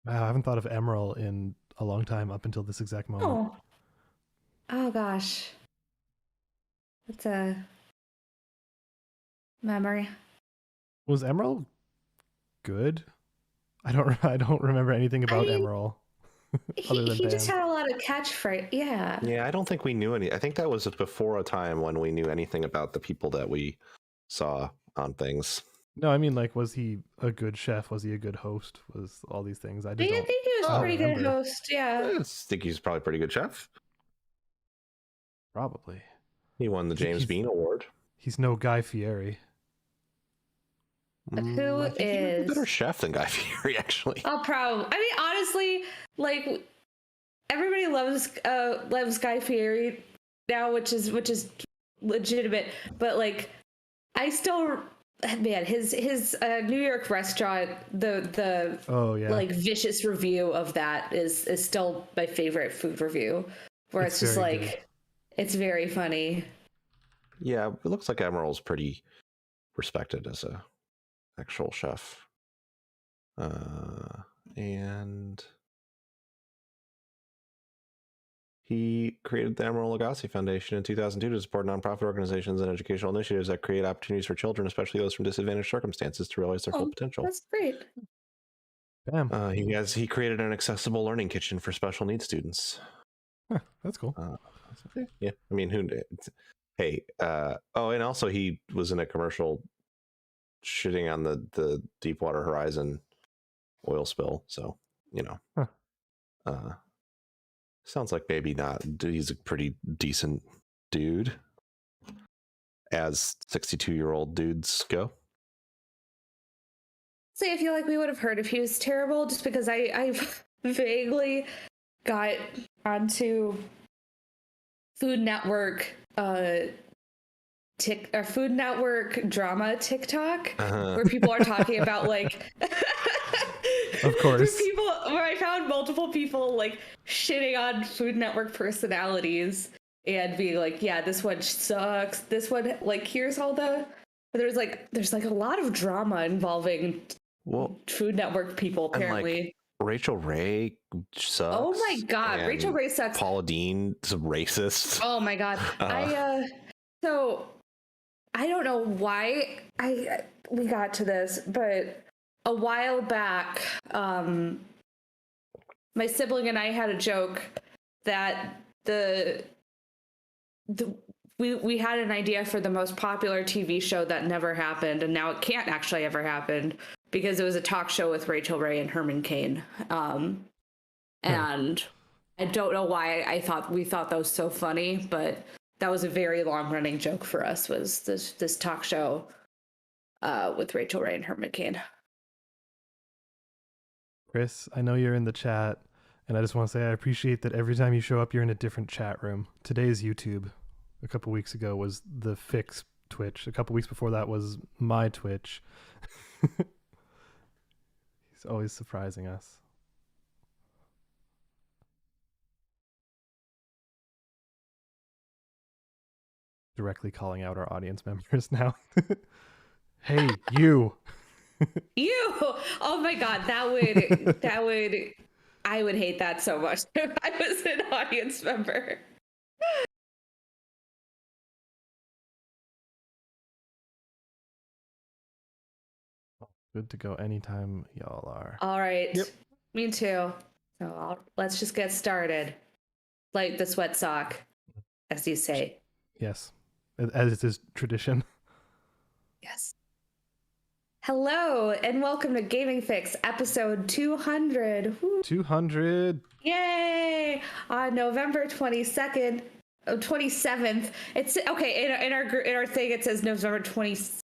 Wow, I haven't thought of Emerald in a long time up until this exact moment. Oh, oh gosh, that's a memory. Was Emerald good? I don't remember anything I about mean, Emerald he other than he just Pam. had a lot of catchphrase. Yeah. Yeah, I don't think we knew any. I think that was before a time when we knew anything about the people that we saw on things. No, I mean, like, was he a good chef? Was he a good host? Was all these things? I I just don't. think he was I a don't pretty good remember. host. Yeah. I think he's probably a pretty good chef. Probably. He won the James Bean Award. He's no Guy Fieri. Who I think he was a is? better chef than Guy Fieri, actually. I'll probably. I mean, honestly, like everybody loves Guy Fieri now, which is legitimate. But like, I still, man, his New York restaurant, the Oh yeah, like vicious review of that is still my favorite food review, where it's just very like, good. it's very funny. Yeah, it looks like Emerald's pretty respected as a actual chef. And he created the Emerald Lagasse Foundation in 2002 to support nonprofit organizations and educational initiatives that create opportunities for children, especially those from disadvantaged circumstances, to realize their full potential. That's great. Bam. He created an accessible learning kitchen for special needs students. Huh, that's cool. Yeah, I mean, hey, and also he was in a commercial shitting on the Deepwater Horizon oil spill, so sounds like maybe not. He's a pretty decent dude, as 62-year-old dudes go. See, I feel like we would have heard if he was terrible, just because I vaguely got onto Food Network Food Network drama TikTok, where people are talking about like Of course. where I found multiple people like shitting on Food Network personalities and being like, yeah, this one sucks. This one, like, here's all there's like a lot of drama involving Food Network people, apparently. And, like, Rachel Ray sucks. Oh my god, Rachel Ray sucks. Paula Dean's a racist. Oh my god. So I don't know why we got to this, but a while back, my sibling and I had a joke that we had an idea for the most popular TV show that never happened, and now it can't actually ever happen because it was a talk show with Rachel Ray and Herman Cain. And I don't know why we thought that was so funny, but that was a very long running joke for us, was this talk show with Rachel Ray and Herman Cain. Chris, I know you're in the chat, and I just want to say I appreciate that every time you show up, you're in a different chat room. Today's YouTube. A couple weeks ago was the Fix Twitch. A couple weeks before that was my Twitch. He's always surprising us. Directly calling out our audience members now. Hey, you. You! Oh my god, that would I would hate that so much if I was an audience member. Good to go anytime y'all are. All right. Yep. Me too. So let's just get started. Like the sweat sock, as you say. Yes, as it is tradition. Yes. Hello, and welcome to Gaming Fix, episode 200. Woo. 200. Yay! On November 27th. It's okay. In our thing, it says November 27th.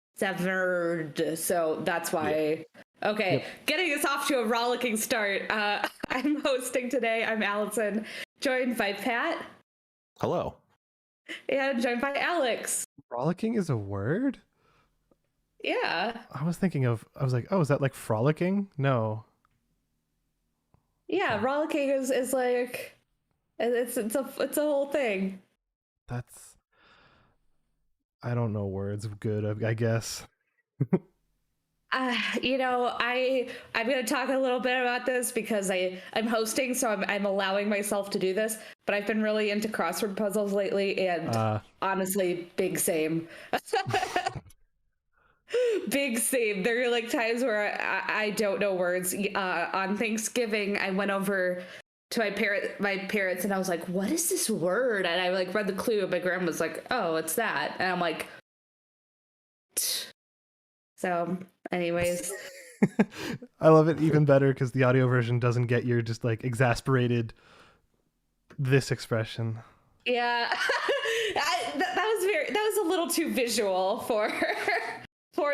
So that's why. Yeah. Okay, yep. Getting us off to a rollicking start. I'm hosting today. I'm Allison, joined by Pat. Hello. And joined by Alex. Rollicking is a word? Yeah. I was like, oh, is that like frolicking? No. Yeah, rollicking is like it's a whole thing. I don't know words good, I guess. I'm going to talk a little bit about this because I'm hosting, so I'm allowing myself to do this. But I've been really into crossword puzzles lately, and honestly, big same. Big same. There are like times where I don't know words. On Thanksgiving, I went over to my parents, and I was like, "What is this word?" And I like read the clue, and my grandma was like, "Oh, it's that," and I'm like. So, anyways. I love it even better because the audio version doesn't get your just like exasperated this expression. Yeah. that was a little too visual for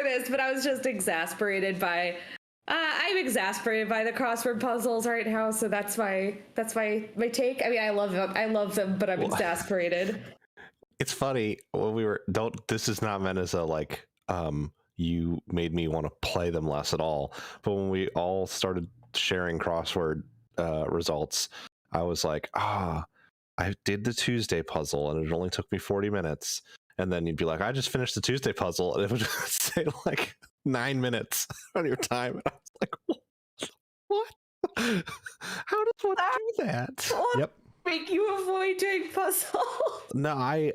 this, but I was just exasperated by I'm exasperated by the crossword puzzles right now, so that's my take. I mean, I love them, but I'm exasperated. It's funny when this is not meant as a like you made me want to play them less at all. But when we all started sharing crossword results, I was like, I did the Tuesday puzzle and it only took me 40 minutes. And then you'd be like, I just finished the Tuesday puzzle. And it would say like 9 minutes on your time. And I was like, what? How does one do that? Yep. Make you avoid doing puzzles. No, I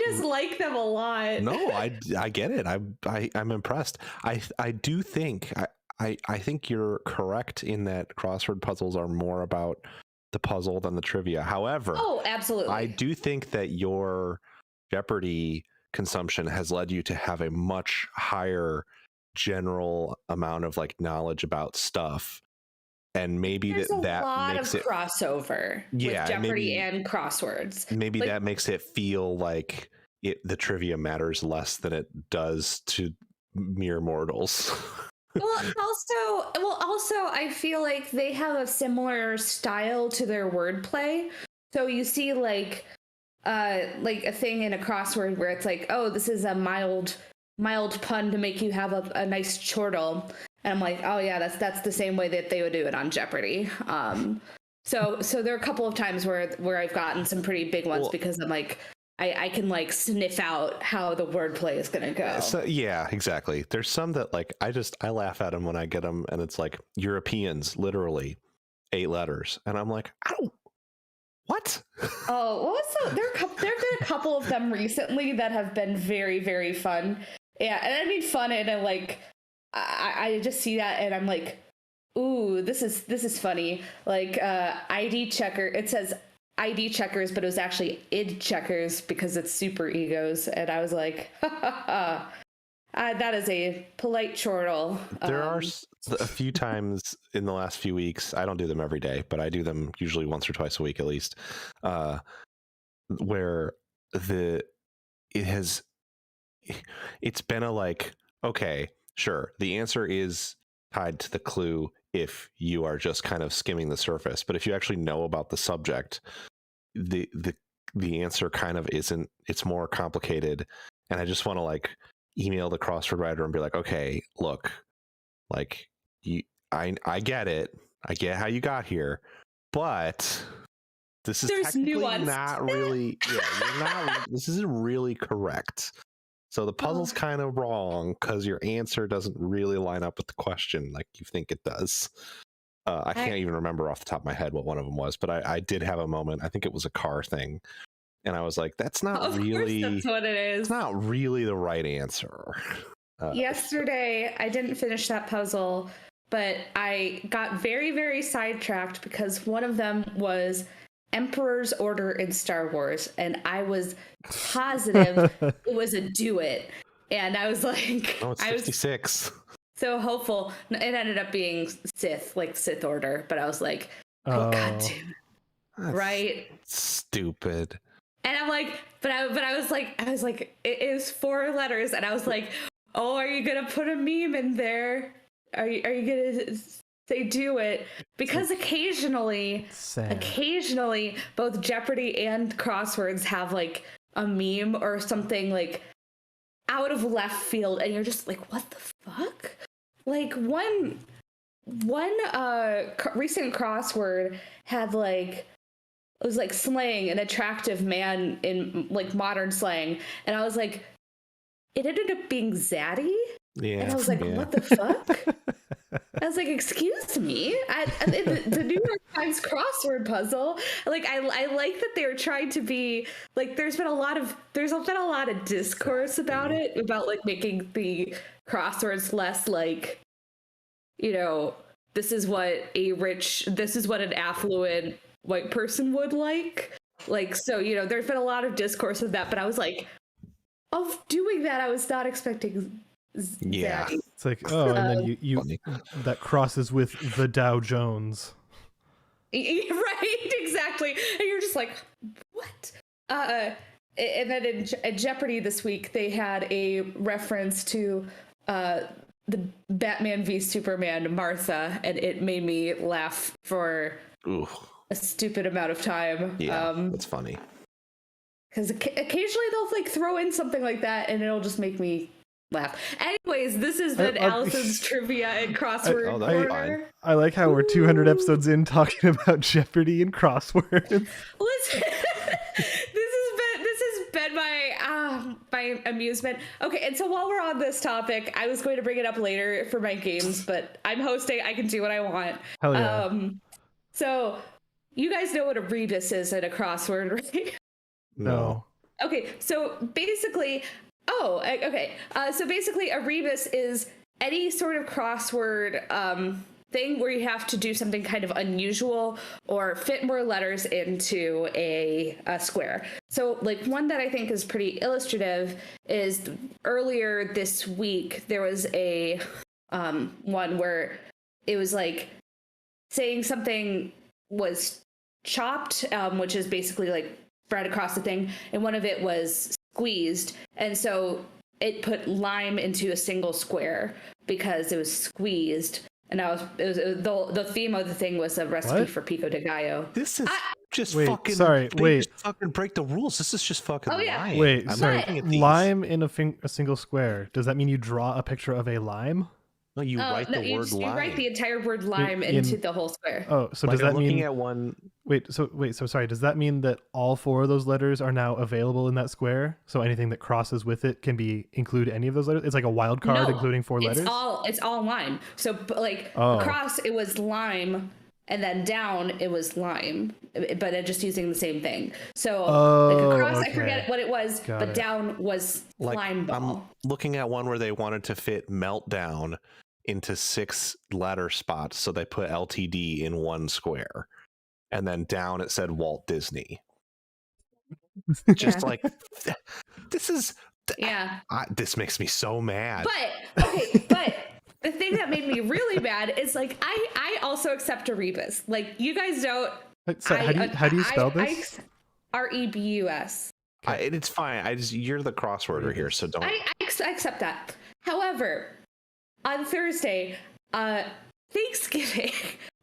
just like them a lot. No, I get it. I'm impressed. I do think I think you're correct in that crossword puzzles are more about the puzzle than the trivia. However, absolutely. I do think that your Jeopardy consumption has led you to have a much higher general amount of like knowledge about stuff. And maybe there's that makes it crossover with Jeopardy and crosswords. Maybe that makes it feel like the trivia matters less than it does to mere mortals. Also, I feel like they have a similar style to their wordplay. So you see like a thing in a crossword where it's like, oh, this is a mild pun to make you have a nice chortle. And I'm like, oh yeah, that's the same way that they would do it on Jeopardy. So there are a couple of times where I've gotten some pretty big ones because I'm like, I can like sniff out how the wordplay is gonna go. So, yeah, exactly. There's some that like I laugh at them when I get them, and it's like Europeans, literally 8 letters, and I'm like, I don't. What? Oh, there've been a couple of them recently that have been very, very fun. Yeah, and I mean fun, and like. I just see that and I'm like, ooh, this is funny. Like ID checker. It says ID checkers, but it was actually id checkers because it's super egos. And I was like, that is a polite chortle. There are a few times in the last few weeks. I don't do them every day, but I do them usually once or twice a week at least. Where it's been a like, okay. Sure, the answer is tied to the clue if you are just kind of skimming the surface. But if you actually know about the subject, the answer kind of isn't. It's more complicated. And I just want to like email the crossword writer and be like, okay, look, like I get it. I get how you got here, but this is technically not really. Yeah, you're not. This isn't really correct. So the puzzle's kind of wrong because your answer doesn't really line up with the question like you think it does. I can't even remember off the top of my head what one of them was, but I did have a moment. I think it was a car thing. And I was like, that's not really... that's what it is. It's not really the right answer. Yesterday, I didn't finish that puzzle, but I got very, very sidetracked because one of them was Emperor's Order in Star Wars, and I was positive it was a do it, and I was like, oh, it's 56. So hopeful. It ended up being Sith, like Sith Order, but I was like, oh god damn it. Right? Stupid. And I'm like, but I was like, it is 4 letters, and I was like, oh, are you gonna put a meme in there? Are you gonna say do it? Because occasionally both Jeopardy and crosswords have like a meme or something like out of left field, and you're just like, what the fuck? Like one recent crossword had like, it was like slaying an attractive man in like modern slang, and I was like, it ended up being Zaddy, Yeah. And I was like, yeah. what the fuck? I was like, excuse me, the New York Times crossword puzzle. Like, I like that they're trying to be like. There's been a lot of discourse about it, about like making the crosswords less like, this is what an affluent white person would like. Like, so there's been a lot of discourse of that, but I was like, of doing that, I was not expecting. Yeah. Zach. It's like, oh, and then you Funny. that crosses with the Dow Jones. Right, exactly. And you're just like, what? And then in Jeopardy this week, they had a reference to the Batman v Superman Martha, and it made me laugh for Ooh. a stupid amount of time. Yeah, that's funny. Because occasionally they'll like throw in something like that, and it'll just make me laugh. Anyways, this has been Allison's trivia and crossword corner. I like how we're 200 episodes in talking about Jeopardy and crosswords. Listen, this has been my amusement. Okay, and so while we're on this topic, I was going to bring it up later for my games, but I'm hosting. I can do what I want. Hell yeah. So you guys know what a rebus is in a crossword, right? No. Okay, so basically. So basically a rebus is any sort of crossword thing where you have to do something kind of unusual or fit more letters into a square. So like one that I think is pretty illustrative is earlier this week there was a one where it was like saying something was chopped, which is basically like spread across the thing, and one of it was squeezed, and so it put lime into a single square because it was squeezed. And the theme of the thing was a recipe for pico de gallo. This is just wait, fucking. Sorry, wait. Just fucking break the rules. This is just fucking lying. Wait, I'm sorry. looking at these. Lime in a single square. Does that mean you draw a picture of a lime? No, you write the word lime. You write the entire word lime into the whole square. Oh, so like does that I'm looking mean? at one. So sorry. Does that mean that all 4 of those letters are now available in that square? So anything that crosses with it can include any of those letters. It's like a wild card, including 4 letters. It's all lime. So like across it was lime, and then down it was lime, but just using the same thing. So like across, okay. I forget what it was, but down was like, lime ball. I'm looking at one where they wanted to fit meltdown into 6 letter spots, so they put LTD in one square, and then down it said Walt Disney. Just like this is this makes me so mad. But the thing that made me really mad is like I also accept a rebus. Like you guys don't. Sorry, how do you spell this? REBUS. It's fine. You're the crossworder here, so don't. I accept that. However, on Thursday, Thanksgiving,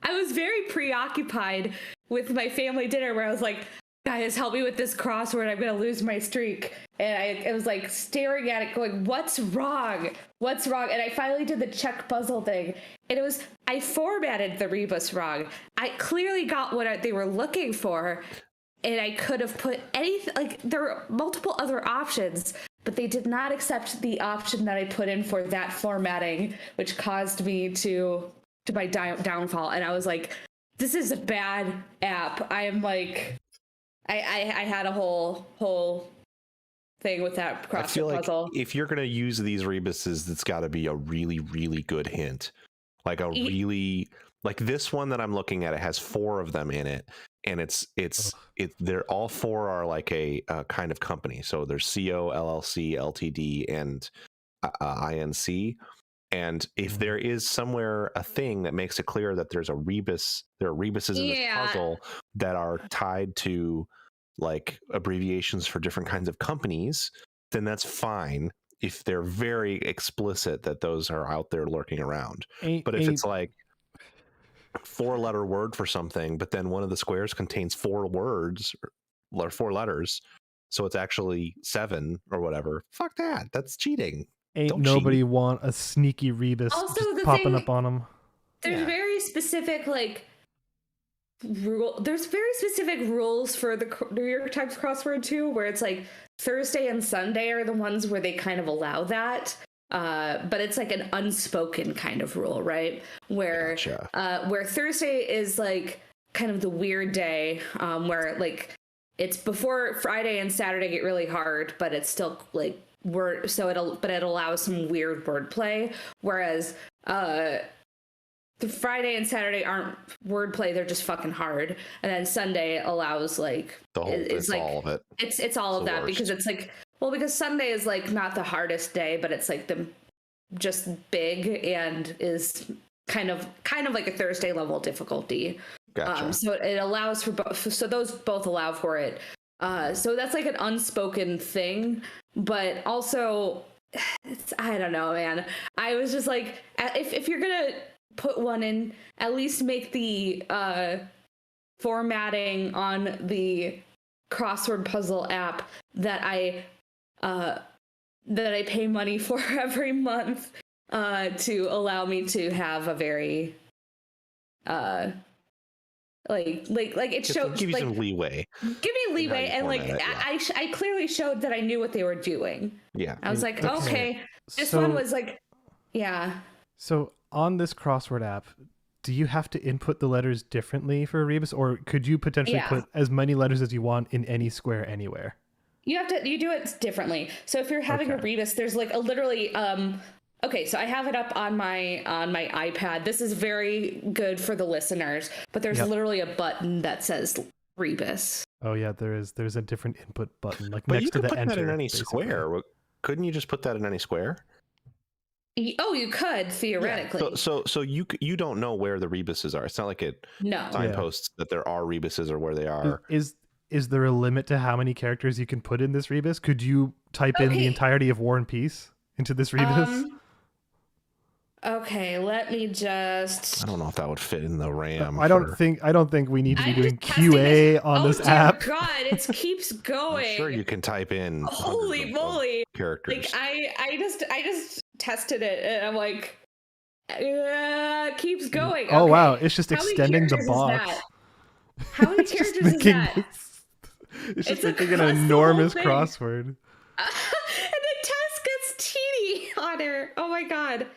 I was very preoccupied with my family dinner where I was like, guys, help me with this crossword. I'm going to lose my streak. And I was like staring at it going, what's wrong? What's wrong? And I finally did the check puzzle thing. And I formatted the rebus wrong. I clearly got what they were looking for. And I could have put anything, like there were multiple other options, but they did not accept the option that I put in for that formatting, which caused me to my downfall. And I was like, this is a bad app. I am like, I had a whole thing with that crossword I feel like puzzle. If you're going to use these rebuses, it's got to be a really, really good hint. Like like this one that I'm looking at, it has 4 of them in it. And they're all 4 are like a kind of company. So there's CO, LLC, LTD, and INC. And if there is somewhere a thing that makes it clear that there are rebuses in this puzzle that are tied to like abbreviations for different kinds of companies, then that's fine. If they're very explicit that those are out there lurking around. But if it's like 4-letter word for something, but then one of the squares contains 4 words or 4 letters, so it's actually 7 or whatever. Fuck that. That's cheating. Don't nobody cheat. Want a sneaky rebus just popping up on them. There's very specific There's very specific rules for the New York Times crossword too, where it's like Thursday and Sunday are the ones where they kind of allow that. but it's like an unspoken kind of rule, right? Where where Thursday is like kind of the weird day, where like it's before Friday and Saturday get really hard, but it's still like it allows some weird wordplay. Whereas the Friday and Saturday aren't wordplay; they're just fucking hard. And then Sunday allows like it's like, all of it. It's all of that because it's like because Sunday is like not the hardest day, but it's like the just big and is kind of like a Thursday level difficulty. Gotcha. So it allows for both. So those both allow for it. So that's like an unspoken thing, but also I don't know, man. I was just like, if you're gonna put one in, at least make the formatting on the crossword puzzle app that I pay money for every month to allow me to have a very like it showed give you like some leeway. Give me leeway, and like I clearly showed that I knew what they were doing. Yeah, I was like, okay, this one was like, yeah. So on this crossword app, do you have to input the letters differently for a rebus, or could you potentially put as many letters as you want in any square anywhere? You do it differently. So if you're having a rebus, there's like a literally okay, so I have it up on my iPad. This is very good for the listeners, but there's literally a button that says rebus. Oh yeah, there's a different input button like but next to the enter. You could put that in any basically. square. Couldn't you just put that in any square? Oh, you could theoretically. Yeah. So you don't know where the rebuses are. It's not like it signposts that there are rebuses or where they are. Is there a limit to how many characters you can put in this rebus? Could you type in the entirety of War and Peace into this rebus? Okay, let me just. I don't know if that would fit in the RAM. I don't think we need to be doing QA on this app. Oh God, it keeps going. I'm sure you can type in. Holy moly! Characters. Like I just tested it, and I'm like, keeps going. Oh okay. wow, it's just extending the box. How many characters is that? It's just making an enormous crossword. And the test gets teeny on her. Oh my God.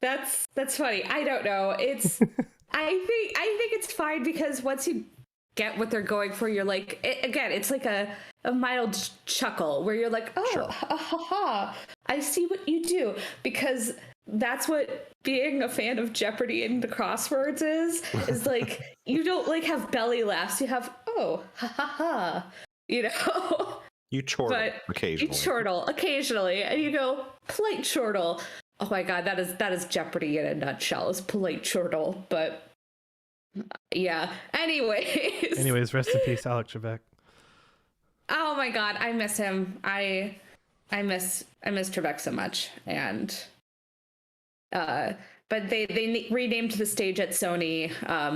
That's funny. I don't know. It's I think it's fine because once you get what they're going for, you're like it's like a mild chuckle where you're like, oh, ha, ha, ha, I see what you do, because that's what being a fan of Jeopardy and the crosswords is like. You don't like have belly laughs, you have ha ha ha, you know. You chortle occasionally. You chortle occasionally, and you go polite chortle. Oh my God, that is Jeopardy in a nutshell. Is polite chortle, but yeah. Anyways, rest in peace, Alex Trebek. Oh my God, I miss him. I miss Trebek so much, and but they renamed the stage at Sony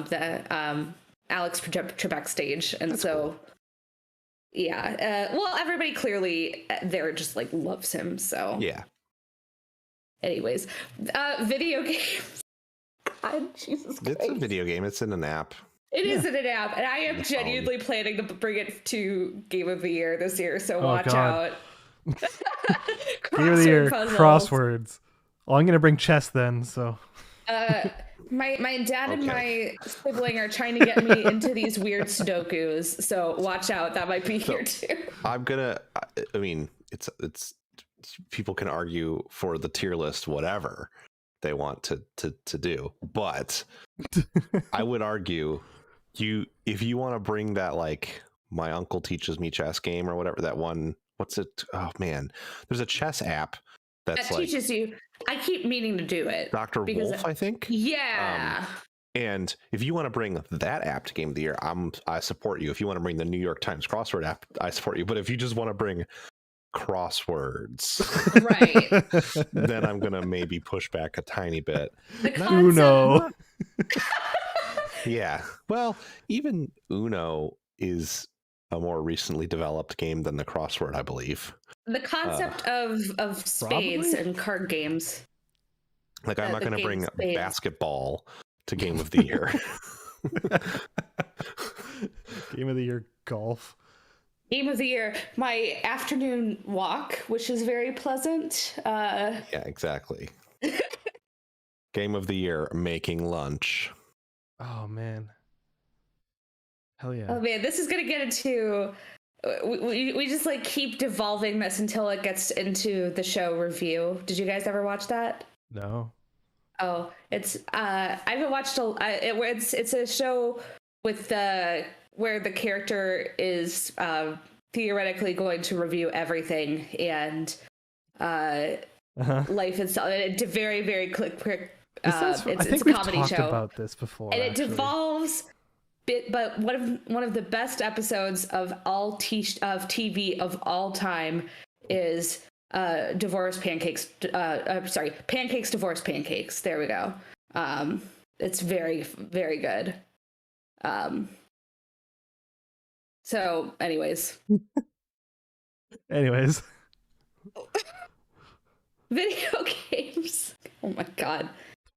the Alex Trebek stage, and that's so cool. Yeah. Well, everybody clearly there just like loves him. So yeah. Anyways, video games. God, Jesus Christ. It's a video game. It's in an app. It is in an app, and I am genuinely planning to bring it to Game of the Year this year. So watch out. Game of the Year crosswords. Well, I'm gonna bring chess then. So. My dad and my sibling are trying to get me into these weird Sudokus, so watch out. That might be here too. I mean, it's people can argue for the tier list whatever they want to do, but I would argue if you want to bring that, like, My Uncle Teaches Me Chess game or whatever, that one, what's it? Oh man, there's a chess app that teaches you. I keep meaning to do it. Dr. Wolf, I think. Yeah. And if you want to bring that app to Game of the Year, I support you. If you want to bring the New York Times crossword app, I support you. But if you just want to bring crosswords, right, then I'm gonna maybe push back a tiny bit. Uno. Yeah. Well, even Uno is a more recently developed game than the crossword, I believe. The concept of spades and card games. Like, I'm not going to bring basketball to Game of the Year. Game of the Year golf. Game of the year, my afternoon walk, which is very pleasant. Yeah, exactly. Game of the year, making lunch. Oh man. Hell yeah. Oh man, this is gonna get into. We just like keep devolving this until it gets into the show review. Did you guys ever watch that? No. Oh, it's I haven't watched it's a show with the where the character is theoretically going to review everything and life itself. It's a very very quick. I think it's a we've comedy talked show about this before, and it actually. devolves. But one of the best episodes of TV of all time is Divorce Pancakes. Sorry, Pancakes, Divorce Pancakes. There we go. It's very, very good. So, anyways. Video games. Oh my god.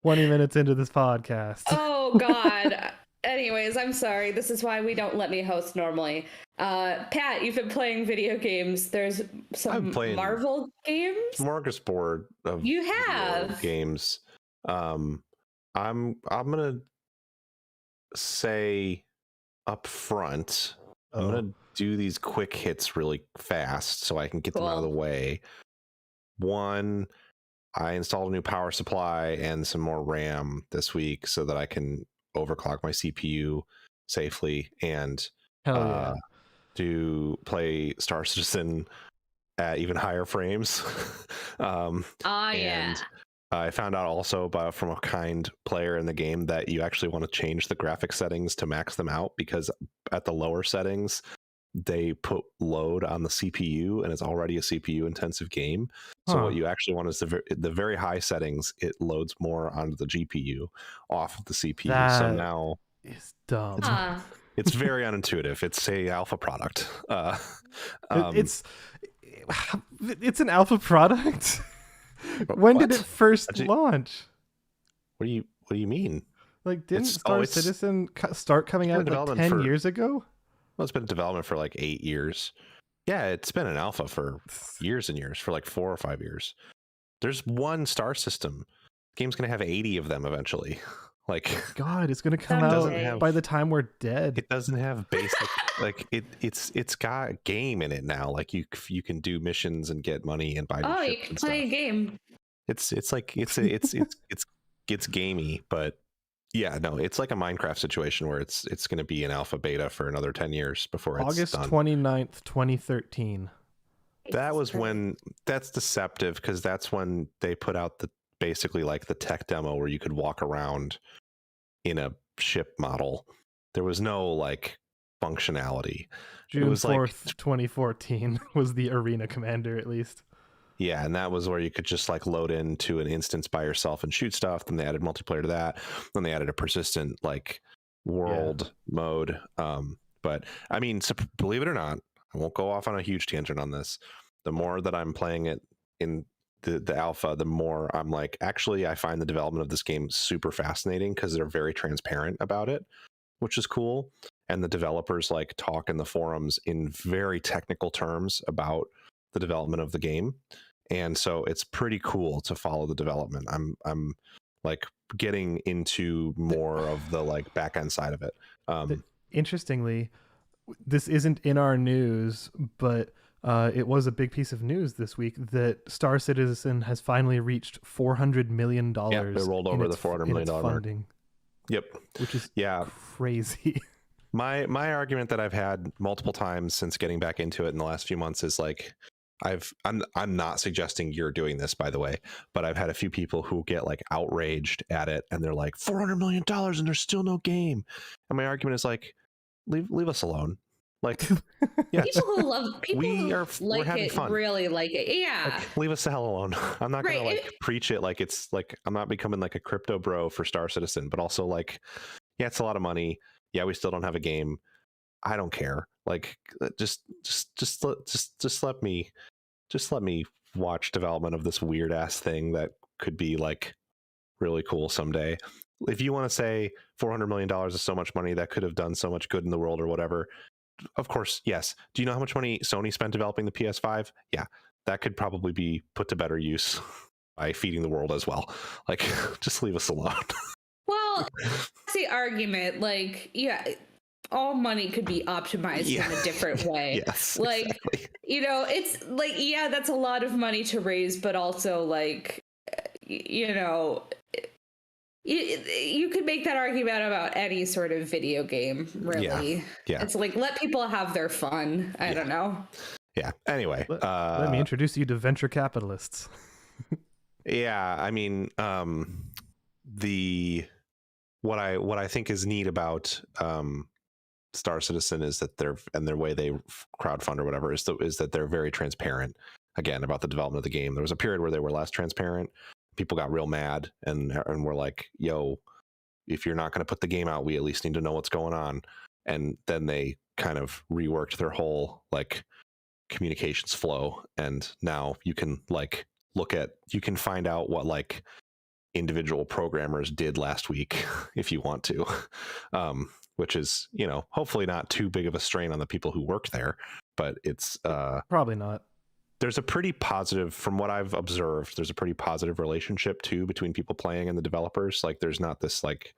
20 minutes into this podcast. Oh god. Anyways, I'm sorry. This is why we don't let me host normally. Pat, you've been playing video games. There's some Marvel games. Smorgasbord of you have games. I'm gonna say up front. I'm gonna do these quick hits really fast so I can get them out of the way. One, I installed a new power supply and some more RAM this week so that I can overclock my CPU safely and to play Star Citizen at even higher frames. And I found out also from a kind player in the game that you actually want to change the graphic settings to max them out, because at the lower settings they put load on the CPU and it's already a CPU intensive game. So what you actually want is the very high settings. It loads more onto the GPU off of the CPU. So now it's dumb. It's very unintuitive. It's a alpha product. It's an alpha product. When did it first launch? What do you mean? Like, didn't Star Citizen start coming out like 10 years ago? Well, it's been in development for like 8 years. Yeah, it's been in alpha for years and years, for like 4 or 5 years. There's one star system. The game's going to have 80 of them eventually. Like, God, it's going to come out by the time we're dead. It doesn't have basic, like it's got a game in it now. Like you can do missions and get money and buy. Oh, you can play a game. It's gamey, but yeah, no, it's like a Minecraft situation where it's going to be in alpha beta for another 10 years before it's done. August 29th, 2013. That was when, that's deceptive, because that's when they put out basically like the tech demo where you could walk around in a ship model. There was no like functionality. June 4th, 2014 was the arena commander, at least. Yeah, and that was where you could just like load into an instance by yourself and shoot stuff. Then they added multiplayer to that. Then they added a persistent like world mode. But I mean, believe it or not, I won't go off on a huge tangent on this. The more that I'm playing it in the alpha, the more I'm like, actually, I find the development of this game super fascinating because they're very transparent about it, which is cool. And the developers like talk in the forums in very technical terms about the development of the game. And so it's pretty cool to follow the development. I'm like getting into more of the like back end side of it. Interestingly, this isn't in our news, but it was a big piece of news this week that Star Citizen has finally reached $400 million. Yeah, they rolled over the $400 million funding. Mark. Yep. Which is crazy. My argument that I've had multiple times since getting back into it in the last few months is like, I'm not suggesting you're doing this, by the way, but I've had a few people who get like outraged at it and they're like, $400 million and there's still no game. And my argument is like, leave us alone. Like, yeah, we're having fun. Really like it. Yeah. Like, leave us the hell alone. I'm not gonna like preach it like it's like I'm not becoming like a crypto bro for Star Citizen, but also like, yeah, it's a lot of money. Yeah, we still don't have a game. I don't care. Like, just let me watch development of this weird ass thing that could be like really cool someday. If you want to say $400 million is so much money that could have done so much good in the world or whatever, of course, yes. Do you know how much money Sony spent developing the PS5? Yeah, that could probably be put to better use by feeding the world as well. Like, just leave us alone. Well, that's the argument. Like, yeah, all money could be optimized in a different way. Yes, like, exactly. It's like, yeah, that's a lot of money to raise, but also like, you could make that argument about any sort of video game, really. Yeah. It's like, let people have their fun. I don't know. Yeah. Anyway, let me introduce you to venture capitalists. Yeah, I mean, what I think is neat about Star Citizen is that their way they crowdfund or whatever is that they're very transparent again about the development of the game. There was a period where they were less transparent. People got real mad and were like, yo, if you're not going to put the game out, we at least need to know what's going on. And then they kind of reworked their whole like communications flow, and now you can like you can find out what like individual programmers did last week if you want to, which is, hopefully not too big of a strain on the people who work there, but it's probably not. There's a pretty positive, from what I've observed, there's a pretty positive relationship too between people playing and the developers. Like there's not this like,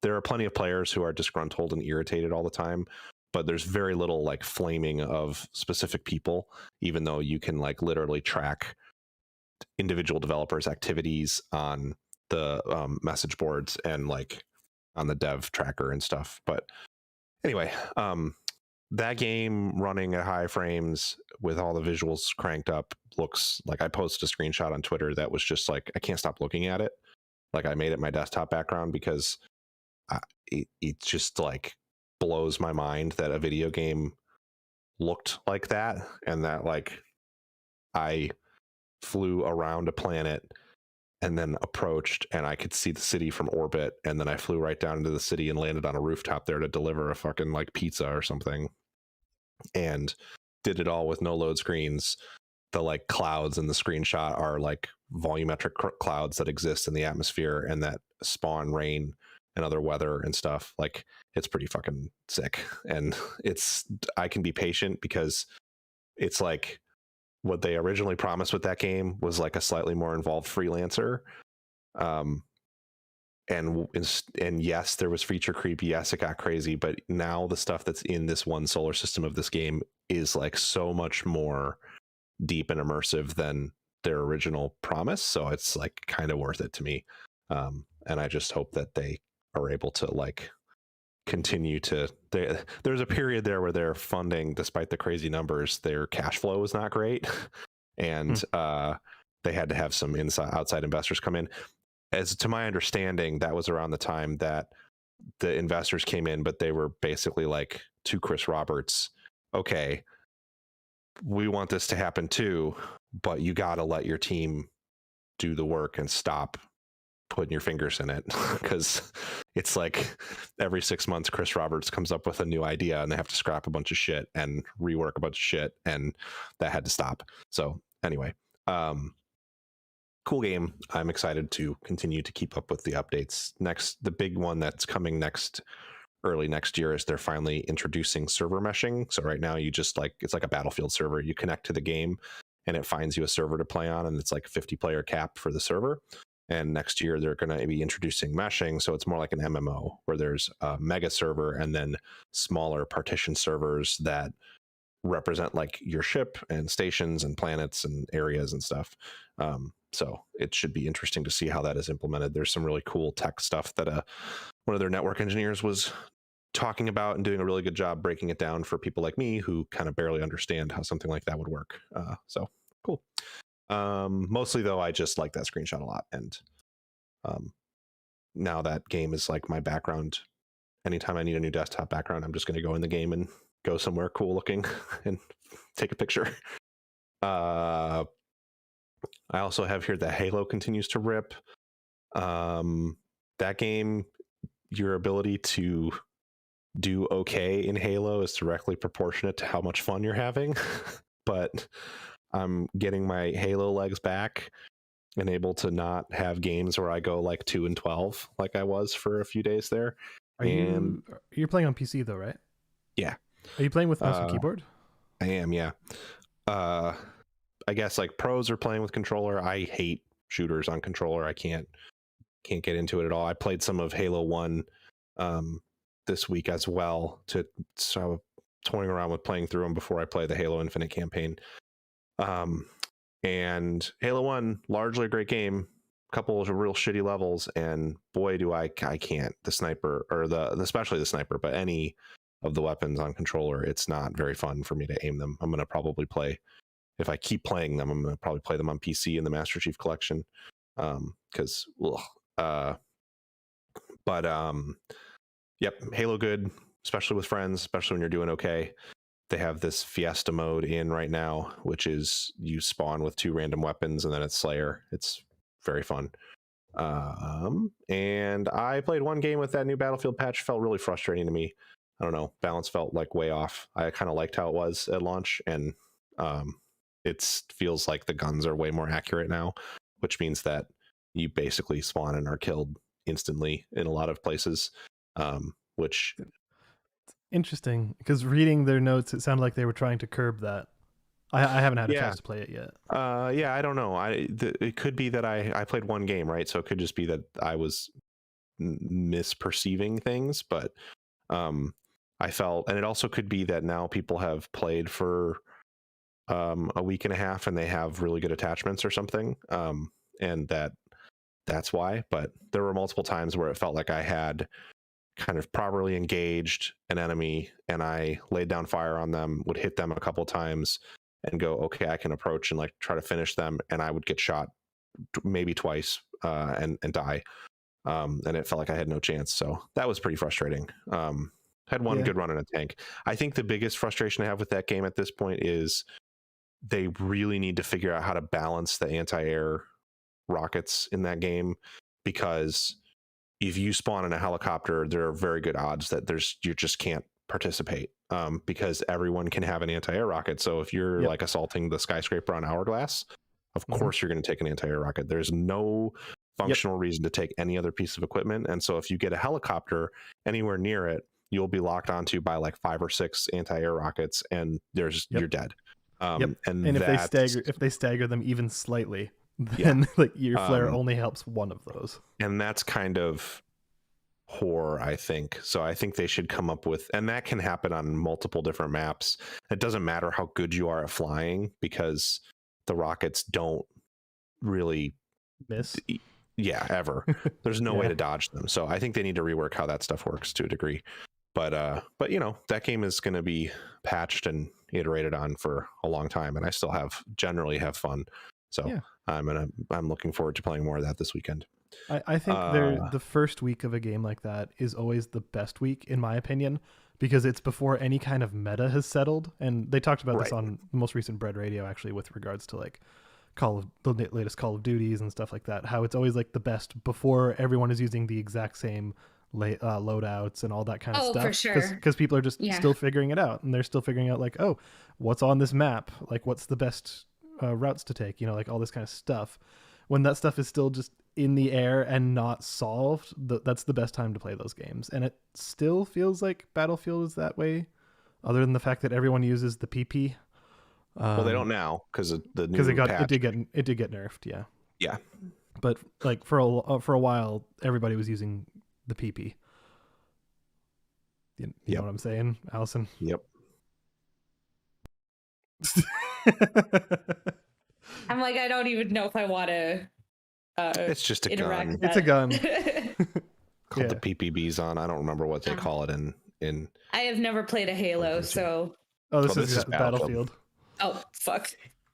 there are plenty of players who are disgruntled and irritated all the time, but there's very little like flaming of specific people, even though you can like literally track individual developers' activities on the message boards and like on the dev tracker and stuff. But anyway, that game running at high frames with all the visuals cranked up looks like, I posted a screenshot on Twitter that was just like, I can't stop looking at it. Like I made it my desktop background because it just like blows my mind that a video game looked like that, and that like I flew around a planet and then approached and I could see the city from orbit, and then I flew right down into the city and landed on a rooftop there to deliver a fucking like pizza or something, and did it all with no load screens. The like clouds in the screenshot are like volumetric clouds that exist in the atmosphere and that spawn rain and other weather and stuff. Like it's pretty fucking sick. And I can be patient because it's like what they originally promised with that game was like a slightly more involved freelancer. And yes, there was feature creep. Yes, it got crazy, but now the stuff that's in this one solar system of this game is like so much more deep and immersive than their original promise. So it's like kind of worth it to me. And I just hope that they are able to like continue to, there's a period there where they're funding, despite the crazy numbers, their cash flow was not great. And they had to have some outside investors come in. As to my understanding, that was around the time that the investors came in, but they were basically like to Chris Roberts, okay, we want this to happen too, but you got to let your team do the work and stop putting your fingers in it. Because it's like every 6 months, Chris Roberts comes up with a new idea and they have to scrap a bunch of shit and rework a bunch of shit, and that had to stop. So anyway, cool game. I'm excited to continue to keep up with the updates. The big one that's coming early next year is they're finally introducing server meshing. So right now you just like, it's like a Battlefield server. You connect to the game and it finds you a server to play on, and it's like a 50 player cap for the server. And next year they're going to be introducing meshing. So it's more like an MMO where there's a mega server and then smaller partition servers that represent like your ship and stations and planets and areas and stuff. So it should be interesting to see how that is implemented. There's some really cool tech stuff that one of their network engineers was talking about and doing a really good job breaking it down for people like me who kind of barely understand how something like that would work. So cool. Mostly though, I just like that screenshot a lot. And now that game is like my background. Anytime I need a new desktop background, I'm just going to go in the game and go somewhere cool looking and take a picture. I also have here that Halo continues to rip. That game, your ability to do okay in Halo is directly proportionate to how much fun you're having. But I'm getting my Halo legs back and able to not have games where I go like 2 and 12 like I was for a few days there. You're playing on PC though, right? Yeah. Are you playing with mouse and keyboard? I am, yeah. I guess like pros are playing with controller. I hate shooters on controller. I can't get into it at all. I played some of Halo 1 this week as well, so toying around with playing through them before I play the Halo Infinite campaign. And Halo 1, largely a great game, couple of real shitty levels, and boy do I can't. The sniper, or especially the sniper, but any of the weapons on controller, it's not very fun for me to aim them. I'm going to probably play, if I keep playing them, I'm going to probably play them on PC in the Master Chief Collection, because yep, Halo good, especially with friends, especially when you're doing okay. They have this Fiesta mode in right now, which is you spawn with 2 random weapons and then it's Slayer. It's very fun. And I played one game with that new Battlefield patch. Felt really frustrating to me. I don't know, balance felt like way off. I kind of liked how it was at launch, and it feels like the guns are way more accurate now, which means that you basically spawn and are killed instantly in a lot of places, which interesting, because reading their notes, it sounded like they were trying to curb that. I haven't had a chance to play it yet. Yeah, I don't know. It could be that I played one game, right? So it could just be that I was misperceiving things, but I felt, and it also could be that now people have played for a week and a half and they have really good attachments or something, and that's why. But there were multiple times where it felt like I had kind of properly engaged an enemy and I laid down fire on them, would hit them a couple times and go, okay, I can approach and like try to finish them, and I would get shot maybe twice and die, and it felt like I had no chance. So that was pretty frustrating. Had one good run in a tank. I think the biggest frustration I have with that game at this point is they really need to figure out how to balance the anti-air rockets in that game, because if you spawn in a helicopter, there are very good odds that you just can't participate, because everyone can have an anti-air rocket. So if you're like assaulting the skyscraper on Hourglass, of course you're going to take an anti-air rocket. There's no functional reason to take any other piece of equipment. And so if you get a helicopter anywhere near it, you'll be locked onto by like 5 or 6 anti-air rockets, and you're dead. And if they stagger them even slightly, then like your flare only helps one of those. And that's kind of horror, I think. So I think they should come up with, and that can happen on multiple different maps. It doesn't matter how good you are at flying, because the rockets don't really miss. Ever. There's no way to dodge them. So I think they need to rework how that stuff works to a degree. But you know, that game is going to be patched and iterated on for a long time, and I still generally have fun. So I'm looking forward to playing more of that this weekend. I think the first week of a game like that is always the best week, in my opinion, because it's before any kind of meta has settled. And they talked about this on the most recent Bread Radio, actually, with regards to like the latest Call of Duties and stuff like that. How it's always like the best before everyone is using the exact same loadouts and all that kind of stuff. For sure. Because people are just still figuring it out, and they're still figuring out like, oh, what's on this map? Like, what's the best routes to take? You know, like all this kind of stuff. When that stuff is still just in the air and not solved, that's the best time to play those games. And it still feels like Battlefield is that way, other than the fact that everyone uses the PP. Well, they don't now because the new patch. it did get nerfed. Yeah. But like for a while, everybody was using the PP. You know what I'm saying, Allison? Yep. I'm like, I don't even know if I want to. It's just a gun. It's a gun. Called the PPBs on. I don't remember what they call it in. I have never played a Halo, so. Oh, this is Battlefield. Oh, fuck.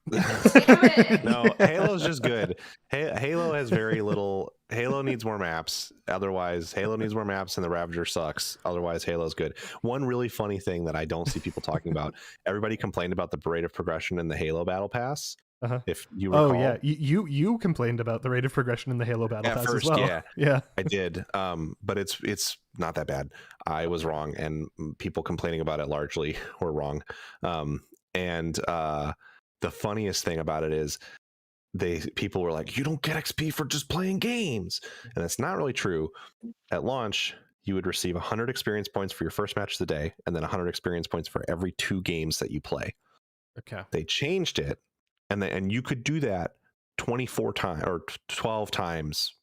No, Halo's just good. Halo has very little. Halo needs more maps. Otherwise, Halo needs more maps, and the Ravager sucks. Otherwise, Halo's good. One really funny thing that I don't see people talking about: everybody complained about the rate of progression in the Halo Battle Pass. If you recall. Oh yeah, you complained about the rate of progression in the Halo Battle Pass first, as well. Yeah, I did. But it's not that bad. I was wrong, and people complaining about it largely were wrong. The funniest thing about it is people were like, you don't get XP for just playing games, and that's not really true. At launch, you would receive 100 experience points for your first match of the day, and then 100 experience points for every 2 games that you play. Okay. They changed it, and you could do that 24 times or 12 times.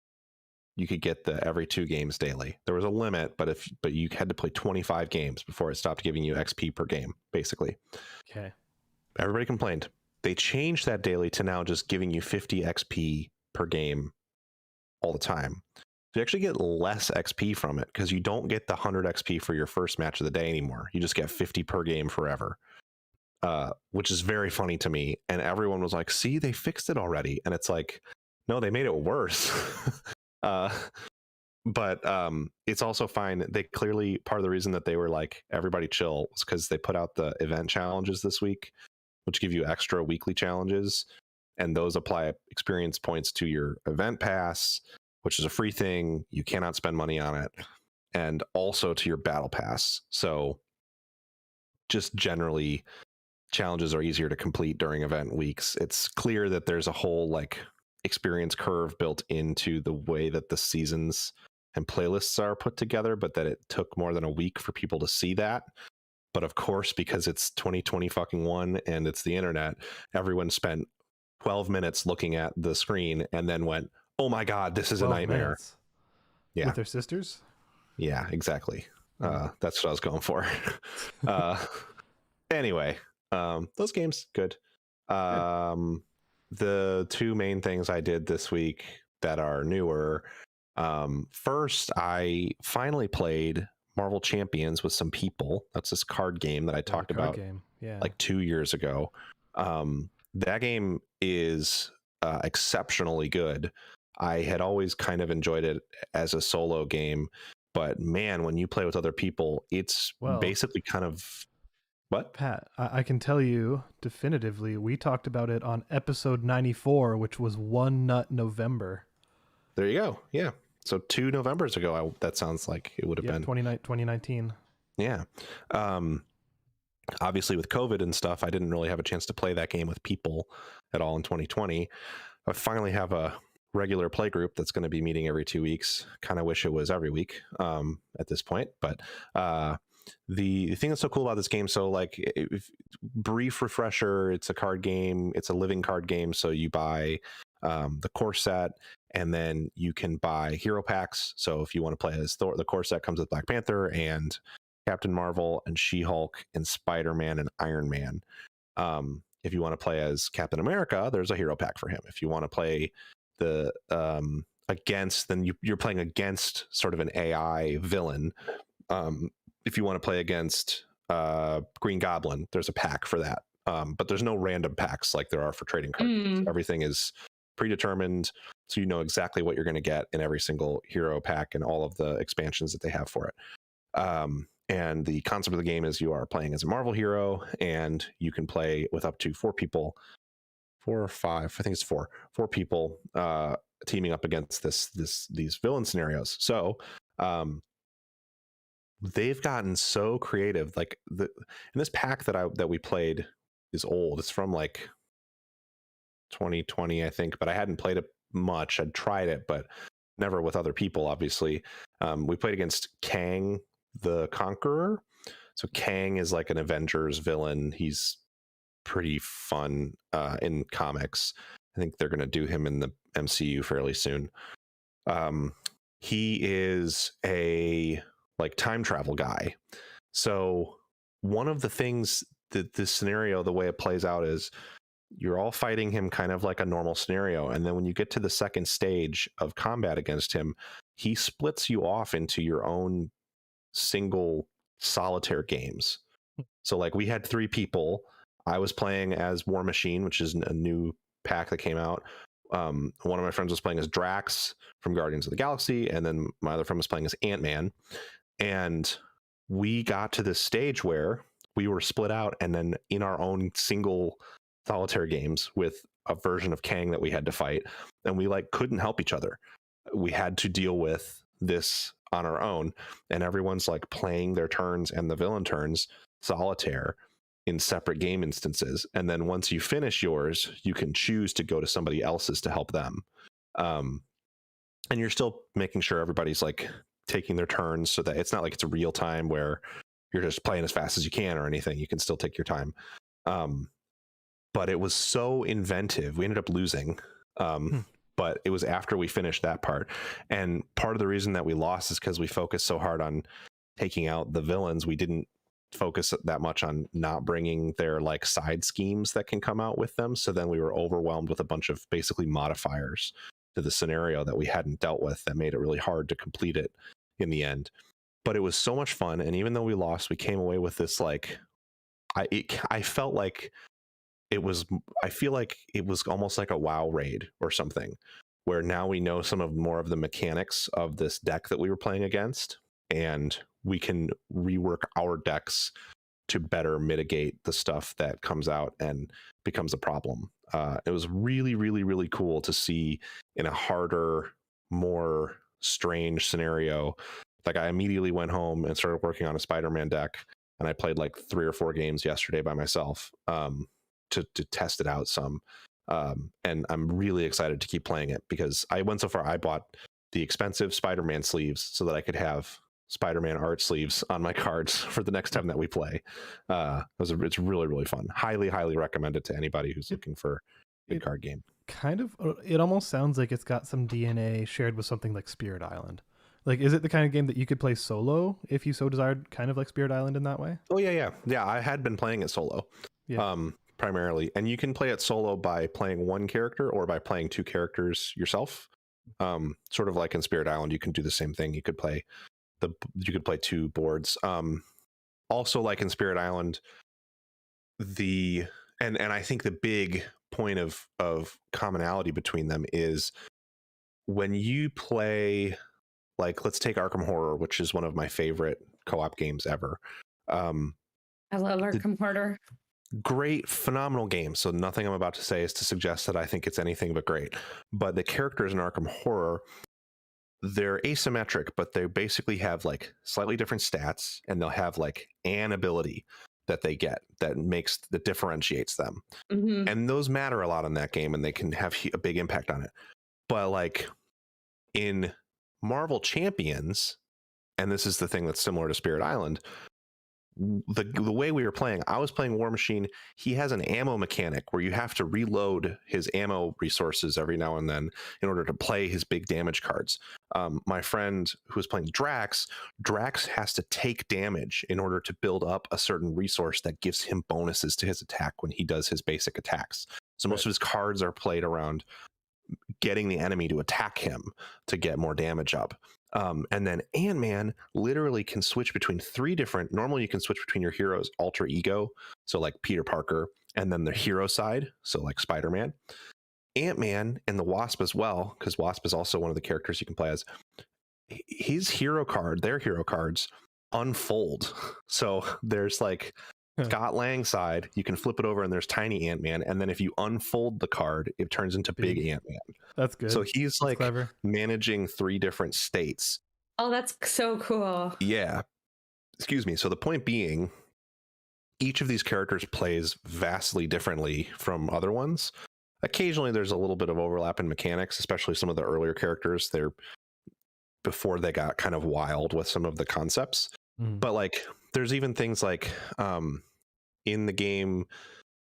You could get the every 2 games daily. There was a limit, but you had to play 25 games before it stopped giving you XP per game, basically. Okay. Everybody complained. They changed that daily to now just giving you 50 XP per game all the time. So you actually get less XP from it because you don't get the 100 XP for your first match of the day anymore. You just get 50 per game forever, which is very funny to me. And everyone was like, see, they fixed it already. And it's like, no, they made it worse. But it's also fine. They clearly, part of the reason that they were like, everybody chill, was because they put out the event challenges this week, which give you extra weekly challenges. And those apply experience points to your event pass, which is a free thing. You cannot spend money on it. And also to your battle pass. So just generally, challenges are easier to complete during event weeks. It's clear that there's a whole like experience curve built into the way that the seasons and playlists are put together, but that it took more than a week for people to see that. But of course, because it's 2021 and it's the internet, everyone spent 12 minutes looking at the screen and then went, oh my God, this is a nightmare. Minutes. Yeah. With their sisters? Yeah, exactly. That's what I was going for. Anyway, those games, good. The 2 main things I did this week that are newer. First, I finally played Marvel Champions with some people. That's this card game that I talked about like 2 years ago. That game is exceptionally good. I had always kind of enjoyed it as a solo game, but man, when you play with other people, it's basically kind of... What? Pat, I can tell you definitively, we talked about it on episode 94, which was One Nut November. There you go. Yeah. So 2 Novembers ago, that sounds like it would have been 2019. Yeah. Obviously with COVID and stuff, I didn't really have a chance to play that game with people at all in 2020. I finally have a regular play group that's going to be meeting every 2 weeks. Kind of wish it was every week at this point, but the thing that's so cool about this game, so like brief refresher, it's a card game, it's a living card game. So you buy the core set, and then you can buy hero packs. So if you want to play as Thor, the core set comes with Black Panther and Captain Marvel and She-Hulk and Spider-Man and Iron Man. If you want to play as Captain America, there's a hero pack for him. If you want to play the against, then you're playing against sort of an AI villain. If you want to play against Green Goblin, there's a pack for that. But there's no random packs like there are for trading cards. Everything is predetermined, so you know exactly what you're going to get in every single hero pack and all of the expansions that they have for it. And the concept of the game is you are playing as a Marvel hero, and you can play with up to 4 people, 4 or 5, I think it's 4 people teaming up against these villain scenarios. So they've gotten so creative. Like in this pack that we played is old. It's from like 2020, I think, but I hadn't played it much. I'd tried it, but never with other people, obviously. We played against Kang the Conqueror. So Kang is like an Avengers villain. He's pretty fun in comics. I think they're going to do him in the MCU fairly soon. He is a like time travel guy. So one of the things that this scenario, the way it plays out is you're all fighting him kind of like a normal scenario. And then when you get to the second stage of combat against him, he splits you off into your own single solitaire games. So like we had 3 people. I was playing as War Machine, which is a new pack that came out. One of my friends was playing as Drax from Guardians of the Galaxy, and then my other friend was playing as Ant-Man. And we got to this stage where we were split out, and then in our own single solitaire games with a version of Kang that we had to fight, and we like couldn't help each other. We had to deal with this on our own, and everyone's like playing their turns and the villain turns solitaire in separate game instances. And then once you finish yours, you can choose to go to somebody else's to help them. And you're still making sure everybody's like taking their turns so that it's not like it's a real time where you're just playing as fast as you can or anything. You can still take your time. But it was so inventive. We ended up losing. But it was after we finished that part. And part of the reason that we lost is because we focused so hard on taking out the villains. We didn't focus that much on not bringing their like side schemes that can come out with them. So then we were overwhelmed with a bunch of basically modifiers to the scenario that we hadn't dealt with that made it really hard to complete it in the end. But it was so much fun. And even though we lost, we came away with this like, I felt like I feel like it was almost like a WoW raid or something, where now we know some of more of the mechanics of this deck that we were playing against, and we can rework our decks to better mitigate the stuff that comes out and becomes a problem. It was really, really, really cool to see in a harder, more strange scenario. Like I immediately went home and started working on a Spider-Man deck, and I played like 3 or 4 games yesterday by myself. To test it out some, and I'm really excited to keep playing it because I went so far I bought the expensive Spider-Man sleeves so that I could have Spider-Man art sleeves on my cards for the next time that we play. It's really, really fun. Highly recommend it to anybody who's looking for a good card game. It almost sounds like it's got some DNA shared with something like Spirit Island. Like, is it the kind of game that you could play solo if you so desired, kind of like Spirit Island in that way? Oh yeah. I had been playing it solo. Primarily, and you can play it solo by playing one character or by playing 2 characters yourself. Sort of like in Spirit Island, you can do the same thing. You could play 2 boards. Also, like in Spirit Island, and I think the big point of commonality between them is when you play, like, let's take Arkham Horror, which is one of my favorite co-op games ever. I love Arkham Horror. Great, phenomenal game. So nothing I'm about to say is to suggest that I think it's anything but great. But the characters in Arkham Horror, they're asymmetric, but they basically have like slightly different stats, and they'll have like an ability that they get that differentiates them. Mm-hmm. And those matter a lot in that game, and they can have a big impact on it. But like in Marvel Champions, and this is the thing that's similar to Spirit Island, the way we were playing, I was playing War Machine. He has an ammo mechanic where you have to reload his ammo resources every now and then in order to play his big damage cards. My friend who was playing Drax has to take damage in order to build up a certain resource that gives him bonuses to his attack when he does his basic attacks. So most of his cards are played around getting the enemy to attack him to get more damage up. And then Ant-Man literally can switch between 3 different. Normally you can switch between your hero's alter ego, so like Peter Parker, and then the hero side, so like Spider-Man. Ant-Man and the Wasp as well, because Wasp is also one of the characters you can play as. His hero card, their hero cards, unfold. So there's like Scott Lang side, you can flip it over and there's tiny Ant-Man, and then if you unfold the card, it turns into big Ant-Man. That's good. So he's like clever. managing 3 different states. Oh, that's so cool. Yeah. Excuse me. So the point being, each of these characters plays vastly differently from other ones. Occasionally there's a little bit of overlap in mechanics, especially some of the earlier characters. Before they got kind of wild with some of the concepts. But like there's even things like in the game,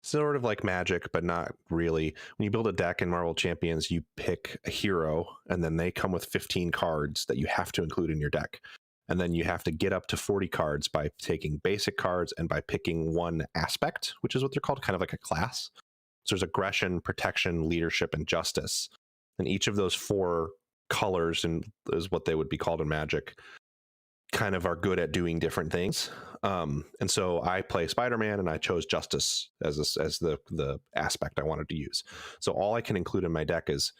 sort of like Magic, but not really. When you build a deck in Marvel Champions, you pick a hero, and then they come with 15 cards that you have to include in your deck. And then you have to get up to 40 cards by taking basic cards and by picking one aspect, which is what they're called, kind of like a class. So there's aggression, protection, leadership, and justice. And each of those 4 colors is what they would be called in Magic, kind of are good at doing different things. And so I play Spider-Man, and I chose Justice as the aspect I wanted to use. So all I can include in my deck is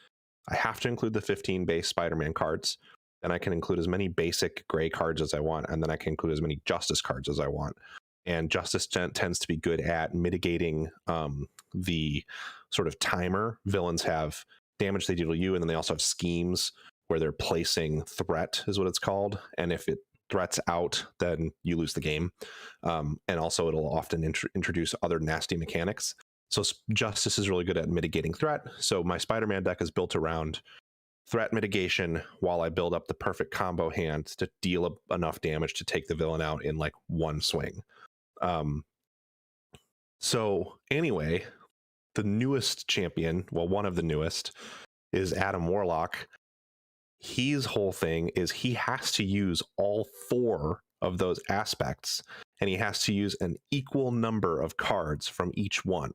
I have to include the 15 base Spider-Man cards, and I can include as many basic gray cards as I want, and then I can include as many Justice cards as I want. And Justice tends to be good at mitigating the sort of timer. Villains have damage they deal to you, and then they also have schemes where they're placing threat, is what it's called. And if it threats out, then you lose the game. And also it'll often introduce other nasty mechanics. So Justice is really good at mitigating threat. So my Spider-Man deck is built around threat mitigation while I build up the perfect combo hand to deal enough damage to take the villain out in like one swing. So anyway, the newest champion, well, one of the newest, is Adam Warlock. His whole thing is he has to use all 4 of those aspects, and he has to use an equal number of cards from each one.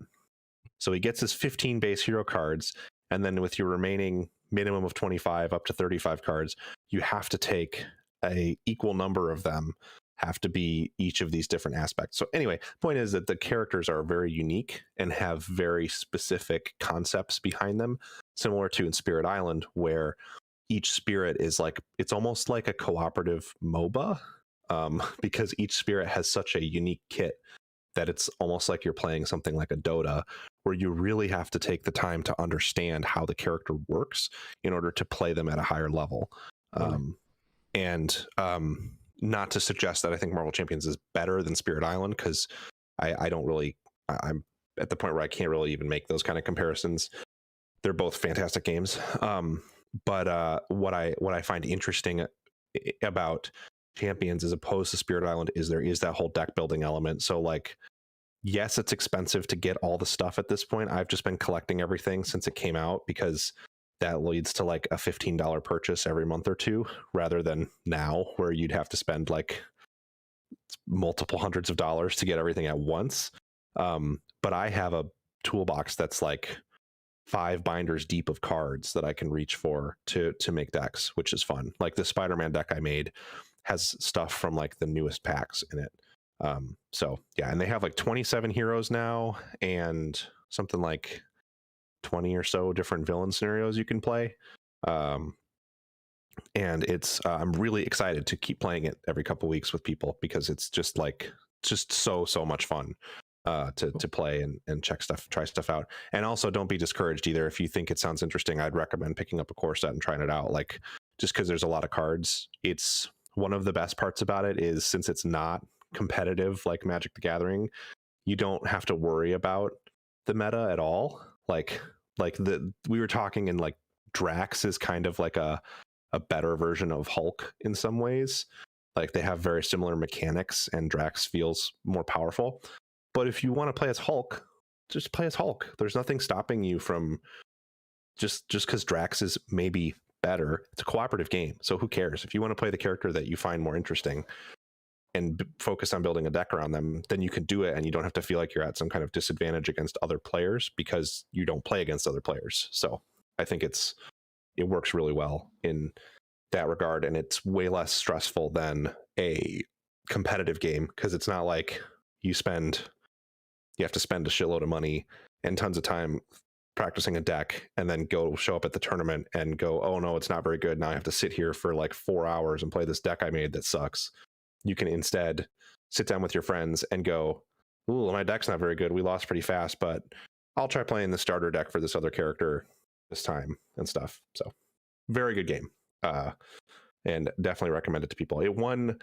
So he gets his 15 base hero cards, and then with your remaining minimum of 25 up to 35 cards, you have to take a equal number of them, have to be each of these different aspects. So anyway, point is that the characters are very unique and have very specific concepts behind them, similar to in Spirit Island, where each spirit is like, it's almost like a cooperative MOBA, because each spirit has such a unique kit that it's almost like you're playing something like a Dota, where you really have to take the time to understand how the character works in order to play them at a higher level. Not to suggest that I think Marvel Champions is better than Spirit Island, because I'm at the point where I can't really even make those kind of comparisons. They're both fantastic games. But what I find interesting about Champions as opposed to Spirit Island is there is that whole deck building element. So like, yes, it's expensive to get all the stuff at this point. I've just been collecting everything since it came out, because that leads to like a $15 purchase every month or two, rather than now where you'd have to spend like multiple hundreds of dollars to get everything at once. But I have a toolbox that's like 5 binders deep of cards that I can reach for to make decks, which is fun. Like the Spider-Man deck I made has stuff from like the newest packs in it. So yeah, and they have like 27 heroes now and something like 20 or so different villain scenarios you can play. And it's I'm really excited to keep playing it every couple weeks with people, because it's just so much fun to play and try stuff out. And also, don't be discouraged either. If you think it sounds interesting, I'd recommend picking up a core set and trying it out. Like, just because there's a lot of cards, it's one of the best parts about it is, since it's not competitive like Magic the Gathering, you don't have to worry about the meta at all. Like we were talking, and like Drax is kind of like a better version of Hulk in some ways. Like, they have very similar mechanics, and Drax feels more powerful. But if you want to play as Hulk, just play as Hulk. There's nothing stopping you from just because Drax is maybe better. It's a cooperative game, so who cares? If you want to play the character that you find more interesting and focus on building a deck around them, then you can do it, and you don't have to feel like you're at some kind of disadvantage against other players because you don't play against other players. So I think it works really well in that regard, and it's way less stressful than a competitive game, because it's not like you have to spend a shitload of money and tons of time practicing a deck and then go show up at the tournament and go, oh no, it's not very good. Now I have to sit here for like 4 hours and play this deck I made that sucks. You can instead sit down with your friends and go, ooh, my deck's not very good. We lost pretty fast, but I'll try playing the starter deck for this other character this time and stuff. So very good game. And definitely recommend it to people. It won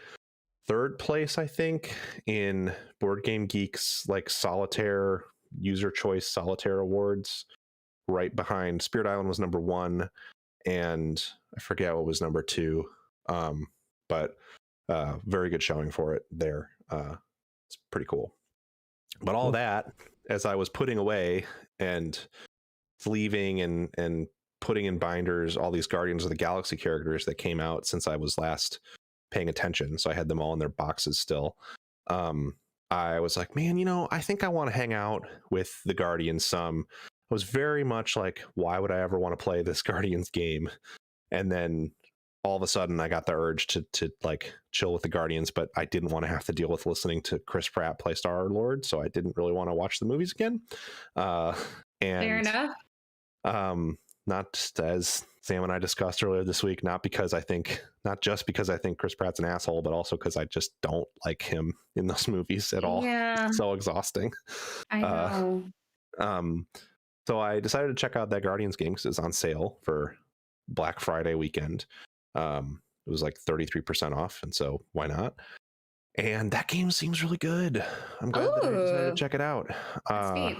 3rd place, I think, in Board Game Geek's like solitaire user choice solitaire awards, right behind Spirit Island was number 1, and I forget what was number 2. But very good showing for it there. It's pretty cool. But all that, as I was putting away and sleeving and putting in binders all these Guardians of the Galaxy characters that came out since I was last paying attention, so I had them all in their boxes still. I was like, man, I think I want to hang out with the Guardians some. I was very much like, why would I ever want to play this Guardians game? And then all of a sudden I got the urge to like chill with the Guardians, but I didn't want to have to deal with listening to Chris Pratt play Star-Lord, so I didn't really want to watch the movies again. And Fair enough. Not just, as Sam and I discussed earlier this week, not just because I think Chris Pratt's an asshole, but also because I just don't like him in those movies at all. Yeah. It's so exhausting. I know. So I decided to check out that Guardians game because it's on sale for Black Friday weekend. It was like 33% off, and so why not? And that game seems really good. I'm glad that I decided to check it out. That's neat.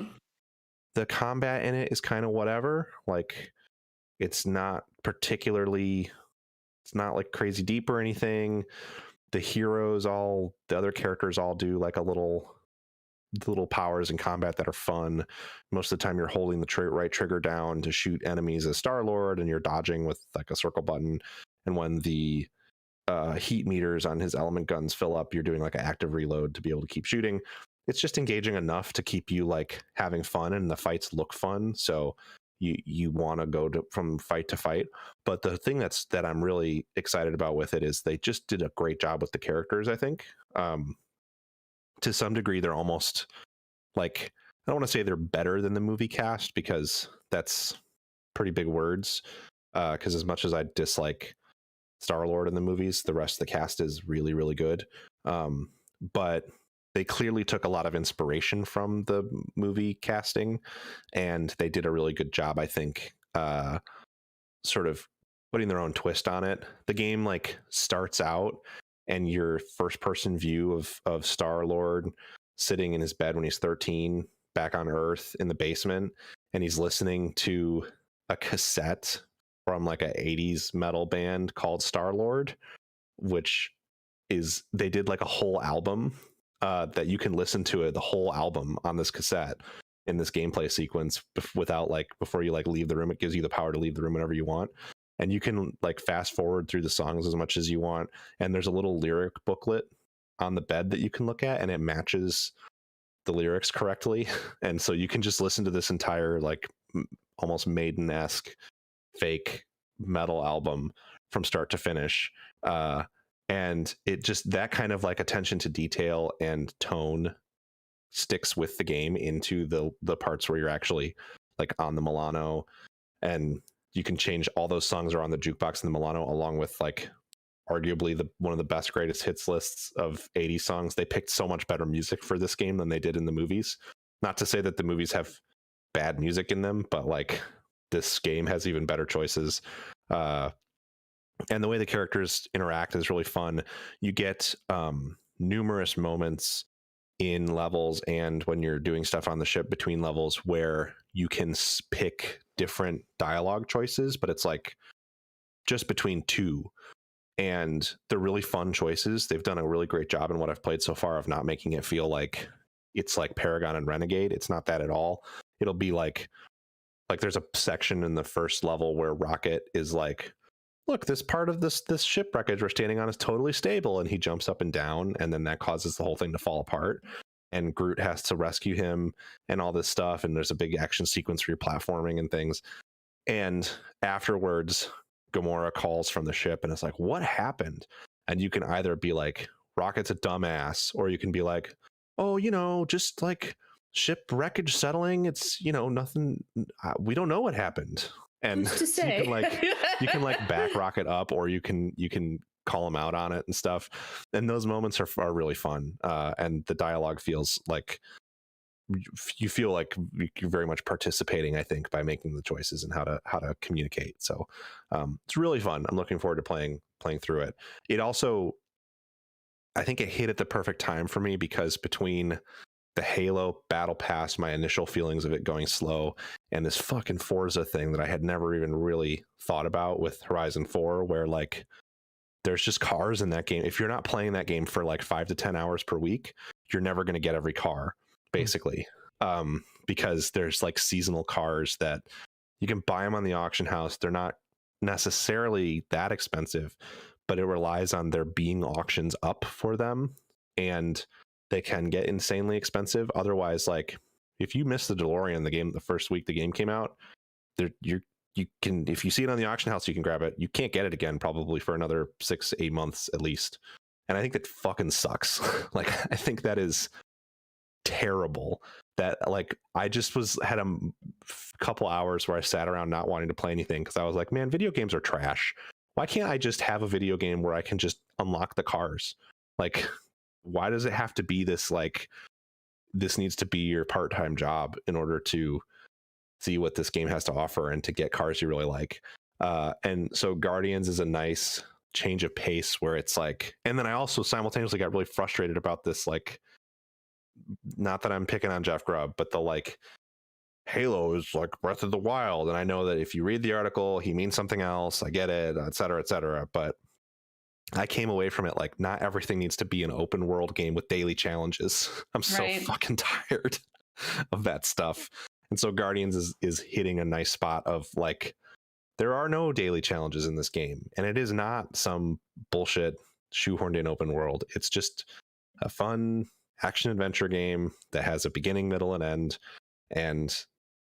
The combat in it is kind of whatever. Like, it's not particularly, it's not like crazy deep or anything. The other characters all do like little powers in combat that are fun. Most of the time you're holding the right trigger down to shoot enemies as Star-Lord, and you're dodging with like a circle button. And when the heat meters on his element guns fill up, you're doing like an active reload to be able to keep shooting. It's just engaging enough to keep you like having fun, and the fights look fun, so you want to go from fight to fight. But the thing that I'm really excited about with it is they just did a great job with the characters. I think to some degree they're almost like, I don't want to say they're better than the movie cast, because that's pretty big words, because as much as I dislike Star-Lord in the movies, the rest of the cast is really, really good. But they clearly took a lot of inspiration from the movie casting, and they did a really good job, I think, sort of putting their own twist on it. The game like starts out and your first person view of Star-Lord sitting in his bed when he's 13 back on Earth in the basement, and he's listening to a cassette from like a 80s metal band called Star-Lord, which is, they did like a whole album that you can listen to it, the whole album on this cassette in this gameplay sequence without like, before you like leave the room. It gives you the power to leave the room whenever you want, and you can like fast forward through the songs as much as you want. And there's a little lyric booklet on the bed that you can look at, and it matches the lyrics correctly. And so you can just listen to this entire like almost Maiden-esque fake metal album from start to finish. And it just, that kind of like attention to detail and tone sticks with the game into the parts where you're actually like on the Milano, and you can change, all those songs are on the jukebox in the Milano, along with like arguably one of the best greatest hits lists of 80 songs. They picked so much better music for this game than they did in the movies. Not to say that the movies have bad music in them, but like this game has even better choices. And the way the characters interact is really fun. You get numerous moments in levels and when you're doing stuff on the ship between levels where you can pick different dialogue choices, but it's like just between two. And they're really fun choices. They've done a really great job in what I've played so far of not making it feel like it's like Paragon and Renegade. It's not that at all. It'll be like there's a section in the first level where Rocket is like, look, this part of this ship wreckage we're standing on is totally stable, and he jumps up and down, and then that causes the whole thing to fall apart, and Groot has to rescue him and all this stuff, and there's a big action sequence for your platforming and things. And afterwards Gamora calls from the ship and it's like, what happened? And you can either be like, Rocket's a dumbass, or you can be like, oh, just like ship wreckage settling, it's nothing, we don't know what happened. And Who's to say? you can like back Rocket up, or you can call him out on it and stuff. And those moments are really fun. And the dialogue feels like you feel like you're very much participating, I think, by making the choices and how to communicate. So it's really fun. I'm looking forward to playing through it. It also, I think it hit at the perfect time for me, because between the Halo Battle Pass, my initial feelings of it going slow, and this fucking Forza thing that I had never even really thought about with Horizon 4, where like there's just cars in that game. If you're not playing that game for like 5 to 10 hours per week, you're never going to get every car, basically. Because there's like seasonal cars that you can buy them on the auction house. They're not necessarily that expensive, but it relies on there being auctions up for them, and they can get insanely expensive. Otherwise, like if you miss the DeLorean the first week the game came out, you can, if you see it on the auction house, you can grab it. You can't get it again probably for another 6-8 months at least. And I think that fucking sucks. Like, I think that is terrible. That like I just had a couple hours where I sat around not wanting to play anything because I was like, man, video games are trash. Why can't I just have a video game where I can just unlock the cars? Like, why does it have to be this, like, this needs to be your part-time job in order to see what this game has to offer and to get cars you really like? And so Guardians is a nice change of pace where it's like, and then I also simultaneously got really frustrated about this, like, not that I'm picking on Jeff Grubb, but the like Halo is like Breath of the Wild, and I know that if you read the article, he means something else. I get it, et cetera, et cetera. But I came away from it like not everything needs to be an open world game with daily challenges. I'm so fucking tired of that stuff. And so Guardians is hitting a nice spot of like, there are no daily challenges in this game, and it is not some bullshit shoehorned in open world. It's just a fun action adventure game that has a beginning, middle, and end, and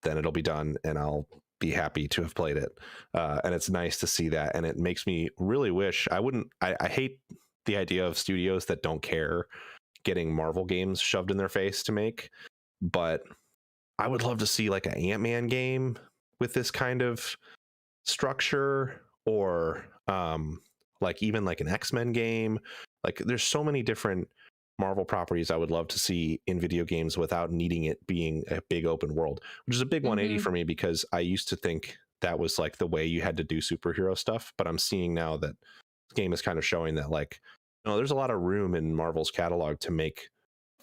then it'll be done, and I'll be happy to have played it. And it's nice to see that, and it makes me really wish I hate the idea of studios that don't care getting Marvel games shoved in their face to make, but I would love to see like an Ant-Man game with this kind of structure, or like even like an X-Men game. Like there's so many different Marvel properties I would love to see in video games without needing it being a big open world, which is a big 180 for me, because I used to think that was like the way you had to do superhero stuff, but I'm seeing now that this game is kind of showing that like, you know, there's a lot of room in Marvel's catalog to make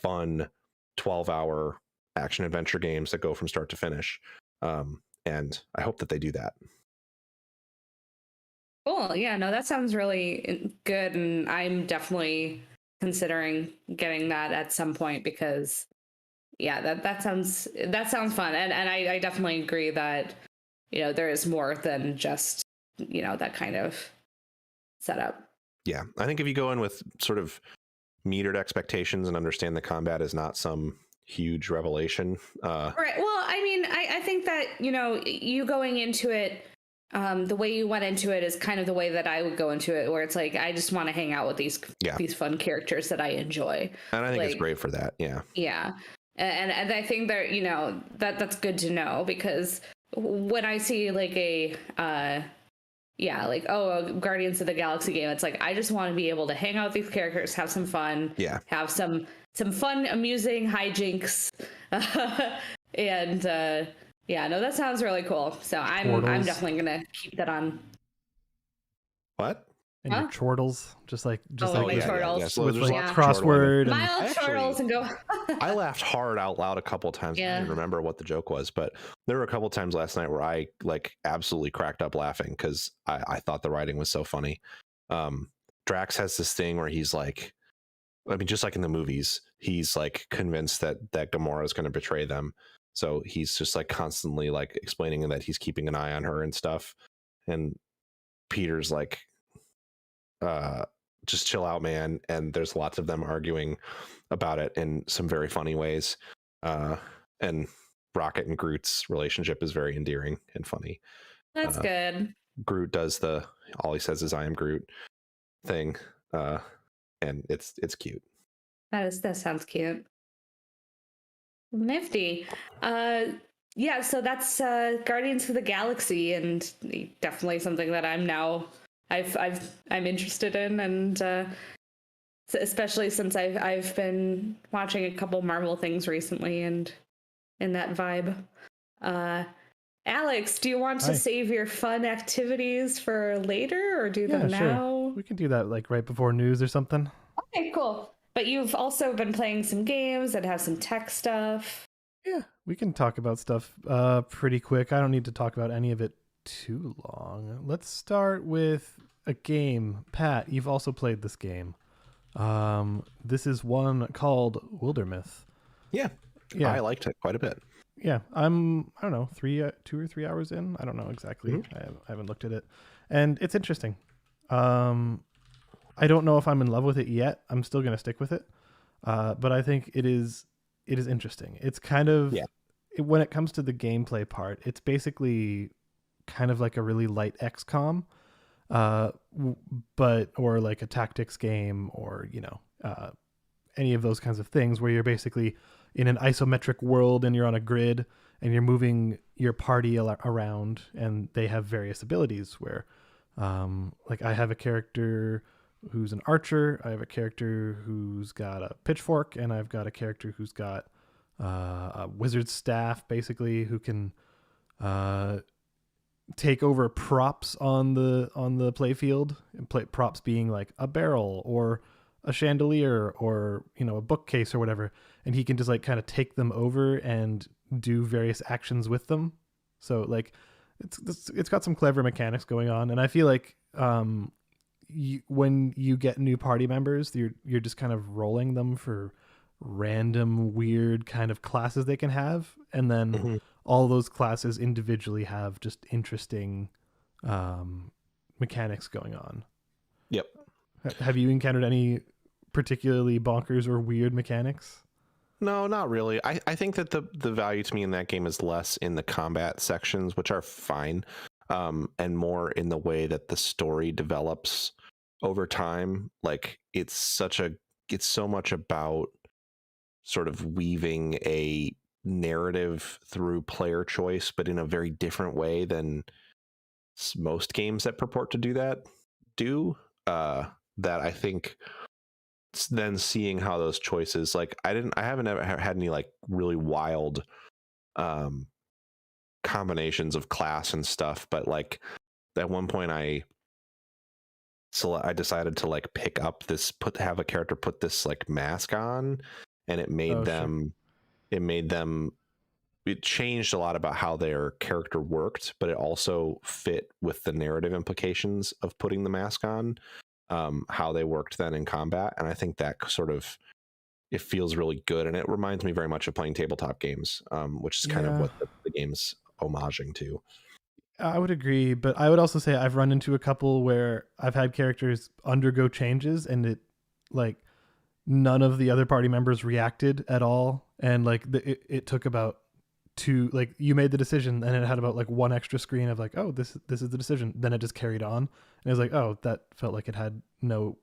fun 12-hour action adventure games that go from start to finish. And I hope that they do that. Cool. Yeah, no, that sounds really good. And I'm definitely considering getting that at some point, because yeah, that sounds fun. And I definitely agree that, you know, there is more than just, you know, that kind of setup. Yeah. I think if you go in with sort of metered expectations and understand the combat is not some huge revelation. Right. Well, I mean, I think that, you know, you going into it, the way you went into it is kind of the way that I would go into it, where it's like, I just want to hang out with these fun characters that I enjoy. And I think it's great for that. Yeah. Yeah. And I think that, you know, that's good to know, because when I see like a Guardians of the Galaxy game, it's like, I just want to be able to hang out with these characters, have some fun, have some fun, amusing hijinks. And yeah, no, that sounds really cool. So I'm definitely gonna keep that on. What? And your chortles, just like chortles. Yeah. So with like lots of crossword, mild chortles, and go. I laughed hard out loud a couple of times. I didn't remember what the joke was, but there were a couple of times last night where I like absolutely cracked up laughing because I thought the writing was so funny. Drax has this thing where he's like, I mean, just like in the movies, he's like convinced that Gamora is going to betray them. So he's just like constantly like explaining that he's keeping an eye on her and stuff. And Peter's like, just chill out, man. And there's lots of them arguing about it in some very funny ways. And Rocket and Groot's relationship is very endearing and funny. That's good. Groot does all he says is "I am Groot" thing, and it's cute. That sounds cute. Nifty. Yeah, so that's Guardians of the Galaxy, and definitely something that I'm interested in, and especially since I've been watching a couple Marvel things recently, and in that vibe. Alex, do you want to save your fun activities for later, or do them now? Sure. We can do that like right before news or something. Okay, cool. But you've also been playing some games that have some tech stuff. Yeah, we can talk about stuff pretty quick. I don't need to talk about any of it too long. Let's start with a game. Pat, you've also played this game. This is one called Wildermyth. Yeah, I liked it quite a bit. Yeah, I don't know, 2 or 3 hours in. I don't know exactly. Mm-hmm. I haven't looked at it, and it's interesting. I don't know if I'm in love with it yet. I'm still gonna stick with it, but I think it is interesting. It's kind of when it comes to the gameplay part, it's basically kind of like a really light XCOM, or like a tactics game, or any of those kinds of things where you're basically in an isometric world and you're on a grid and you're moving your party around, and they have various abilities where like I have a character who's an archer, I have a character who's got a pitchfork, and I've got a character who's got a wizard's staff, basically, who can take over props on the playfield, and props being like a barrel or a chandelier or a bookcase or whatever, and he can just like kind of take them over and do various actions with them. So like it's got some clever mechanics going on, and I feel like when you get new party members, you're just kind of rolling them for random weird kind of classes they can have, and then Mhm. all those classes individually have just interesting mechanics going on. Yep. Have you encountered any particularly bonkers or weird mechanics? No, not really. I think that the value to me in that game is less in the combat sections, which are fine, and more in the way that the story develops over time. Like it's so much about sort of weaving a narrative through player choice, but in a very different way than most games that purport to do that do. That I think then seeing how those choices, like I haven't ever had any like really wild um combinations of class and stuff, but like at one point I decided to like pick up this have a character put this like mask on, and it made Oh, sure. them it made them it changed a lot about how their character worked, but it also fit with the narrative implications of putting the mask on, how they worked then in combat. And I think that sort of, it feels really good, and it reminds me very much of playing tabletop games, which is kind of Yeah, what the game's homaging to. I would agree, but I would also say I've run into a couple where I've had characters undergo changes and it like none of the other party members reacted at all, and like it took about two, like you made the decision and it had about like one extra screen of like, oh, this is the decision, then it just carried on, and it was like, oh, that felt like it had no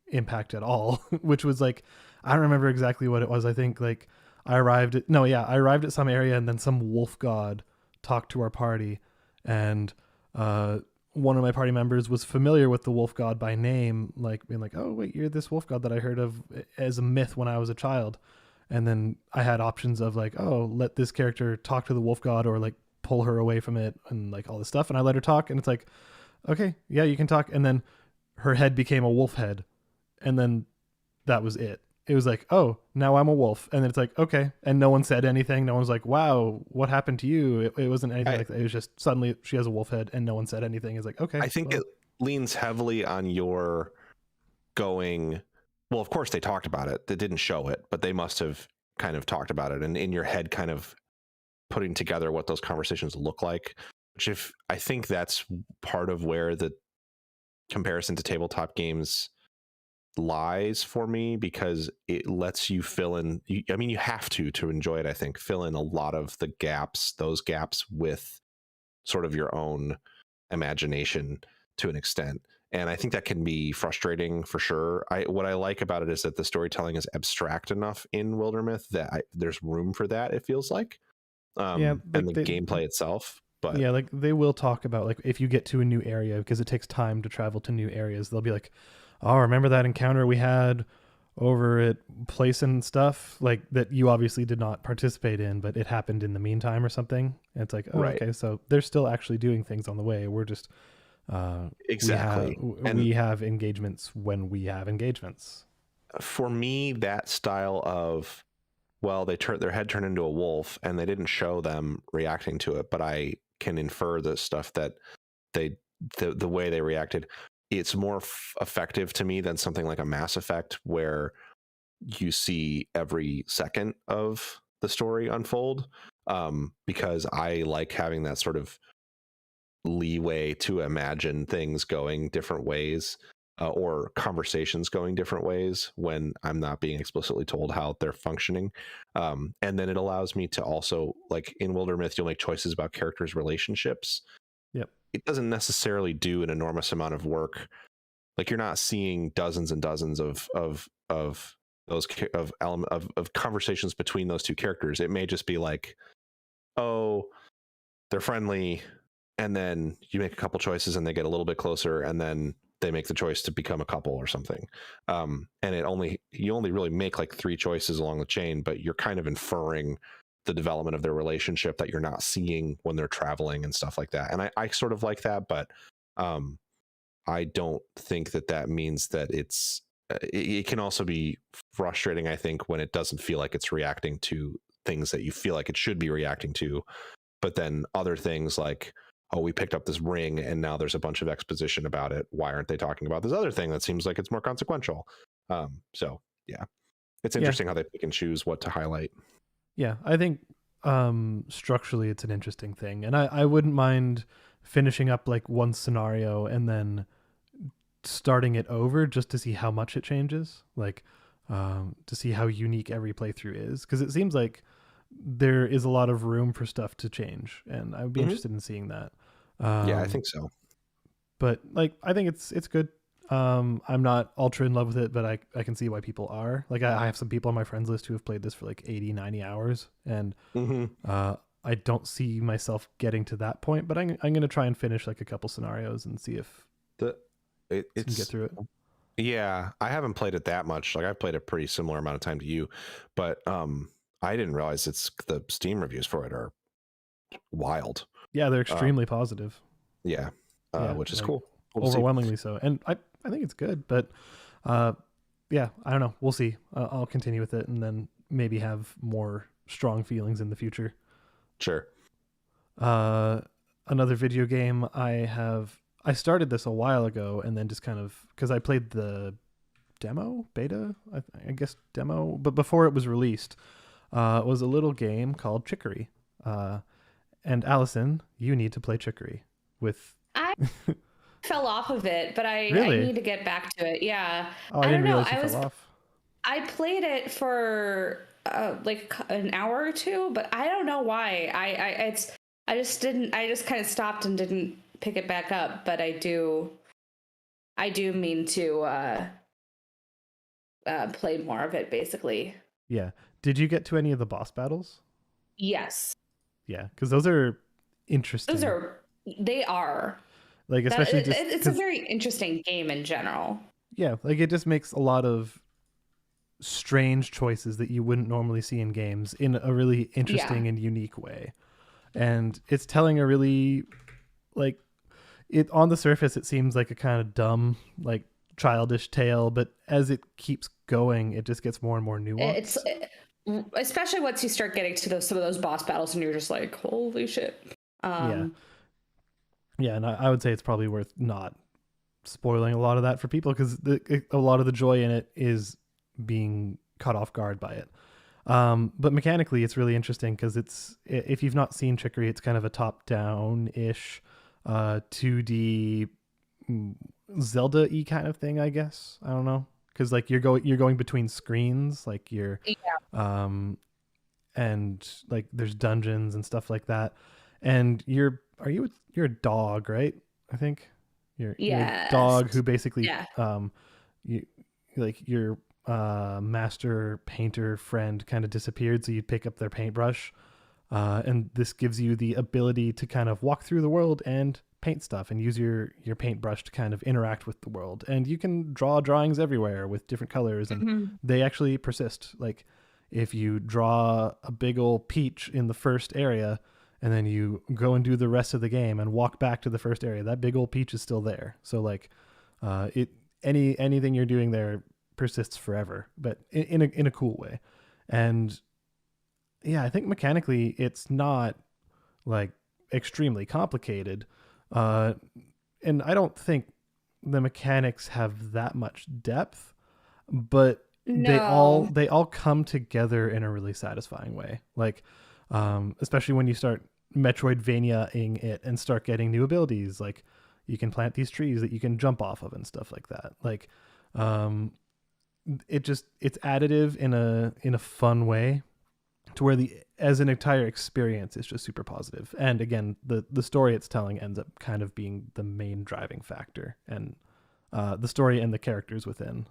impact at all. Which was like, I don't remember exactly what it was. I think like I arrived at some area and then some wolf god talked to our party, and uh one of my party members was familiar with the wolf god by name, like being like, oh wait, you're this wolf god that I heard of as a myth when I was a child. And then I had options of like, oh, let this character talk to the wolf god or like pull her away from it and like all this stuff, and I let her talk, and it's like, okay, yeah, you can talk. And then her head became a wolf head, and then that was it. It was like, oh, now I'm a wolf. And then it's like, okay. And no one said anything. No one's like, wow, what happened to you? It wasn't anything like that. It was just suddenly she has a wolf head and no one said anything. It's like, okay, I think well, it leans heavily on your going, well, of course they talked about it. They didn't show it, but they must have kind of talked about it, and in your head kind of putting together what those conversations look like, which if I think that's part of where the comparison to tabletop games lies for me, because it lets you fill in, I mean, you have to enjoy it, I think, fill in a lot of the gaps, those gaps with sort of your own imagination to an extent. And I think that can be frustrating for sure. What I like about it is that the storytelling is abstract enough in Wildermyth that there's room for that, it feels like, yeah, and like the gameplay itself. But yeah, like they will talk about like if you get to a new area, because it takes time to travel to new areas, they'll be like, oh, remember that encounter we had over at place and stuff, like that you obviously did not participate in, but it happened in the meantime or something. And it's like, oh, right, okay, so they're still actually doing things on the way. We're just exactly. And we have engagements when we have engagements. for me, that style of, well, their head turned into a wolf and they didn't show them reacting to it, but I can infer the stuff that the way they reacted, it's more effective to me than something like a Mass Effect where you see every second of the story unfold, because I like having that sort of leeway to imagine things going different ways, or conversations going different ways when I'm not being explicitly told how they're functioning. And then it allows me to also, like in Wildermyth, you'll make choices about characters' relationships. Yep. It doesn't necessarily do an enormous amount of work. Like you're not seeing dozens and dozens of those of conversations between those two characters. It may just be like, oh, they're friendly, and then you make a couple choices and they get a little bit closer, and then they make the choice to become a couple or something. And you only really make like 3 choices along the chain, but you're kind of inferring the development of their relationship that you're not seeing when they're traveling and stuff like that. And I sort of like that, but I don't think that means that it can also be frustrating, I think, when it doesn't feel like it's reacting to things that you feel like it should be reacting to. But then other things like, oh, we picked up this ring and now there's a bunch of exposition about it. Why aren't they talking about this other thing that seems like it's more consequential? So yeah, it's interesting how they pick and choose what to highlight. Yeah, I think structurally it's an interesting thing. And I wouldn't mind finishing up like one scenario and then starting it over just to see how much it changes. Like to see how unique every playthrough is. Because it seems like there is a lot of room for stuff to change. And I would be interested in seeing that. Yeah, I think so. But like, I think it's good. I'm not ultra in love with it, but I can see why people are. Like I have some people on my friends list who have played this for like 80, 90 hours. And I don't see myself getting to that point, but I'm going to try and finish like a couple scenarios and see if it's can get through it. Yeah, I haven't played it that much. Like I've played a pretty similar amount of time to you, but I didn't realize the Steam reviews for it are wild. Yeah, they're extremely positive. Yeah, which is like, cool. Overwhelmingly so. And I think it's good, but yeah, I don't know. We'll see. I'll continue with it and then maybe have more strong feelings in the future. Sure. Another video game I started this a while ago and then just kind of, because I played the beta, I guess demo, but before it was released, it was a little game called Chicory. And Allison, you need to play Chicory with... I fell off of it, but I need to get back to it. Yeah. Oh, I didn't realize you fell off. I played it for like an hour or two, but I don't know why. I just kind of stopped and didn't pick it back up, but I do mean to play more of it basically. Yeah. Did you get to any of the boss battles? Yes. Yeah, because those are interesting. They are. Like, especially it's a very interesting game in general. Yeah, like it just makes a lot of strange choices that you wouldn't normally see in games in a really interesting and unique way. And it's telling a really, like, it on the surface it seems like a kind of dumb, like childish tale, but as it keeps going, it just gets more and more nuanced. Especially once you start getting to some of those boss battles and you're just like, holy shit. Yeah, and I would say it's probably worth not spoiling a lot of that for people, because a lot of the joy in it is being caught off guard by it. But mechanically it's really interesting because if you've not seen Chicory, it's kind of a top-down-ish 2D Zelda-y kind of thing, I guess. I don't know. Because like you're going between screens, like and like there's dungeons and stuff like that, and you're a dog, right? I think you're a dog who basically your master painter friend kind of disappeared, so you pick up their paintbrush, and this gives you the ability to kind of walk through the world and paint stuff and use your paintbrush to kind of interact with the world. And you can draw drawings everywhere with different colors, and they actually persist. Like if you draw a big old peach in the first area and then you go and do the rest of the game and walk back to the first area, that big old peach is still there. So like anything you're doing there persists forever, but in a cool way. And yeah, I think mechanically it's not like extremely complicated. And I don't think the mechanics have that much depth, but they all come together in a really satisfying way. Like, especially when you start Metroidvania-ing it and start getting new abilities, like you can plant these trees that you can jump off of and stuff like that. Like, it's additive in a fun way, to where as an entire experience it's just super positive. And again, the story it's telling ends up kind of being the main driving factor, and the story and the characters within.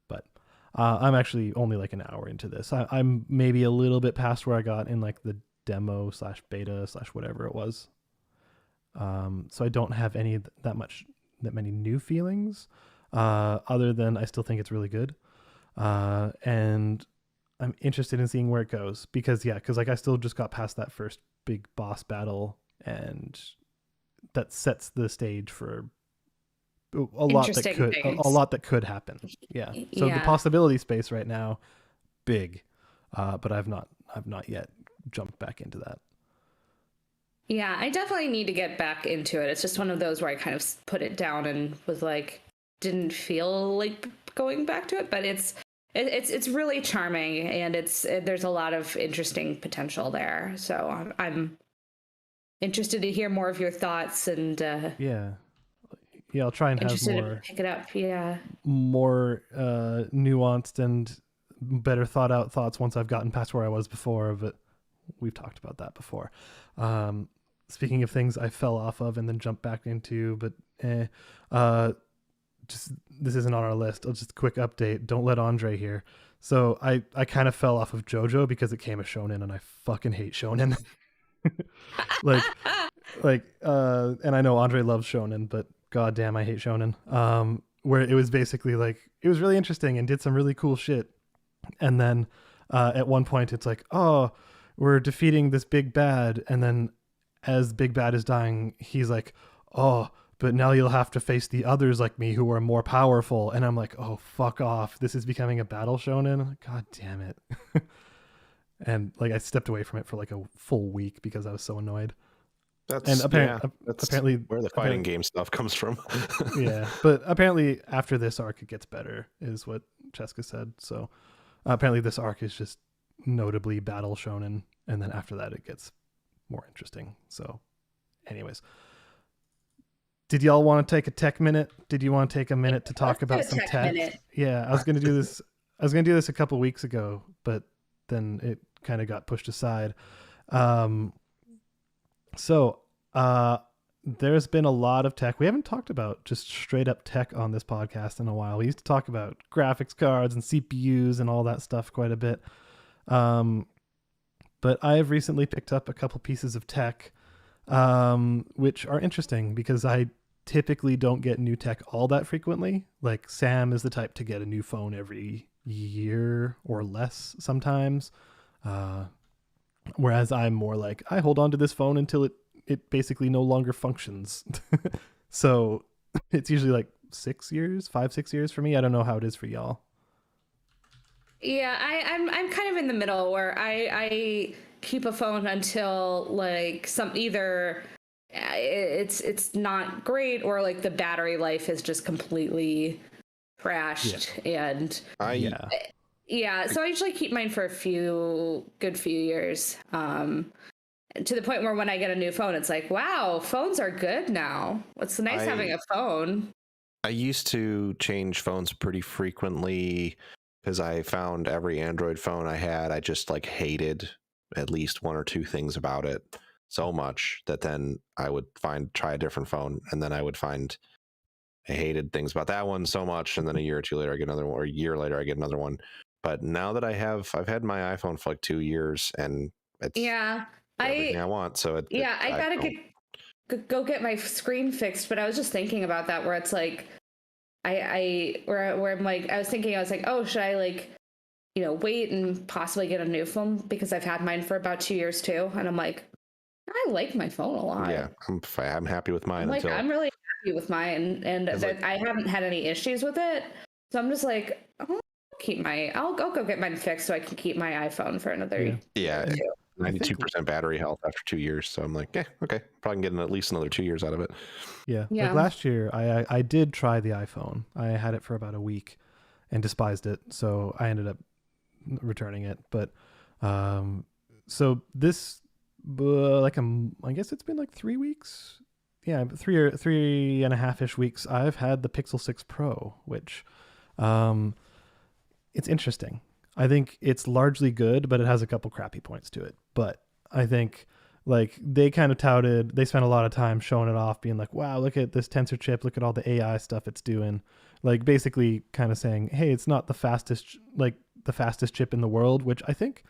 But I'm actually only like an hour into this. I'm maybe a little bit past where I got in like the demo / beta / whatever it was. So I don't have that many new feelings, other than I still think it's really good. And I'm interested in seeing where it goes, because like I still just got past that first big boss battle, and that sets the stage for a lot that could happen. Yeah. So the possibility space right now, big. but I've not yet jumped back into that. Yeah, I definitely need to get back into it. It's just one of those where I kind of put it down and was like, didn't feel like going back to it, but it's really charming, and there's a lot of interesting potential there. So I'm interested to hear more of your thoughts, and Yeah, I'll try and have interested more to pick it up. Yeah. more nuanced and better thought out thoughts once I've gotten past where I was before, but we've talked about that before. Speaking of things I fell off of and then jumped back into, but just this isn't on our list. I'll just quick update. Don't let Andre hear. So I kind of fell off of JoJo because it came a shonen, and I fucking hate shonen. like and I know Andre loves shonen, but goddamn, I hate shonen. Where it was basically like, it was really interesting and did some really cool shit, and then at one point it's like, oh, we're defeating this big bad, and then as big bad is dying, he's like, oh, but now you'll have to face the others like me who are more powerful. And I'm like, oh, fuck off. This is becoming a battle shonen. God damn it. And like, I stepped away from it for like a full week because I was so annoyed. That's apparently where the fighting game stuff comes from. Yeah, but apparently after this arc, it gets better, is what Cheska said. So apparently this arc is just notably battle shonen, and then after that, it gets more interesting. So anyways, did y'all want to take a tech minute? Did you want to take a minute to talk about some tech? Yeah, I was going to do this. I was going to do this a couple weeks ago, but then it kind of got pushed aside. So there's been a lot of tech. We haven't talked about just straight up tech on this podcast in a while. We used to talk about graphics cards and CPUs and all that stuff quite a bit. But I have recently picked up a couple pieces of tech, which are interesting because I typically don't get new tech all that frequently. Like Sam is the type to get a new phone every year or less sometimes. Whereas I'm more like, I hold on to this phone until it basically no longer functions. So it's usually like 6 years, 5-6 years for me. I don't know how it is for y'all. Yeah, I'm kind of in the middle where I keep a phone until like either it's not great, or like the battery life is just completely crashed. Yeah. And so I usually keep mine for a good few years. To the point where when I get a new phone, it's like, wow, phones are good now. It's nice having a phone. I used to change phones pretty frequently because I found every Android phone I had, I just like hated at least one or two things about it so much that then I would try a different phone, and then I would find I hated things about that one so much, and then a year or two later I get another one, or a year later I get another one. But now that I've had my iPhone for like 2 years, and it's everything I want. So I gotta go get my screen fixed. But I was just thinking about that, where it's like where I'm like, I was thinking, oh, should I like, wait and possibly get a new phone, because I've had mine for about 2 years too, and I'm like, I like my phone a lot. Yeah, I'm happy with mine. I'm really happy with mine, and I haven't had any issues with it. So I'm just like, I'll go get mine fixed so I can keep my iPhone for another year. 92% battery health after 2 years. So I'm like, okay, probably can get at least another 2 years out of it. Yeah. Like last year, I did try the iPhone. I had it for about a week and despised it, so I ended up returning it. But so this I guess it's been like 3 weeks. Yeah, 3.5-ish weeks. I've had the Pixel 6 Pro, which it's interesting. I think it's largely good, but it has a couple crappy points to it. But I think like they kind of they spent a lot of time showing it off, being like, wow, look at this tensor chip, look at all the AI stuff it's doing. Like basically kind of saying, hey, it's not the fastest chip in the world, which I think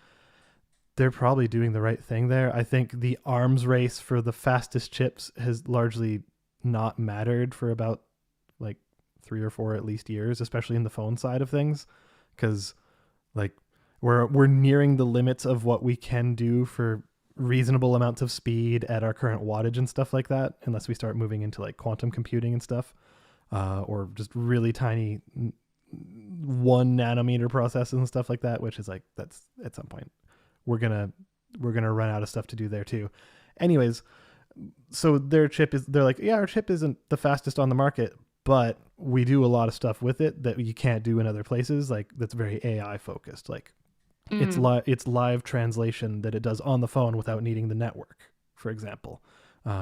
they're probably doing the right thing there. I think the arms race for the fastest chips has largely not mattered for about like 3 or 4 at least years, especially in the phone side of things, because like we're nearing the limits of what we can do for reasonable amounts of speed at our current wattage and stuff like that, unless we start moving into like quantum computing and stuff, or just really tiny 1 nanometer processes and stuff like that, which is like, that's at some point we're gonna run out of stuff to do there too. Anyways, so they're like, yeah, our chip isn't the fastest on the market, but we do a lot of stuff with it that you can't do in other places, like that's very AI focused. Like it's live translation that it does on the phone without needing the network, for example.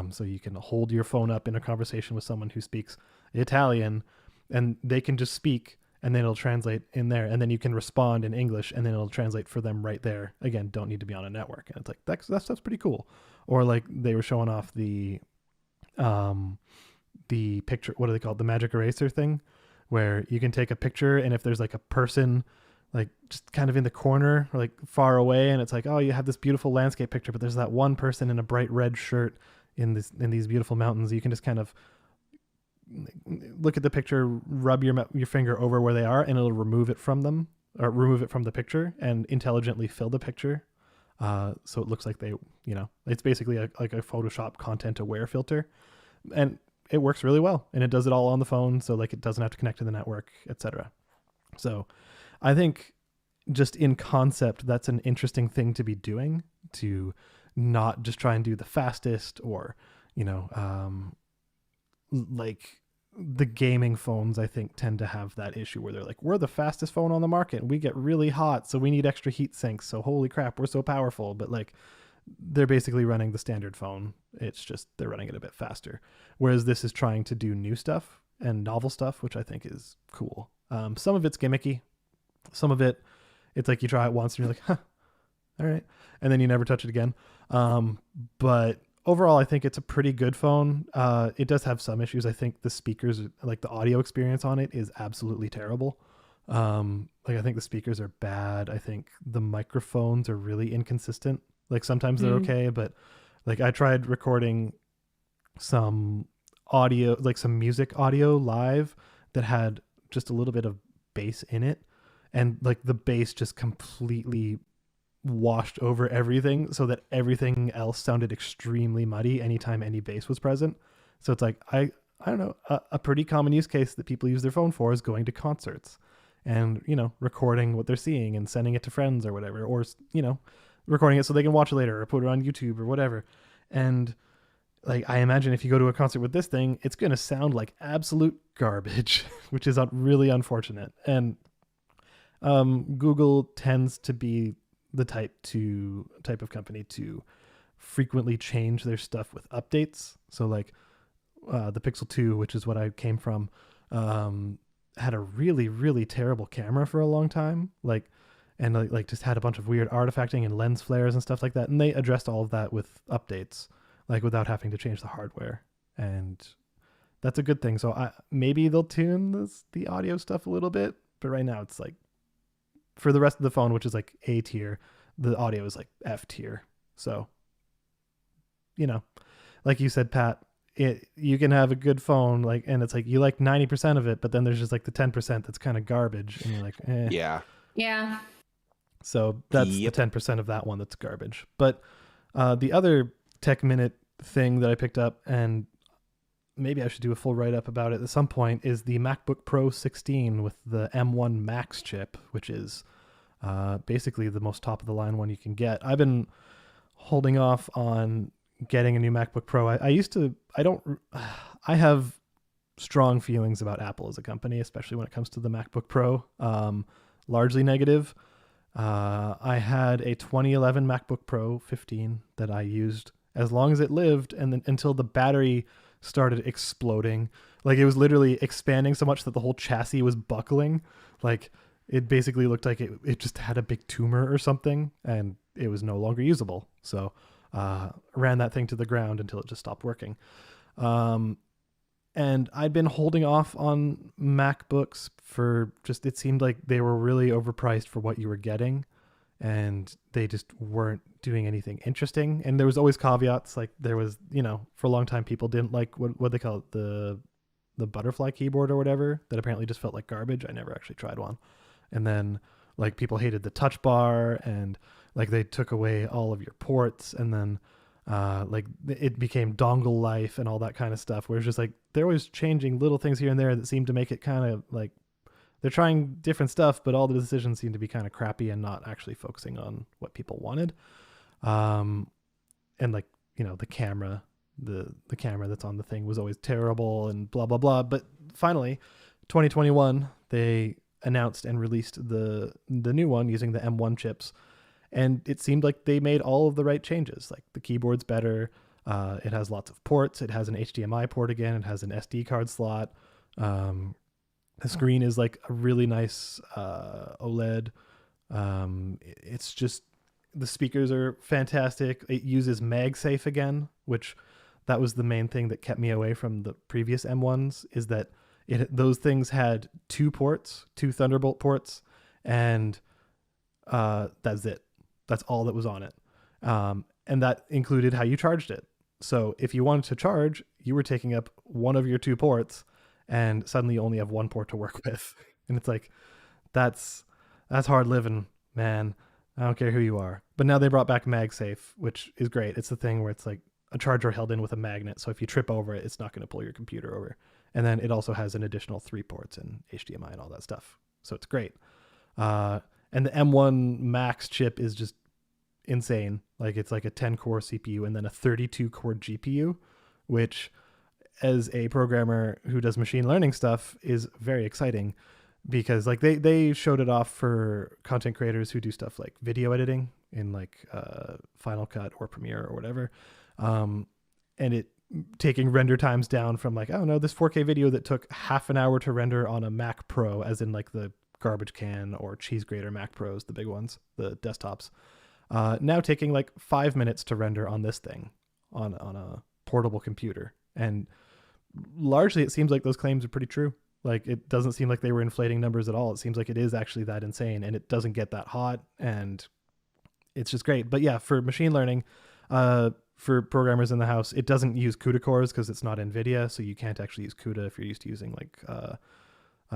So you can hold your phone up in a conversation with someone who speaks Italian, and they can just speak, and then it'll translate in there, and then you can respond in English, and then it'll translate for them right there. Again, don't need to be on a network. And it's like that stuff's pretty cool. Or like they were showing off the picture, what do they call it, the magic eraser thing, where you can take a picture, and if there's like a person like just kind of in the corner or like far away, and it's like, oh, you have this beautiful landscape picture, but there's that one person in a bright red shirt in these beautiful mountains. You can just kind of look at the picture, rub your finger over where they are, and it'll remove it from them, or remove it from the picture, and intelligently fill the picture. So it looks like they, it's basically like a Photoshop content aware filter, and it works really well, and it does it all on the phone. So like it doesn't have to connect to the network, etc. So I think just in concept, that's an interesting thing to be doing, to not just try and do the fastest, or, like the gaming phones, I think, tend to have that issue where they're like, we're the fastest phone on the market and we get really hot, so we need extra heat sinks. So holy crap, we're so powerful. But like, they're basically running the standard phone. It's just they're running it a bit faster. Whereas this is trying to do new stuff and novel stuff, which I think is cool. Some of it's gimmicky. Some of it, it's like you try it once and you're like, huh, all right. And then you never touch it again. But overall, I think it's a pretty good phone. It does have some issues. I think the speakers, like the audio experience on it, is absolutely terrible. Like I think the speakers are bad. I think the microphones are really inconsistent. Like sometimes they're okay, but like I tried recording some audio, like some music audio live that had just a little bit of bass in it, and like the bass just completely washed over everything, so that everything else sounded extremely muddy anytime any bass was present. So it's like, I don't know, a pretty common use case that people use their phone for is going to concerts and, recording what they're seeing and sending it to friends or whatever, or, recording it so they can watch it later or put it on YouTube or whatever. And like, I imagine if you go to a concert with this thing, it's going to sound like absolute garbage, which is really unfortunate. And Google tends to be the type of company to frequently change their stuff with updates. So like the Pixel 2, which is what I came from, had a really, really terrible camera for a long time. And just had a bunch of weird artifacting and lens flares and stuff like that. And they addressed all of that with updates, like without having to change the hardware. And that's a good thing. So maybe they'll tune the audio stuff a little bit, but right now it's like, for the rest of the phone, which is like A tier, the audio is like F tier. So, like you said, Pat, you can have a good phone, and it's like you like 90% of it, but then there's just like the 10% that's kind of garbage, and you're like, eh. Yeah. So that's the 10% of that one that's garbage. But the other Tech Minute thing that I picked up, and maybe I should do a full write-up about it at some point, is the MacBook Pro 16 with the M1 Max chip, which is basically the most top-of-the-line one you can get. I've been holding off on getting a new MacBook Pro. I have strong feelings about Apple as a company, especially when it comes to the MacBook Pro. Largely negative. I had a 2011 MacBook Pro 15 that I used as long as it lived, and then until the battery started exploding. Like, it was literally expanding so much that the whole chassis was buckling. Like, it basically looked like it just had a big tumor or something, and it was no longer usable. So ran that thing to the ground until it just stopped working. And I'd been holding off on MacBooks for it seemed like they were really overpriced for what you were getting, and they just weren't doing anything interesting. And there was always caveats. Like, there was, for a long time, people didn't like what they call it, the butterfly keyboard or whatever, that apparently just felt like garbage. I never actually tried one. And then like people hated the touch bar, and like they took away all of your ports, and then like it became dongle life and all that kind of stuff, where it's just like they're always changing little things here and there that seemed to make it kind of like they're trying different stuff, but all the decisions seem to be kind of crappy and not actually focusing on what people wanted. And like, you know, the camera that's on the thing was always terrible and blah blah blah. But finally, 2021, they announced and released the new one using the M1 chips, and it seemed like they made all of the right changes. Like the keyboard's better. It has lots of ports. It has an HDMI port again. It has an SD card slot. The screen is like a really nice OLED. It's just, the speakers are fantastic. It uses MagSafe again, which that was the main thing that kept me away from the previous M1s, is that those things had two Thunderbolt ports, and that's it. That's all that was on it. And that included how you charged it. So if you wanted to charge, you were taking up one of your two ports, and suddenly you only have one port to work with. And it's like, that's hard living, man. I don't care who you are. But now they brought back MagSafe, which is great. It's the thing where it's like a charger held in with a magnet. So if you trip over it, it's not going to pull your computer over. And then it also has an additional 3 ports and HDMI and all that stuff. So it's great. And the M1 Max chip is just insane. Like it's like a 10-core CPU and then a 32-core GPU, which as a programmer who does machine learning stuff is very exciting, because like they showed it off for content creators who do stuff like video editing in like Final Cut or Premiere or whatever. And it taking render times down from like, I don't know, this 4K video that took half an hour to render on a Mac Pro, as in like the garbage can or cheese grater Mac Pros, the big ones, the desktops, now taking like 5 minutes to render on this thing on a portable computer. And largely it seems like those claims are pretty true. Like it doesn't seem like they were inflating numbers at all. It seems like it is actually that insane, and it doesn't get that hot, and it's just great. But yeah, for machine learning, for programmers in the house, it doesn't use CUDA cores because it's not NVIDIA, so you can't actually use CUDA if you're used to using like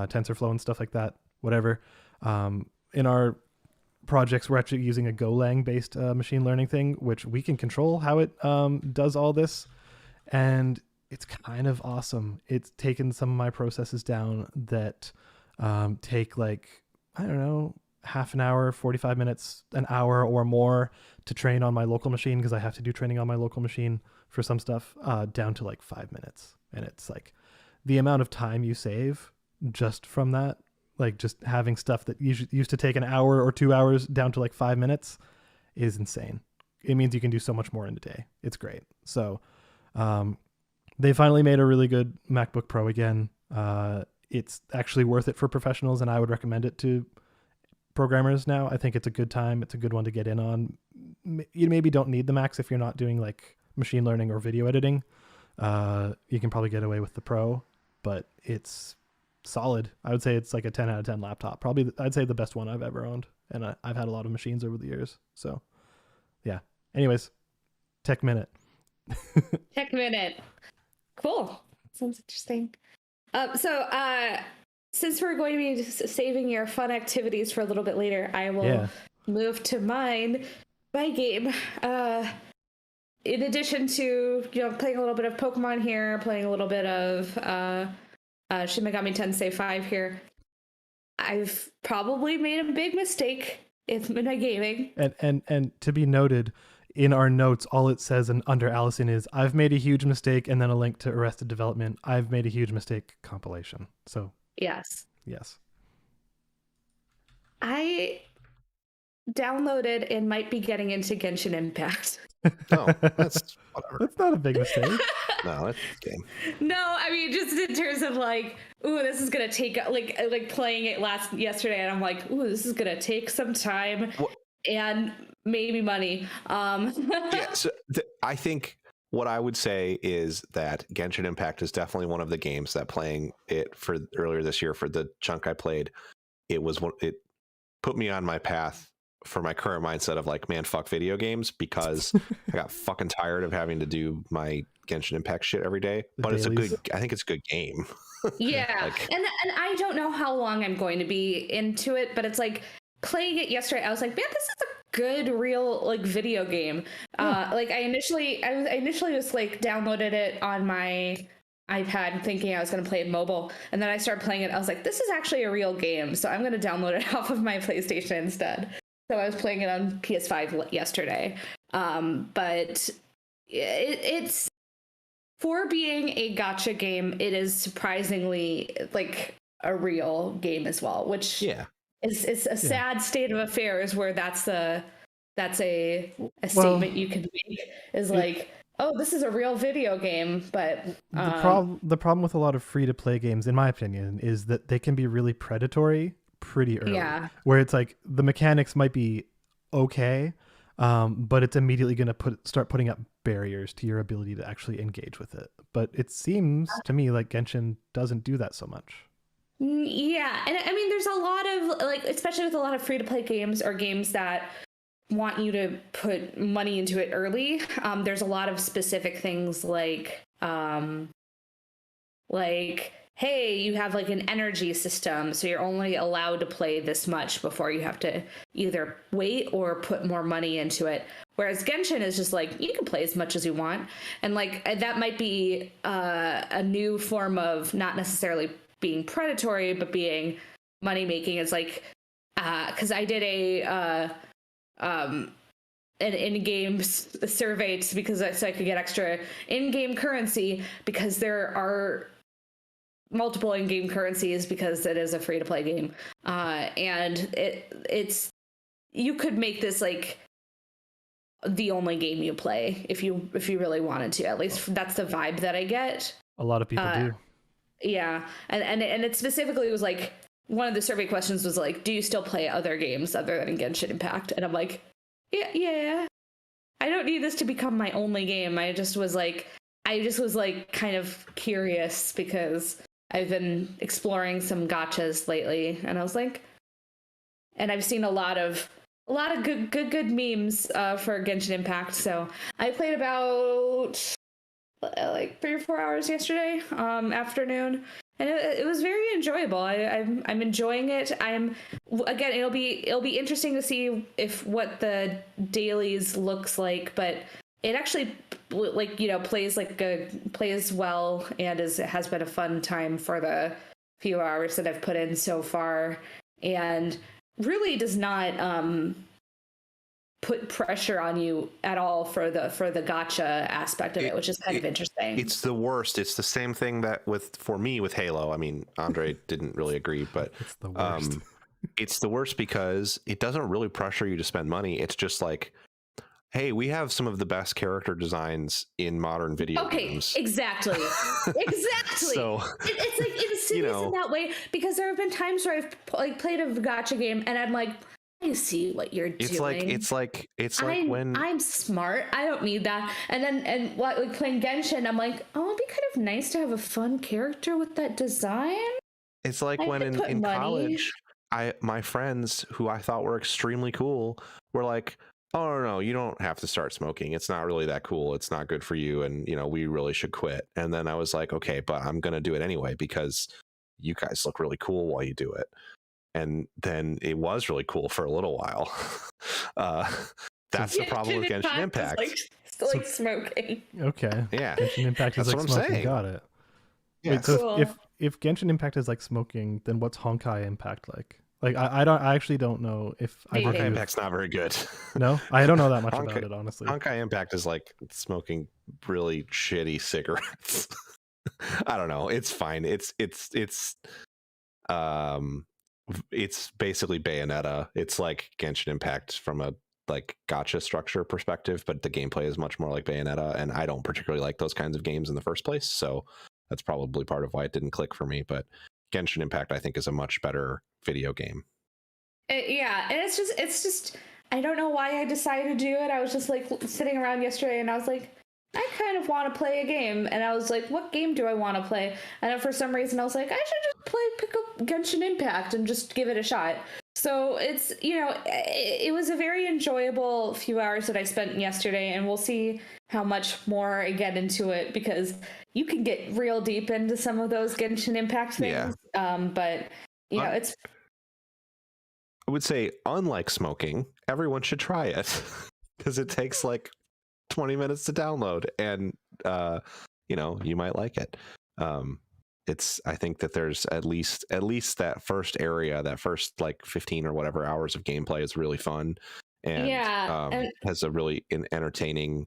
TensorFlow and stuff like that, whatever. In our projects, we're actually using a Golang based machine learning thing, which we can control how it does all this, and it's kind of awesome. It's taken some of my processes down that take like, I don't know, half an hour, 45 minutes, an hour or more to train on my local machine, because I have to do training on my local machine for some stuff, down to like 5 minutes. And it's like the amount of time you save just from that, like just having stuff that used to take an hour or 2 hours down to like 5 minutes is insane. It means you can do so much more in a day. It's great. So they finally made a really good MacBook Pro again. It's actually worth it for professionals, and I would recommend it to programmers now. I think it's a good time. It's a good one to get in on. You maybe don't need the Macs if you're not doing like machine learning or video editing. You can probably get away with the Pro, but it's solid. I would say it's like a 10 out of 10 laptop. Probably, I'd say the best one I've ever owned. And I've had a lot of machines over the years. So yeah. Anyways, Tech Minute. Tech Minute. Cool. Sounds interesting. So since we're going to be saving your fun activities for a little bit later, I will move to mine. My game. In addition to, playing a little bit of Pokemon here, playing a little bit of Shin Megami Tensei 5 here, I've probably made a big mistake in my gaming. And to be noted, in our notes, all it says under Allison is, I've made a huge mistake, and then a link to Arrested Development, I've made a huge mistake compilation. So yes. I downloaded and might be getting into Genshin Impact. Oh, that's whatever. That's not a big mistake. No, that's a game. No, I mean, just in terms of like, ooh, this is gonna take like playing it yesterday, and I'm like, ooh, this is gonna take some time and maybe money. Yeah, so I think what I would say is that Genshin Impact is definitely one of the games that, playing it for earlier this year for the chunk I played, it put me on my path for my current mindset of like, man, fuck video games, because I got fucking tired of having to do my Genshin Impact shit every day. But I think it's a good game. Yeah. And I don't know how long I'm going to be into it, but it's like, playing it yesterday, I was like, man, this is a good real like video game. Like I initially just like downloaded it on my iPad thinking I was going to play it mobile. And then I started playing it. I was like, this is actually a real game. So I'm going to download it off of my PlayStation instead. So I was playing it on PS5 yesterday. But it's for being a gacha game, it is surprisingly like a real game as well, which is a sad state of affairs where that's a statement you can make is like, oh, this is a real video game. But the problem with a lot of free to play games, in my opinion, is that they can be really predatory pretty early. Yeah. Where it's like the mechanics might be okay, but it's immediately going to start putting up barriers to your ability to actually engage with it. But it seems to me like Genshin doesn't do that so much. Yeah, and I mean, there's a lot of like, especially with a lot of free to play games or games that want you to put money into it early. There's a lot of specific things like, hey, you have like an energy system, so you're only allowed to play this much before you have to either wait or put more money into it. Whereas Genshin is just like, you can play as much as you want. And like, that might be a new form of not necessarily being predatory, but being money making. It's like, because I did an in-game survey so I could get extra in-game currency, because there are multiple in-game currencies because it is a free-to-play game, and it's you could make this like the only game you play if you really wanted to. At least that's the vibe that I get. A lot of people do. Yeah, and it specifically was like, one of the survey questions was like, do you still play other games other than Genshin Impact? And I'm like, yeah. I don't need this to become my only game. I just was like kind of curious because I've been exploring some gachas lately, and I was like, and I've seen a lot of good memes for Genshin Impact. So I played about like 3 or 4 hours yesterday afternoon, and it was very enjoyable. I'm enjoying it. Again, it'll be interesting to see what the dailies looks like, but it actually plays well and has been a fun time for the few hours that I've put in so far, and really does not put pressure on you at all for the gacha aspect of it, which is kind of interesting. It's the worst. It's the same thing that for me with Halo. I mean, Andre didn't really agree, but it's the worst. It's the worst because it doesn't really pressure you to spend money. It's just like, hey, we have some of the best character designs in modern video games. Exactly. So it's like insidious in that way, because there have been times where I've like played a gacha game and I'm like, I see what you're doing. It's like when I'm smart. I don't need that. And like playing Genshin, I'm like, oh, it'd be kind of nice to have a fun character with that design. It's like when in college, my friends who I thought were extremely cool were like, oh no, you don't have to start smoking. It's not really that cool. It's not good for you, and we really should quit. And then I was like, okay, but I'm gonna do it anyway because you guys look really cool while you do it. And then it was really cool for a little while. That's the problem with Genshin Impact. Like smoking. Okay. Yeah. Genshin Impact is like smoking. Saying. Got it. Yeah. Wait, so cool. if Genshin Impact is like smoking, then what's Honkai Impact like? Like I actually don't know if Honkai Impact's not very good. No, I don't know that much about it, honestly. Honkai Impact is like smoking really shitty cigarettes. I don't know. It's fine. It's basically Bayonetta. It's like Genshin Impact from a like gacha structure perspective, but the gameplay is much more like Bayonetta, and I don't particularly like those kinds of games in the first place, so that's probably part of why it didn't click for me. But Genshin Impact, I think, is a much better video game. Yeah, and it's just I don't know why I decided to do it. I was just like sitting around yesterday, and I was like, I kind of want to play a game, and I was like, what game do I want to play? And then for some reason I was like, I should just pick up Genshin Impact and just give it a shot. So it's, it was a very enjoyable few hours that I spent yesterday, and we'll see how much more I get into it, because you can get real deep into some of those Genshin Impact things. Yeah. But it's, I would say, unlike smoking, everyone should try it because it takes like 20 minutes to download, and you might like it. I think that there's at least that first area, that first like 15 or whatever hours of gameplay is really fun, and and has a really entertaining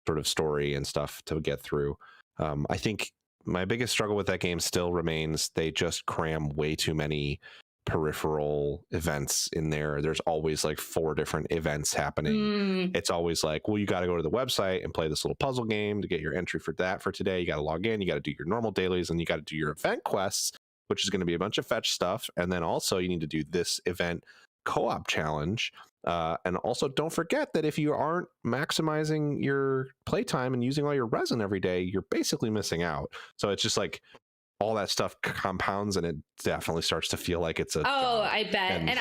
sort of story and stuff to get through. I think my biggest struggle with that game still remains they just cram way too many peripheral events in there. There's always like 4 different events happening. It's always like, well, you got to go to the website and play this little puzzle game to get your entry for that for today. You got to log in, you got to do your normal dailies, and you got to do your event quests, which is going to be a bunch of fetch stuff. And then also you need to do this event co-op challenge. And also don't forget that if you aren't maximizing your playtime and using all your resin every day, you're basically missing out. So it's just like all that stuff compounds, and it definitely starts to feel like it's a job. I bet. And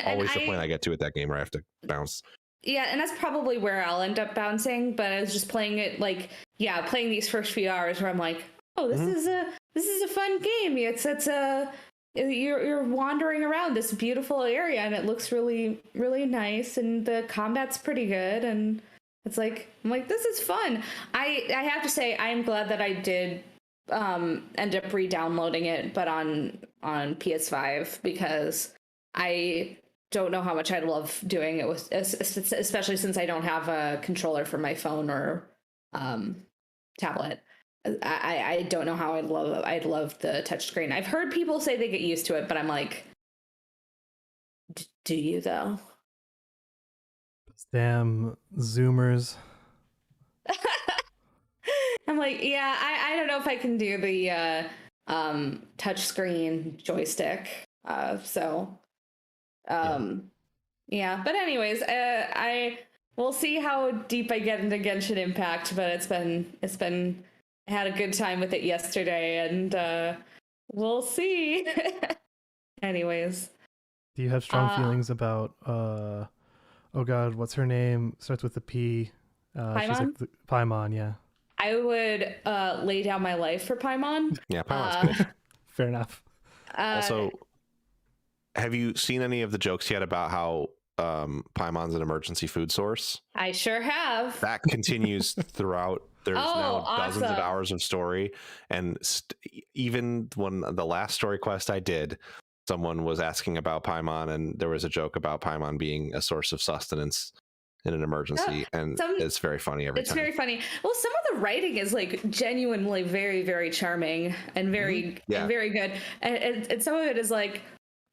always the point I get to with that game where I have to bounce. Yeah, and that's probably where I'll end up bouncing. But I was just playing it playing these first few hours where I'm like, oh, this is a fun game. You're wandering around this beautiful area, and it looks really, really nice, and the combat's pretty good, and I'm like, this is fun. I have to say, I'm glad that I did end up re-downloading it, but on PS5, because I don't know how much I love doing it with, especially since I don't have a controller for my phone or tablet. I don't know how I'd love the touchscreen. I've heard people say they get used to it, but I'm like, do you though? Damn Zoomers. I'm like, yeah, I don't know if I can do the touchscreen joystick. Yeah. But anyways, I we'll see how deep I get into Genshin Impact, but it's been I had a good time with it yesterday, and we'll see. Anyways. Do you have strong feelings about oh god, what's her name? Starts with a P. Paimon? She's like Paimon, yeah. I would lay down my life for Paimon. Yeah, Paimon's good. Fair enough. Also, have you seen any of the jokes yet about how Paimon's an emergency food source? I sure have. That continues throughout. There's now dozens of hours of story, and even when the last story quest I did, someone was asking about Paimon, and there was a joke about Paimon being a source of sustenance in an emergency, and it's very funny every time. It's very funny. Well, some of the writing is like genuinely very, very charming and very, and very good, and some of it is like,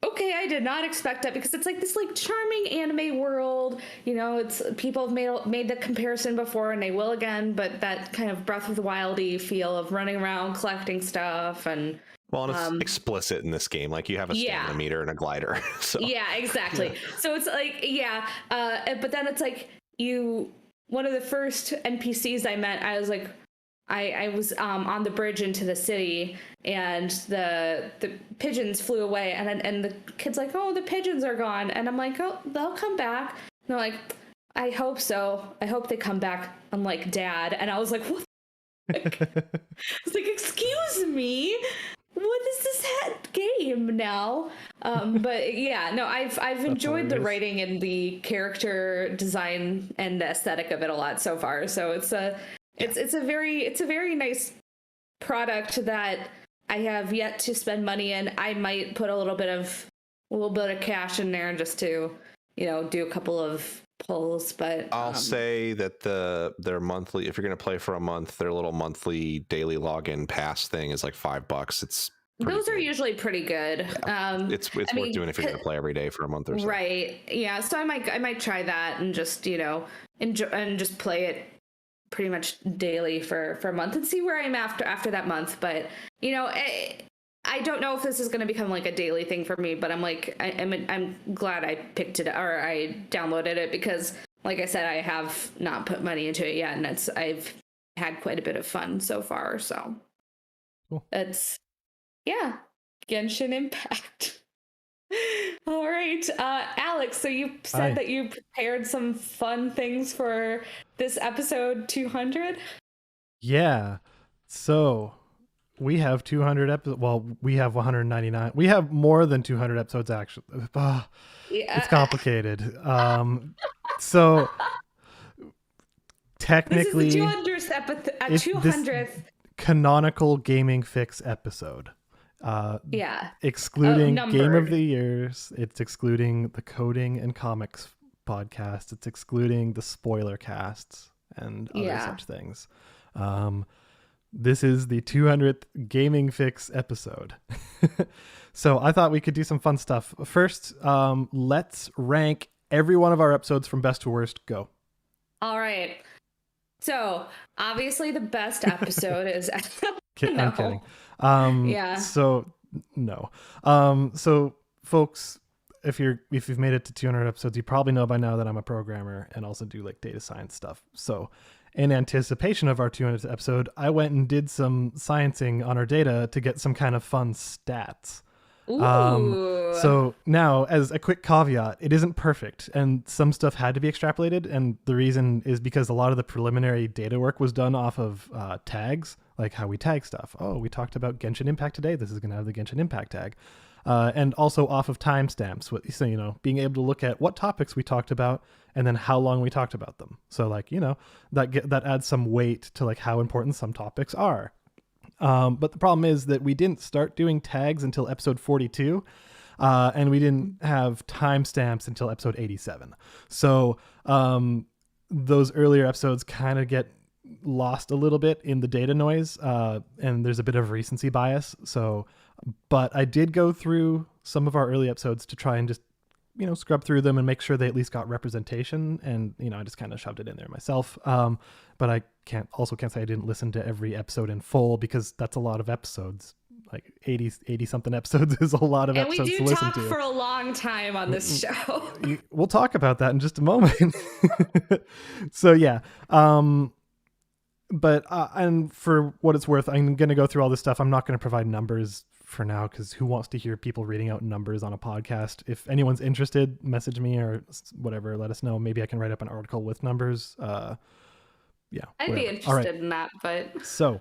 okay, I did not expect that, because it's like this like charming anime world, you know, it's people have made the comparison before and they will again, but that kind of Breath of the Wildy feel of running around collecting stuff, and well, and it's explicit in this game, like you have a stamina meter and a glider. So yeah, exactly. So it's like, but then it's like one of the first NPCs I met, I was like, I was on the bridge into the city, and the pigeons flew away, and the kid's like, oh, the pigeons are gone, and I'm like, oh, they'll come back. And they're like, I hope so. I hope they come back, unlike Dad. And I was like, what? I was like, excuse me, what is this game now? But yeah, no, I've enjoyed the writing and the character design and the aesthetic of it a lot so far. So it's a very nice product that I have yet to spend money in. I might put a little bit of cash in there just to, do a couple of pulls, but I'll say that their monthly, if you're going to play for a month, their little monthly daily login pass thing is like $5. It's those are usually pretty good. Yeah. It's worth doing if you're going to play every day for a month or so. Right. Yeah. So I might try that and just, enjoy and just play it pretty much daily for a month and see where I'm after that month. But, I don't know if this is going to become like a daily thing for me, but I'm like, I'm glad I picked it or I downloaded it, because like I said, I have not put money into it yet, and I've had quite a bit of fun so far. So cool. Genshin Impact. All right, Alex, so you said that you prepared some fun things for this episode 200. Yeah, so we have 200 episodes. Well, we have 199. We have more than 200 episodes, actually. It's complicated. So technically, this is the 200th episode. 200th. canonical gaming fix episode. Yeah. Excluding Game of Numbered. the Years. It's excluding the Coding and Comics podcast. It's excluding the spoiler casts and other such things. This is the 200th Gaming Fix episode. So I thought we could do some fun stuff. First, let's rank every one of our episodes from best to worst. Go. All right. So obviously the best episode is. No. I'm kidding. Yeah. So no. So folks, if you've made it to 200 episodes, you probably know by now that I'm a programmer and also do like data science stuff. So in anticipation of our 200th episode, I went and did some sciencing on our data to get some kind of fun stats. Ooh. So now, as a quick caveat, it isn't perfect, and some stuff had to be extrapolated, and the reason is because a lot of the preliminary data work was done off of tags, like how we tag stuff. Oh, we talked about Genshin Impact today. This is going to have the Genshin Impact tag. And also off of timestamps. So, you know, being able to look at what topics we talked about and then how long we talked about them. So, like, you know, that adds some weight to like how important some topics are. But the problem is that we didn't start doing tags until episode 42, and we didn't have timestamps until episode 87. So those earlier episodes kind of get lost a little bit in the data noise, and there's a bit of recency bias. So, but I did go through some of our early episodes to try and just, you know, scrub through them and make sure they at least got representation. And, you know, I just kind of shoved it in there myself. But I can't say I didn't listen to every episode in full, because that's a lot of episodes. Like 80 something episodes is a lot of episodes to listen to. And we do talk for a long time on this show. We'll talk about that in just a moment. So yeah. But and for what it's worth, I'm going to go through all this stuff. I'm not going to provide numbers for now, because who wants to hear people reading out numbers on a podcast? If anyone's interested, message me or whatever, let us know. Maybe I can write up an article with numbers. Yeah, I'd be interested in that, but so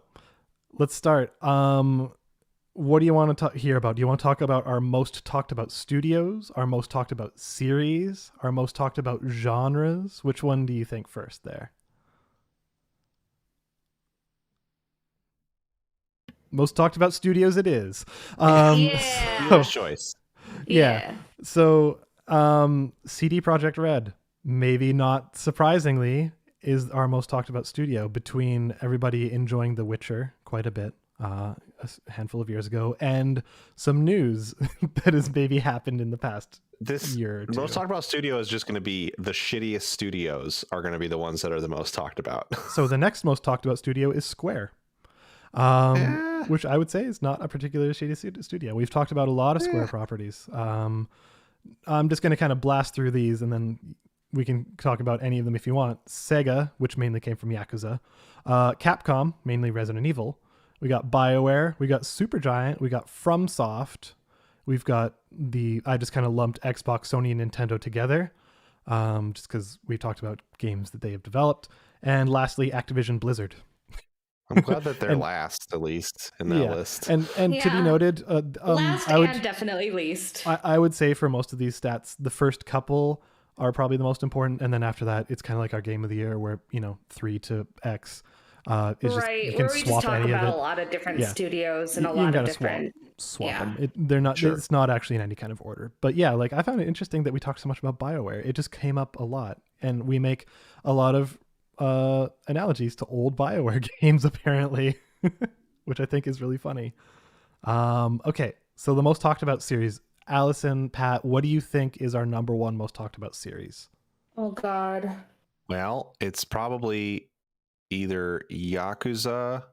let's start. What do you want to hear about? Do you want to talk about our most talked about studios, our most talked about series, our most talked about genres? Which one do you think first there? Most talked about studios it is. yeah. Choice. Yeah. So CD Projekt Red, maybe not surprisingly, is our most talked about studio, between everybody enjoying The Witcher quite a bit a handful of years ago, and some news that has maybe happened in the past year or two. Most talked about studio is just going to be the shittiest studios are going to be the ones that are the most talked about. So the next most talked about studio is Square. Which I would say is not a particularly shady studio. We've talked about a lot of Square properties. I'm just going to kind of blast through these, and then we can talk about any of them if you want. Sega, which mainly came from Yakuza. Capcom, mainly Resident Evil. We got BioWare. We got Supergiant. We got FromSoft. We've got I just kind of lumped Xbox, Sony, and Nintendo together, just because we talked about games that they have developed. And lastly, Activision Blizzard. I'm glad that they're last, at least, in that list. And to be noted, last and definitely least. I would say for most of these stats, the first couple are probably the most important, and then after that, it's kind of like our game of the year, where 3 to X. It's right, just, you can where we swap just talk any about of it. a lot of different studios and a lot of different. Swap them. They're not. Sure. It's not actually in any kind of order. But yeah, like I found it interesting that we talked so much about BioWare. It just came up a lot, and we make a lot of analogies to old BioWare games, apparently, which I think is really funny. Okay, so the most talked about series. Allison, Pat, what do you think is our number one most talked about series? Oh God. Well, it's probably either Yakuza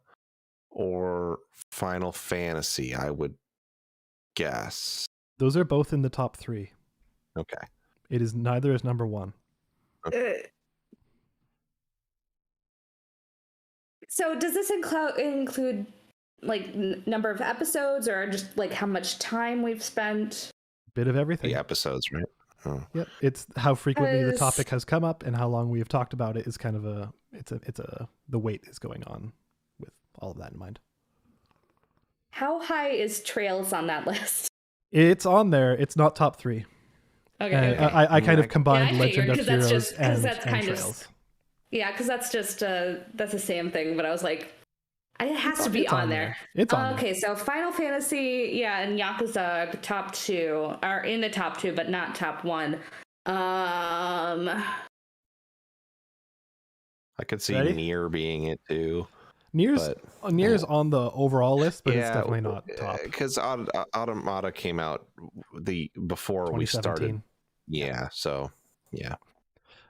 or Final Fantasy, I would guess. Those are both in the top 3. Okay. It is neither is number 1. Okay. So does this include like number of episodes, or just like how much time we've spent? Bit of everything. The episodes, right? Oh. Yep. It's how frequently the topic has come up and how long we have talked about it is kind of the weight is going on with all of that in mind. How high is Trails on that list? It's on there. It's not top 3. Okay. I kind of combined Legend of Heroes and that's kind Trails. Yeah, because that's just that's the same thing. But I was like, It has to be It's on there. It's on there. Okay, so Final Fantasy, yeah, and Yakuza top 2 are in the top 2, but not top 1. I could see Ready? Nier being it too. Nier's on the overall list, but it's Yeah, definitely not top. because Automata came out before we started. 2017. Yeah, so yeah.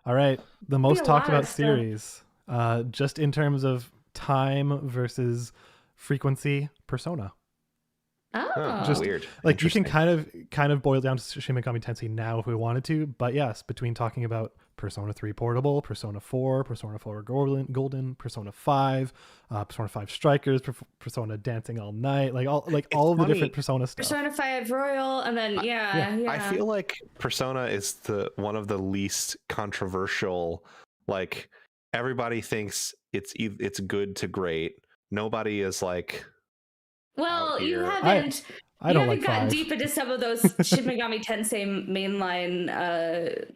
All right, the most a talked lot about of stuff. series, just in terms of time versus frequency, Persona. Oh, Just weird. Like you can kind of boil down to Shin Megami Tensei now if we wanted to, but yes, between talking about Persona 3 Portable, Persona 4, Persona 4 Golden, Persona 5, Persona 5 Strikers, Persona Dancing All Night, like all of the different Persona stuff. Persona 5 Royal, and then yeah. I feel like Persona is one of the least controversial. Like everybody thinks it's good to great. Nobody is like. Well, you here. haven't. I You don't haven't like gotten 5. deep into some of those Shin Megami Tensei mainline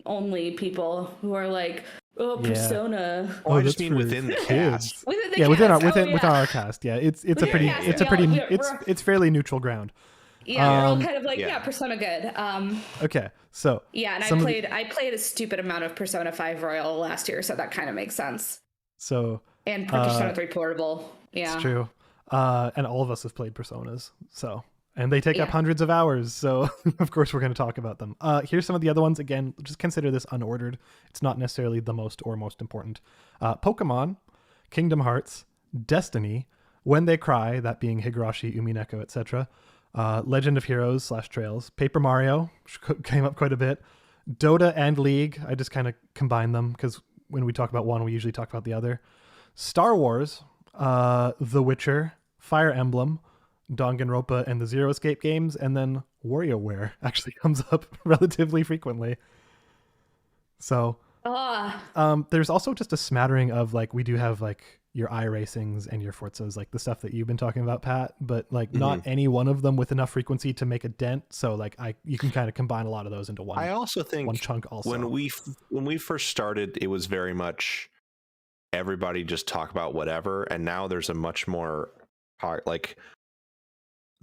only people who are like, oh, Yeah. Persona. Oh, I just that's mean for within the kids. cast. Within the Yeah, cast. within our cast. Yeah, it's a Within pretty the cast, it's a yeah, pretty we're- it's fairly neutral ground. Yeah, we're all kind of like, yeah. Persona good. Okay, so Yeah, and I played a stupid amount of Persona 5 Royal last year, so that kind of makes sense. so And Persona 3 Portable. Yeah. it's true. And all of us have played Personas, so and they take up Yeah. hundreds of hours, so of course we're going to talk about them. Here's some of the other ones. Again, just consider this unordered. It's not necessarily the most important. Pokemon, Kingdom Hearts, Destiny, When They Cry, that being Higurashi, Umineko, etc. Legend of Heroes / Trails, Paper Mario, which came up quite a bit. Dota and League, I just kind of combine them because when we talk about one, we usually talk about the other. Star Wars, The Witcher, Fire Emblem, Danganronpa and the Zero Escape games, and then WarioWare actually comes up relatively frequently. So there's also just a smattering of like we do have like your iRacings and your Forzas, like the stuff that you've been talking about, Pat, but like not any one of them with enough frequency to make a dent. So like you can kind of combine a lot of those into one. I also think one chunk. Also, when we first started, it was very much everybody just talk about whatever, and now there's a much more like.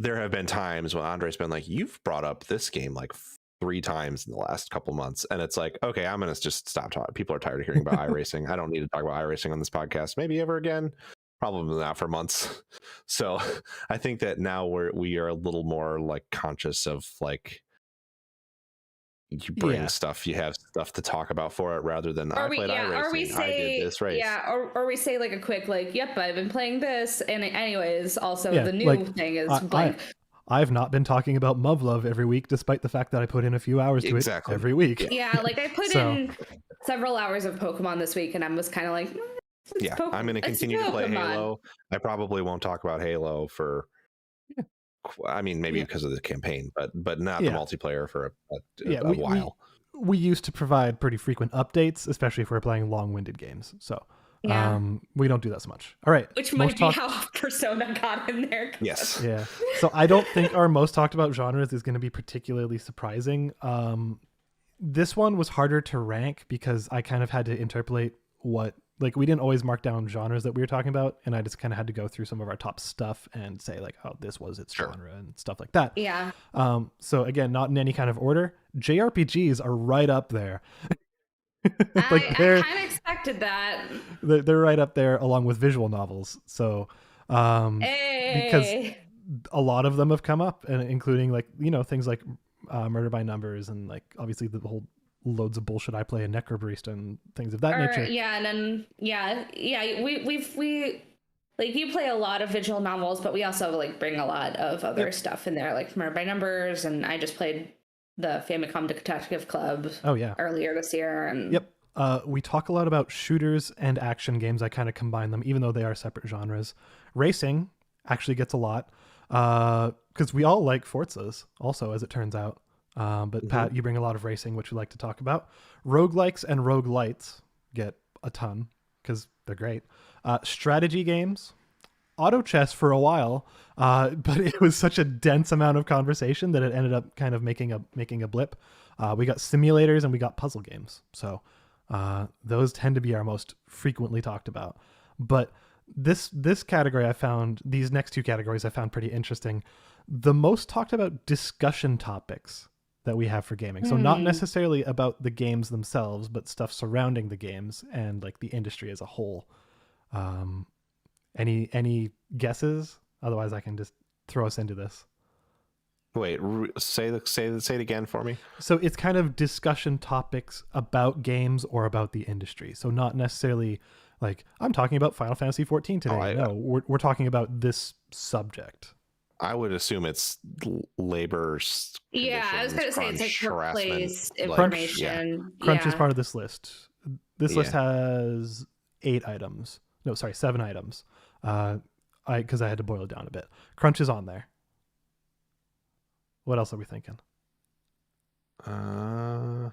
There have been times when Andre's been like, you've brought up this game like 3 times in the last couple months. And it's like, okay, I'm going to just stop talking. People are tired of hearing about iRacing. I don't need to talk about iRacing on this podcast. Maybe ever again. Probably not for months. So I think that now we are a little more like conscious of like, you bring stuff, you have stuff to talk about for it rather than I played iRacing, I did this race. Yeah, or we say like a quick like, yep, I've been playing this, and anyways, also the new like, thing is blank. I've not been talking about Muv-Love every week, despite the fact that I put in a few hours to it every week. Yeah, like I put in several hours of Pokemon this week, and I was kind of like, I'm going to continue to play Halo. I probably won't talk about Halo for. I mean, maybe because of the campaign, but not the multiplayer for a while. We used to provide pretty frequent updates, especially if we're playing long-winded games. So we don't do that so much. All right. Which might be how Persona got in there. Yes. Yeah. So I don't think our most talked about genres is going to be particularly surprising. This one was harder to rank because I kind of had to interpolate we didn't always mark down genres that we were talking about, and I just kind of had to go through some of our top stuff and say like, oh, this was its genre and stuff like that. Yeah. So again, not in any kind of order. JRPGs are right up there. I kind of expected that. They're right up there along with visual novels. So because a lot of them have come up, and including like things like Murder by Numbers and like obviously the whole loads of bullshit I play in Necrobarista and things of that nature. Yeah, and then we like you play a lot of visual novels, but we also like bring a lot of other stuff in there, like Murder by Numbers, and I just played the Famicom Detective Club. Earlier this year, and we talk a lot about shooters and action games. I kind of combine them, even though they are separate genres. Racing actually gets a lot because we all like Forzas, also, as it turns out. But Pat, you bring a lot of racing, which we like to talk about. Roguelikes and roguelites get a ton because they're great. Strategy games, auto chess for a while, but it was such a dense amount of conversation that it ended up kind of making a blip. We got simulators and we got puzzle games. So those tend to be our most frequently talked about. But This category I found, these next two categories I found pretty interesting. The most talked about discussion topics that we have for gaming. So not necessarily about the games themselves, but stuff surrounding the games and like the industry as a whole. Any guesses? Otherwise I can just throw us into this. Wait, say it again for me. So it's kind of discussion topics about games or about the industry. So not necessarily like I'm talking about Final Fantasy 14 today. No, we're talking about this subject. I would assume it's labor. Yeah, I was going to say it's like workplace information. Crunch is part of this list. This list has 7 items. Because I had to boil it down a bit. Crunch is on there. What else are we thinking? So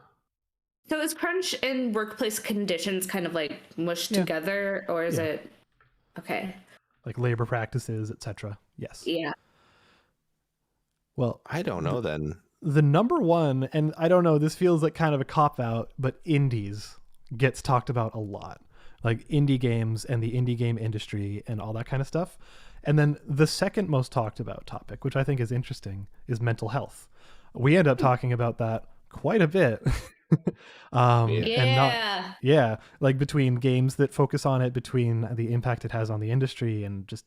is crunch and workplace conditions kind of like mushed together, or is it okay? Like labor practices, etc. Yes. Yeah. Well, I don't know then. The number one, and I don't know, this feels like kind of a cop-out, but indies gets talked about a lot. Like indie games and the indie game industry and all that kind of stuff. And then the second most talked about topic, which I think is interesting, is mental health. We end up talking about that quite a bit. Like between games that focus on it, between the impact it has on the industry and just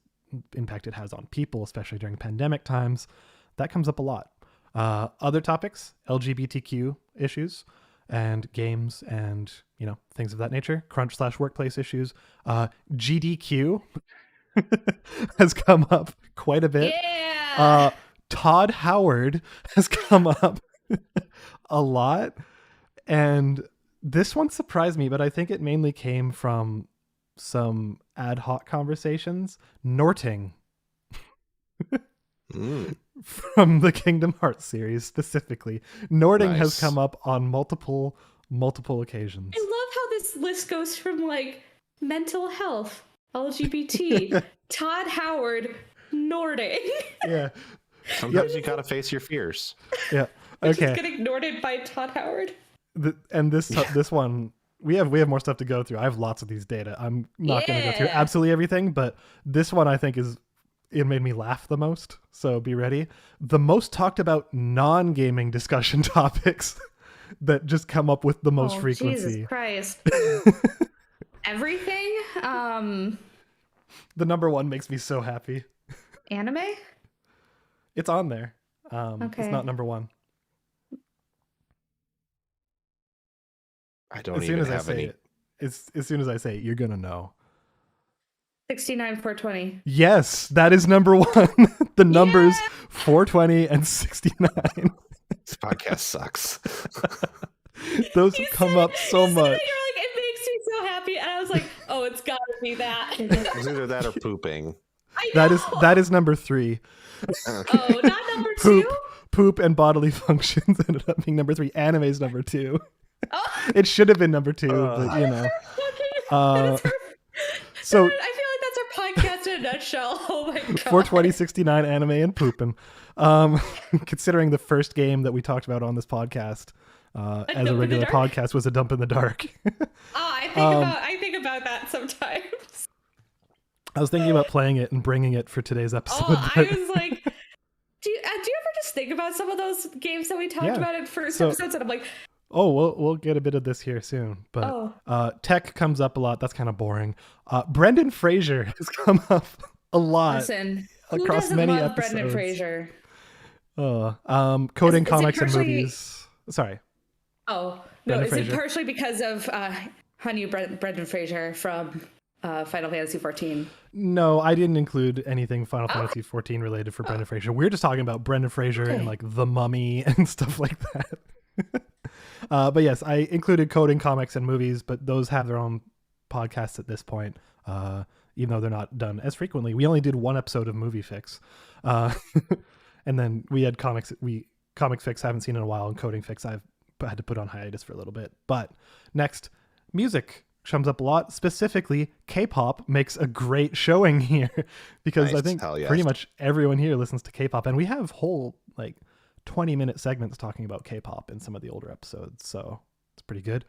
impact it has on people, especially during pandemic times. That comes up a lot. Other topics, LGBTQ issues and games and, things of that nature. Crunch/workplace issues. GDQ has come up quite a bit. Yeah. Todd Howard has come up a lot. And this one surprised me, but I think it mainly came from some ad hoc conversations. Norting. From the Kingdom Hearts series specifically. Norting has come up on multiple occasions. I love how this list goes from like mental health, LGBT, Todd Howard, Norting. Yeah. Sometimes you gotta face your fears. Yeah. Okay. Just getting Norted by Todd Howard. This one, we have more stuff to go through. I have lots of these data. I'm not going to go through absolutely everything, but this one I think it made me laugh the most. So be ready. The most talked about non-gaming discussion topics that just come up with the most frequency. Jesus Christ. Everything? The number one makes me so happy. Anime? It's on there. Okay. It's not number one. I don't even have any. As soon as I say it, you're going to know. 69,420. Yes, that is number one. The numbers 420 and 69. This podcast sucks. Those have come up so much. You're like, it makes me so happy. And I was like, oh, it's got to be that. It's either that or pooping. I know. That is number 3. Okay. Oh, not number 2? Poop and bodily functions ended up being number 3. Anime is number 2. Oh. It should have been number 2, but you know. So I feel like that's our podcast in a nutshell. Oh my god. 420, 69, anime, and pooping. Considering the first game that we talked about on this podcast as a regular podcast was A Dump in the Dark. I think about that sometimes. I was thinking about playing it and bringing it for today's episode. I was like, do you ever just think about some of those games that we talked about in first episodes? And I'm like, oh, we'll get a bit of this here soon. But tech comes up a lot. That's kind of boring. Brendan Fraser has come up a lot. Listen, across many love episodes. Brendan Fraser? Coding comics and movies. Sorry. Oh, no. Is it partially because of Honey Brendan Fraser from Final Fantasy 14? No, I didn't include anything Final Fantasy 14 related for Brendan Fraser. We're just talking about Brendan Fraser and like The Mummy and stuff like that. But yes, I included coding comics and movies, but those have their own podcasts at this point, even though they're not done as frequently. We only did one episode of Movie Fix. And then we had Comic Fix I haven't seen in a while, and Coding Fix I've had to put on hiatus for a little bit. But next, music comes up a lot. Specifically, K-pop makes a great showing here because I think pretty much everyone here listens to K-pop, and we have whole 20-minute segments talking about K-pop in some of the older episodes, so it's pretty good.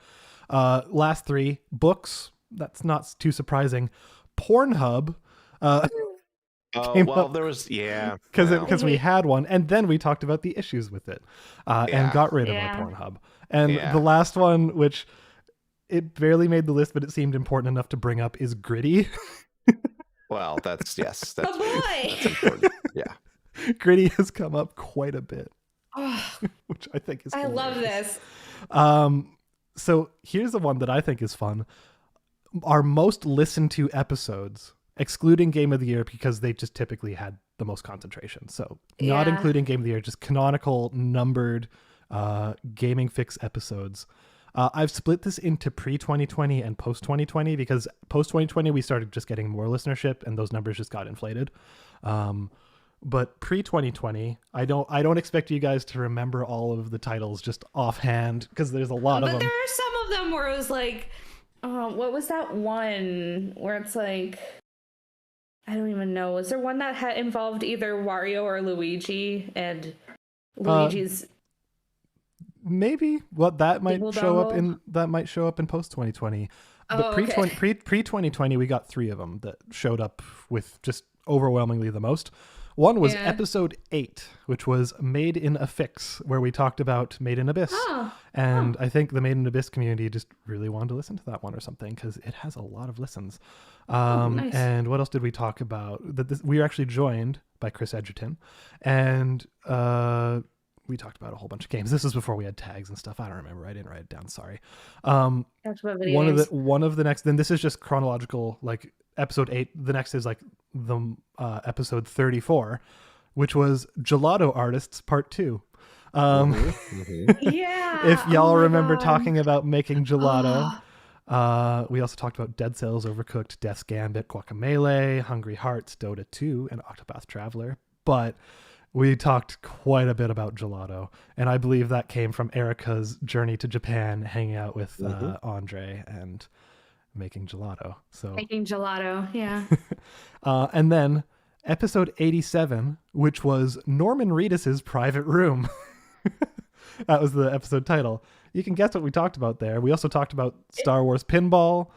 Last 3, books. That's not too surprising. Pornhub Oh, came well, up there was, yeah. because we had one, and then we talked about the issues with it, and Yeah. got rid of our Yeah. Pornhub. And Yeah. the last one, which it barely made the list, but it seemed important enough to bring up, is Gritty. Well, that's, yes, Oh that's boy. important. Yeah. Gritty has come up quite a bit, Oh, which I think is I love hilarious. this. So here's the one that I think is fun. Our most listened to episodes, excluding Game of the Year, because they just typically had the most concentration. So not Yeah. including Game of the Year, just canonical numbered Gaming Fix episodes. I've split this into pre-2020 and post-2020 because post-2020 we started just getting more listenership and those numbers just got inflated. But pre-2020, I don't expect you guys to remember all of the titles just offhand because there's a lot of But them. there are some of them where it was like, what was that one where it's like, I don't even know. Was there one that had involved either Wario or Luigi and Luigi's? Maybe that might Dingle show up dongle? in post 2020. But Oh, pre okay. 2020 we got 3 of them that showed up with just overwhelmingly the most. One was Yeah. episode 8, which was Made in a Fix, where we talked about Made in Abyss. Oh, And I think the Made in Abyss community just really wanted to listen to that one or something because it has a lot of listens. nice. And what else did we talk about? We were actually joined by Chris Edgerton, and we talked about a whole bunch of games. This is before we had tags and stuff. I don't remember. I didn't write it down. Sorry. Talked about video One games. of the next. Then this is just chronological. Like episode 8. The next is like the episode 34, which was Gelato Artists Part 2. Yeah. If y'all oh my remember God. talking about making gelato. Oh, We also talked about Dead Cells, Overcooked, Death's Gambit, Guacamelee, Hungry Hearts, Dota 2, and Octopath Traveler. But we talked quite a bit about gelato, and I believe that came from Erica's journey to Japan, hanging out with Andre and making gelato. So, making gelato. Yeah. and then episode 87, which was Norman Reedus's private room. That was the episode title. You can guess what we talked about there. We also talked about Star Wars Pinball,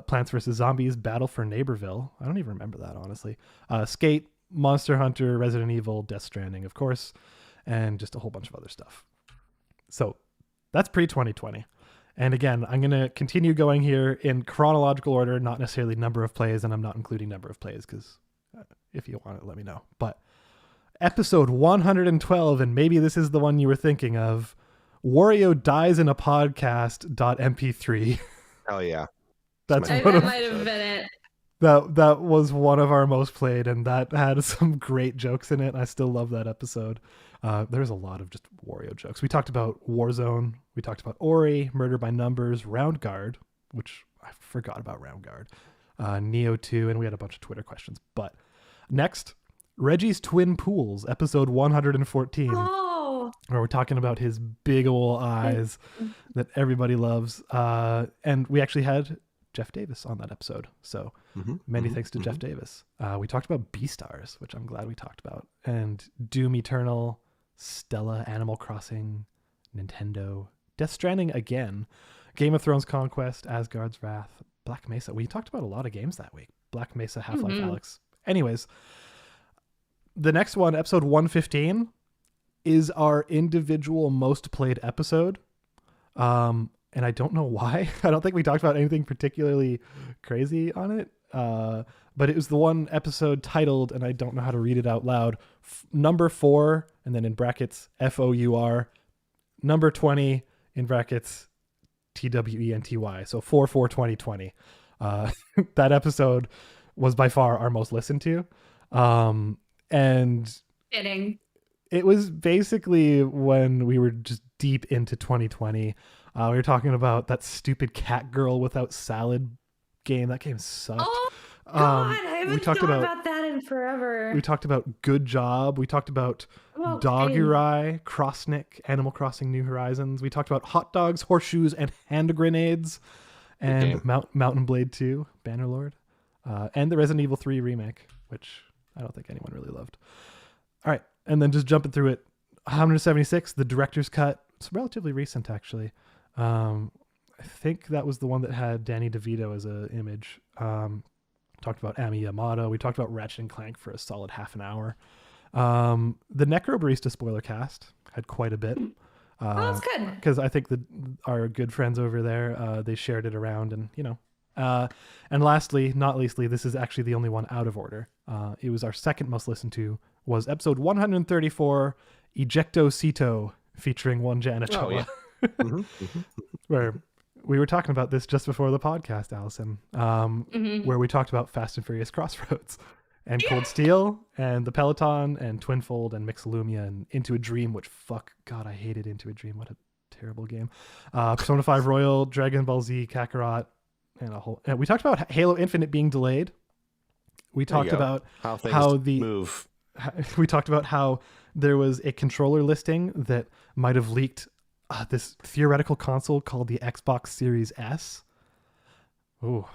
Plants vs. Zombies, Battle for Neighborville. I don't even remember that, honestly. Skate, Monster Hunter, Resident Evil, Death Stranding, of course, and just a whole bunch of other stuff. So that's pre-2020. And again, I'm going to continue going here in chronological order, not necessarily number of plays, and I'm not including number of plays because if you want it, let me know. But episode 112, and maybe this is the one you were thinking of, Wario dies in a podcast.mp3. Hell yeah. That's my one That of, might have been it. that was one of our most played, and that had some great jokes in it. I still love that episode. There's a lot of just Wario jokes. We talked about Warzone. We talked about Ori, Murder by Numbers, Round Guard, which I forgot about Round Guard, Neo 2, and we had a bunch of Twitter questions. But next, Reggie's Twin Pools, episode 114. Oh, Where we're talking about his big ol' eyes that everybody loves. And we actually had Jeff Davis on that episode. So many thanks to Jeff Davis. We talked about Beastars, which I'm glad we talked about. And Doom Eternal, Stella, Animal Crossing, Nintendo, Death Stranding again, Game of Thrones Conquest, Asgard's Wrath, Black Mesa. We talked about a lot of games that week. Black Mesa, Half-Life Alyx. Anyways, the next one, episode 115, is our individual most played episode. And I don't know why. I don't think we talked about anything particularly crazy on it. But it was the one episode titled, and I don't know how to read it out loud, number 4, and then in brackets, FOUR, number 20, in brackets, TWENTY. So 4/4/2020. That episode was by far our most listened to. And fitting. it was basically when we were just deep into 2020. We were talking about that stupid cat girl without salad game. That game sucked. Oh God, I haven't we talked thought about about that in forever. we talked about Good Job. We talked about Well, Dogurai, Crossnick, Animal Crossing New Horizons. We talked about hot dogs, horseshoes, and hand grenades, and Mountain Blade 2, Bannerlord, and the Resident Evil 3 remake, which I don't think anyone really loved. All right, and then just jumping through it, 176, the director's cut. It's relatively recent, actually. I think that was the one that had Danny DeVito as an image. Talked about Ami Yamato. We talked about Ratchet and Clank for a solid half an hour. The Necro Barista spoiler cast had quite a bit. Oh, that's good. Because I think that our good friends over there, they shared it around, and and lastly, not leastly, this is actually the only one out of order. It was our second most listened to, was episode 134, Ejecto Cito, featuring one Jana Oh, Choa, yeah. where we were talking about this just before the podcast, Allison, where we talked about Fast and Furious Crossroads and Cold Steel and the Peloton and Twinfold and Mixolumia and Into a Dream, which God, I hated Into a Dream. What a terrible game. Persona 5 Royal, Dragon Ball Z, Kakarot, and we talked about Halo Infinite being delayed. We talked about how the move. We talked about how there was a controller listing that might have leaked this theoretical console called the Xbox Series S. Ooh,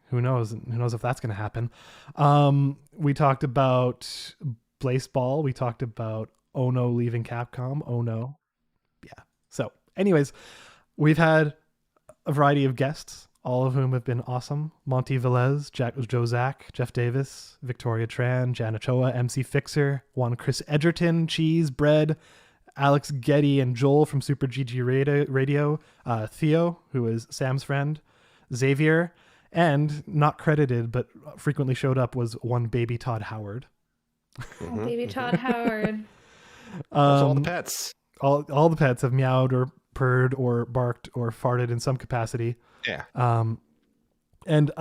who knows? Who knows if that's going to happen? We talked about Blaseball. We talked about Ono leaving Capcom. Oh no. Yeah. So anyways, we've had a variety of guests, all of whom have been awesome. Monty Velez, Joe Zach, Jeff Davis, Victoria Tran, Jana Choa, MC Fixer, one Chris Edgerton, Cheese, Bread, Alex Getty and Joel from Super GG Radio, Theo, who is Sam's friend, Xavier, and not credited but frequently showed up was one Baby Todd Howard. Baby Todd Howard. All the pets. All the pets have meowed or purred or barked or farted in some capacity. Yeah. And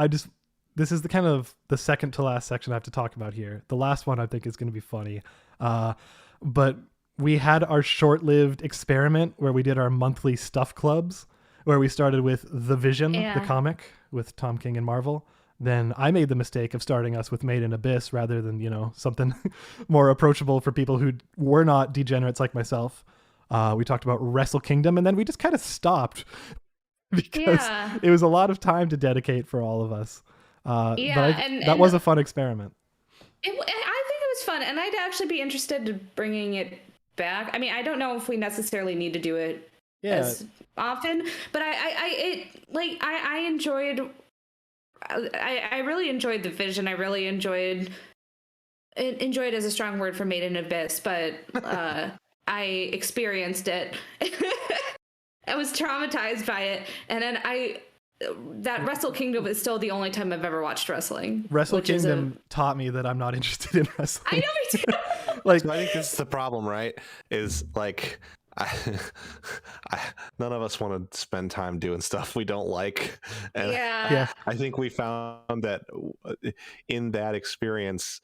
this is the kind of the second to last section I have to talk about here. The last one I think is going to be funny. But we had our short-lived experiment where we did our monthly stuff clubs, where we started with The Vision, the comic with Tom King and Marvel. Then I made the mistake of starting us with Made in Abyss rather than, something more approachable for people who were not degenerates like myself. We talked about Wrestle Kingdom, and then we just kind of stopped because it was a lot of time to dedicate for all of us. But that was a fun experiment. I think it was fun, and I'd actually be interested in bringing it back. I mean, I don't know if we necessarily need to do it as often, but I enjoyed. I really enjoyed The Vision. I really enjoyed as a strong word for Made in Abyss, but I experienced it. I was traumatized by it, and then that Wrestle Kingdom is still the only time I've ever watched wrestling. Wrestle Kingdom taught me that I'm not interested in wrestling. I know, me too. So I think this is the problem, right? Is like, none of us want to spend time doing stuff we don't like. And I think we found that in that experience,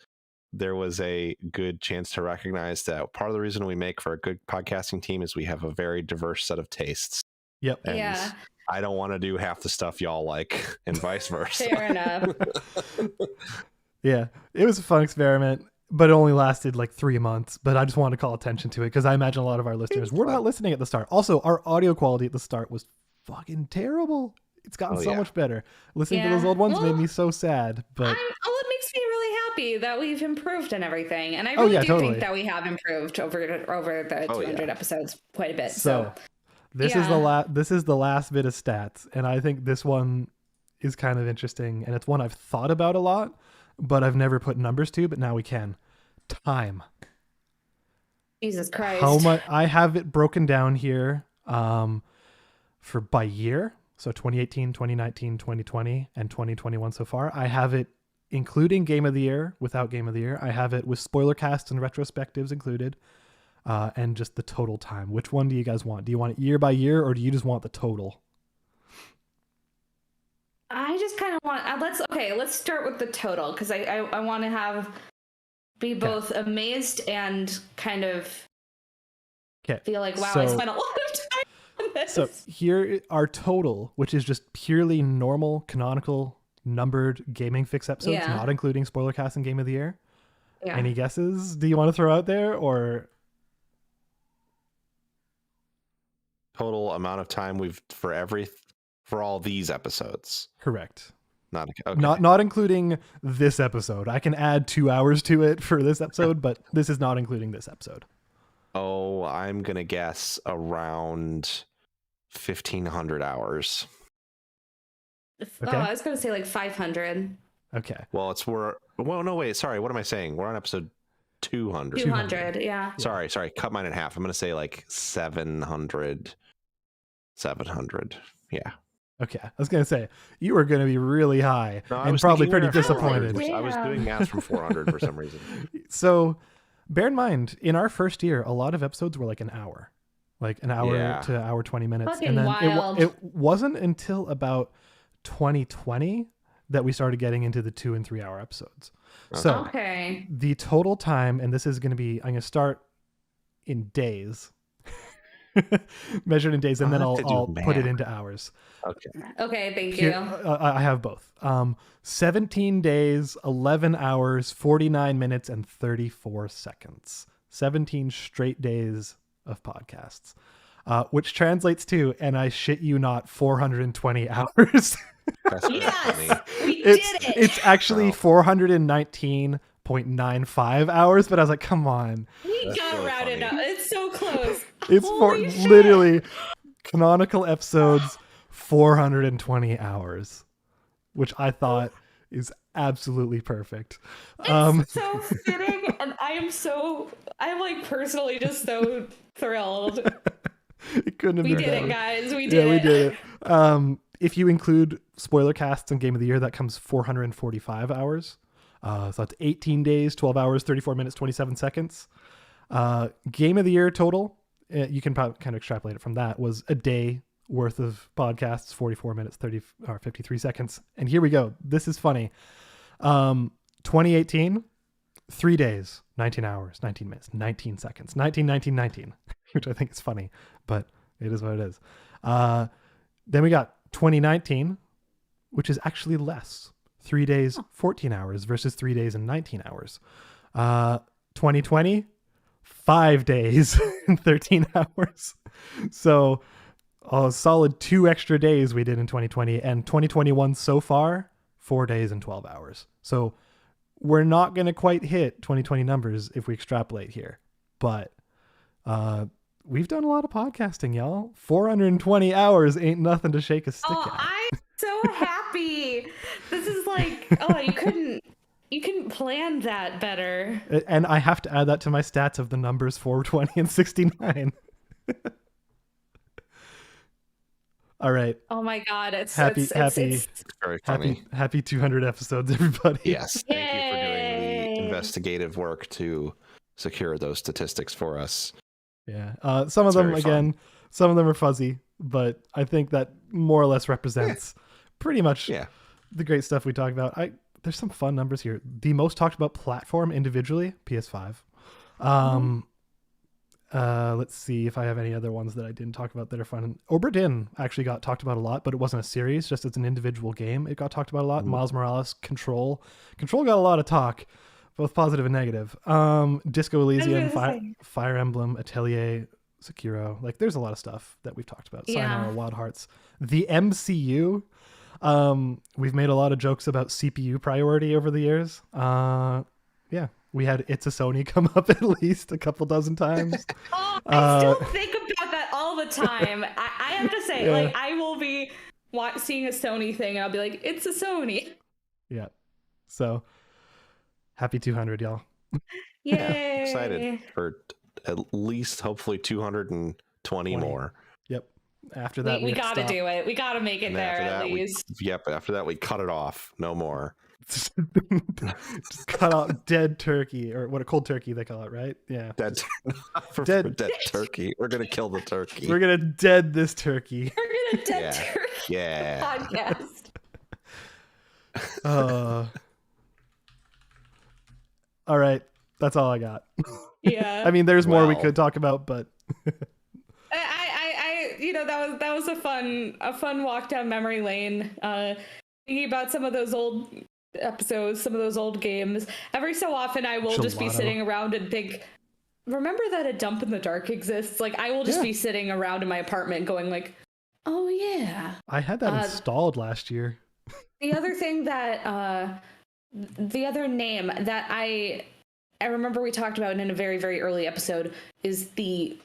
there was a good chance to recognize that part of the reason we make for a good podcasting team is we have a very diverse set of tastes. Yep. And I don't want to do half the stuff y'all like, and vice versa. Fair enough. Yeah, it was a fun experiment, but it only lasted like 3 months. But I just wanted to call attention to it because I imagine a lot of our listeners were not listening at the start. Also, our audio quality at the start was fucking terrible. It's gotten so much better. Listening to those old ones made me so sad. But it makes me really happy that we've improved and everything. And I really do think that we have improved over the 200 episodes quite a bit. So this is the last bit of stats, and I think this one is kind of interesting, and it's one I've thought about a lot, but I've never put numbers to. But now we can. Time. Jesus Christ. How much? I have it broken down here for by year. So 2018, 2019, 2020, and 2021 so far. I have it including Game of the Year, without Game of the Year. I have it with spoiler casts and retrospectives included, and just the total time. Which one do you guys want? Do you want it year by year, or do you just want the total? I just kind of want. Let's start with the total, because I want to be both amazed and kind of feel like, wow, I spent a lot of time. So here our total, which is just purely normal, canonical, numbered Gaming Fix episodes, not including spoiler cast and Game of the Year. Yeah. Any guesses? Do you want to throw out there, or total amount of time we've for all these episodes? Correct. Not including this episode. I can add 2 hours to it for this episode, but this is not including this episode. Oh, I'm gonna guess around 1,500 hours. Okay. Oh, I was gonna say like 500. Okay. Well, no, wait, sorry. What am I saying? We're on episode 200. 200, yeah. Sorry. Cut mine in half. I'm going to say like 700. 700. Yeah. Okay. I was going to say, you were going to be really high No, I and was probably thinking we pretty were at 400. disappointed. I was doing math from 400 for some reason. So bear in mind, in our first year, a lot of episodes were like an hour. Like an hour to hour 20 minutes. Fucking and then wild. it wasn't until about 2020 that we started getting into the 2 and 3 hour episodes. So Okay. the total time, and this is going to be, I'm going to start in days, measured in days, and then I'll put it into hours. Okay, thank you. I have both. 17 days, 11 hours, 49 minutes, and 34 seconds. 17 straight days of podcasts, which translates to, and I shit you not, 420 hours. Yes, we did it. It's actually 419.95 hours, but I was like, come on. We got really rounded funny. up. It's so close. It's Holy shit. literally canonical episodes, 420 hours, which I thought is absolutely perfect. It's so fitting, and I'm like personally just so thrilled. It couldn't have We been did better. it, guys. We did Yeah, it. we did it. If you include spoiler casts and Game of the Year, that comes 445 hours. So that's 18 days, 12 hours, 34 minutes, 27 seconds. Game of the Year total, you can probably kind of extrapolate it from that, was a day worth of podcasts, 44 minutes, 53 seconds. And here we go. This is funny. 2018, 3 days, 19 hours, 19 minutes, 19 seconds, 19, which I think is funny, but it is what it is. Then we got 2019, which is actually less. 3 days, 14 hours versus 3 days and 19 hours. 2020, 5 days and 13 hours. So a solid 2 extra days we did in 2020, and 2021 so far, 4 days and 12 hours. So we're not going to quite hit 2020 numbers if we extrapolate here, but we've done a lot of podcasting, y'all. 420 hours ain't nothing to shake a stick at. I'm so happy. This is like, you couldn't plan that better. And I have to add that to my stats of the numbers 420 and 69. All right. Oh my god, it's Happy Very funny. happy 200 episodes, everybody. Yes. Thank you for doing Yay. the investigative work to secure those statistics for us. Yeah. Some of It's them, very again, some of them are fuzzy, but I think that more or less represents pretty much the great stuff we talk about. There's some fun numbers here. The most talked about platform individually, PS5. Let's see if I have any other ones that I didn't talk about that are fun. Obra Dinn actually got talked about a lot, but it wasn't a series, just as an individual game. It got talked about a lot. Miles Morales, Control got a lot of talk, both positive and negative. Disco Elysium, Fire Emblem, Atelier, Sekiro. Like, there's a lot of stuff that we've talked about. Sayonara, Wild Hearts. The MCU. We've made a lot of jokes about CPU priority over the years. Yeah. We had It's a Sony come up at least a couple dozen times. I still think about that all the time. I have to say, like, I will be seeing a Sony thing and I'll be like, it's a Sony. Yeah. So happy 200, y'all. Yay. Excited for at least hopefully 220 more. Yep. After that, we got to do it. We got to make it there at least. After that, we cut it off. No more. Just cut out dead turkey, or what, a cold turkey they call it, right? Yeah. Dead turkey. We're gonna kill the turkey. We're gonna dead this turkey. We're gonna dead turkey podcast. All right, that's all I got. Yeah. I mean, there's more we could talk about, but I that was a fun walk down memory lane. Thinking about some of those old episodes, some of those old games. Every so often I will just be sitting around and think, remember that A Dump in the Dark exists? Like, I will just be sitting around in my apartment going like, oh yeah. I had that installed last year. The other thing that the other name that I remember we talked about in a very, very early episode is the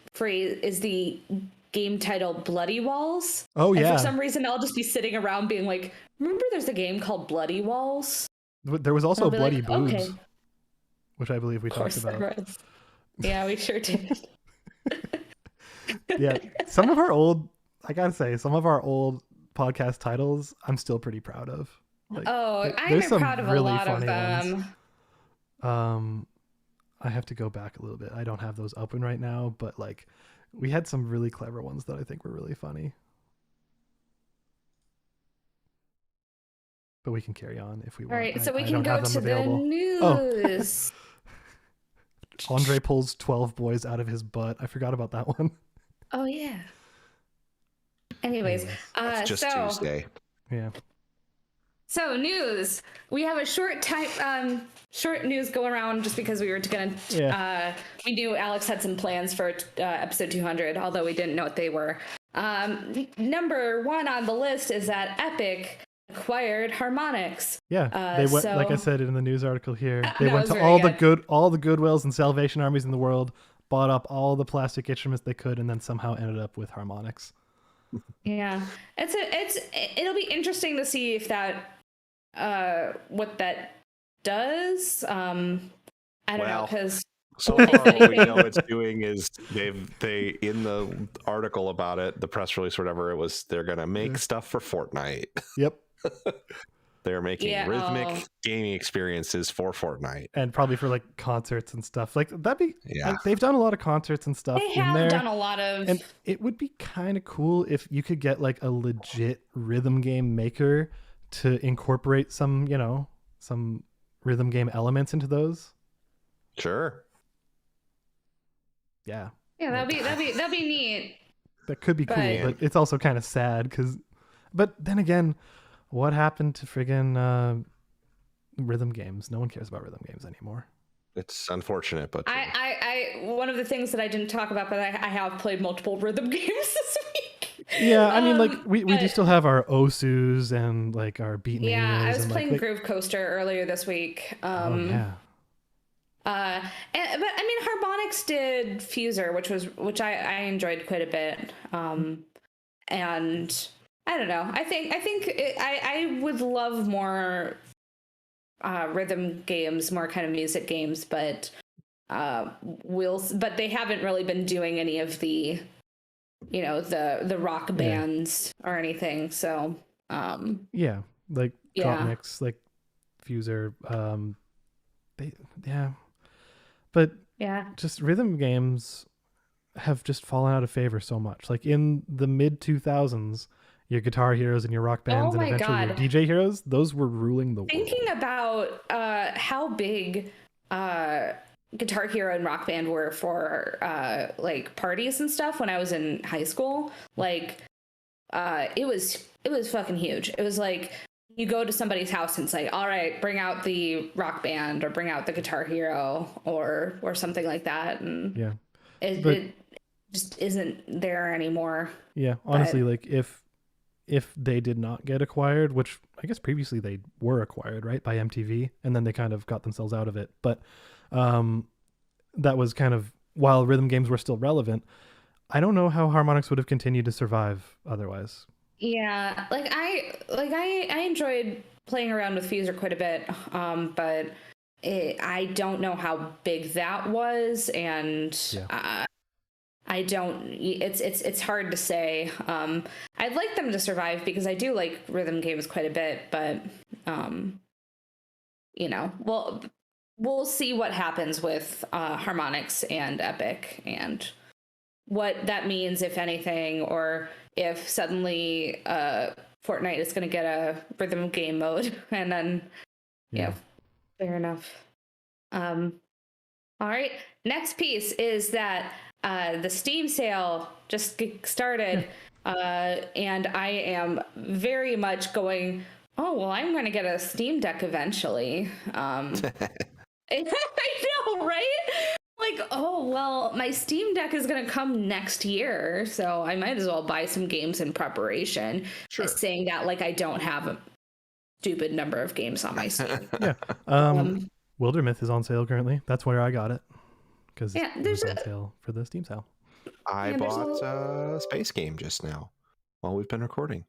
game titled Bloody Walls. Oh, yeah. And for some reason I'll just be sitting around being like, remember there's a game called Bloody Walls? There was also I'll be bloody like, boobs, okay. which I believe we Of course talked there about. was. Yeah, we sure did. Yeah, some of our old, I gotta say, some of our old podcast titles, I'm still pretty proud of. Like, Oh, there's I'm some proud of a really lot of funny ones. them. I have to go back a little bit. I don't have those open right now, but like, we had some really clever ones that I think were really funny. But we can carry on if we All want. right, so we I can don't have go them to the available. news. Andre pulls 12 boys out of his butt. I forgot about that one. Oh yeah. Anyways, That's just so Tuesday. Yeah. so news. We have a short news go around just because we were gonna. We knew Alex had some plans for episode 200, although we didn't know what they were. Number one on the list is that Epic acquired Harmonix. Yeah, they went. so- Like I said in the news article here, they that went was to very all the Goodwills and Salvation Armies in the world, bought up all the plastic instruments they could, and then somehow ended up with Harmonix. Yeah, it'll be interesting to see if that what that does. I don't know, because So far, what we know it's doing is they in the article about it, the press release, or whatever it was, they're gonna make stuff for Fortnite. Yep. They're making rhythmic gaming experiences for Fortnite, And probably for like concerts and stuff. Like that'd be. Yeah. Like, they've done a lot of concerts and stuff they in have there. done a lot of. And it would be kind of cool if you could get like a legit rhythm game maker to incorporate some, some rhythm game elements into those. Sure. Yeah. Yeah, that'd be neat. That could be cool, But- but it's also kind of sad but then again, what happened to friggin' rhythm games? No one cares about rhythm games anymore. It's unfortunate, but true. I one of the things that I didn't talk about, but I have played multiple rhythm games this week. Yeah, I mean, like we do but- still have our Osus and like our Beatmanias. Yeah, I was and, playing like, Groove Coaster earlier this week. oh yeah. But I mean, Harmonix did Fuser, which I enjoyed quite a bit. And I don't know. I would love more rhythm games, more kind of music games, but but they haven't really been doing any of the, the rock bands or anything. So Yeah, like Yeah. Dropmix, like Fuser. But yeah. just rhythm games have just fallen out of favor so much. Like in the mid 2000s, your Guitar Heroes and your Rock Bands Oh and my eventually God. your DJ Heroes, those were ruling the world. Thinking about how big Guitar Hero and Rock Band were for like parties and stuff when I was in high school, like it was fucking huge. It was like you go to somebody's house and say, all right, bring out the Rock Band or bring out the Guitar Hero or something like that, and Yeah. it just isn't there anymore. Yeah, honestly, like if they did not get acquired, which I guess previously they were acquired, right, by MTV, and then they kind of got themselves out of it. But that was kind of while rhythm games were still relevant. I don't know how Harmonix would have continued to survive otherwise. Yeah, I enjoyed playing around with Fuser quite a bit, but I don't know how big that was, and I don't. It's hard to say. I'd like them to survive because I do like rhythm games quite a bit, but we'll see what happens with Harmonix and Epic and what that means, if anything, or if suddenly Fortnite is going to get a rhythm game mode, and then fair enough. All right, next piece is that the Steam sale just started, and I am very much going, oh well, I'm going to get a Steam Deck eventually. I know, right? Like, oh well, my Steam Deck is going to come next year, so I might as well buy some games in preparation. Sure. Saying that like I don't have a stupid number of games on my Steam. Yeah. Wildermyth is on sale currently. That's where I got it because it was on sale for the Steam sale. I bought a space game just now while we've been recording.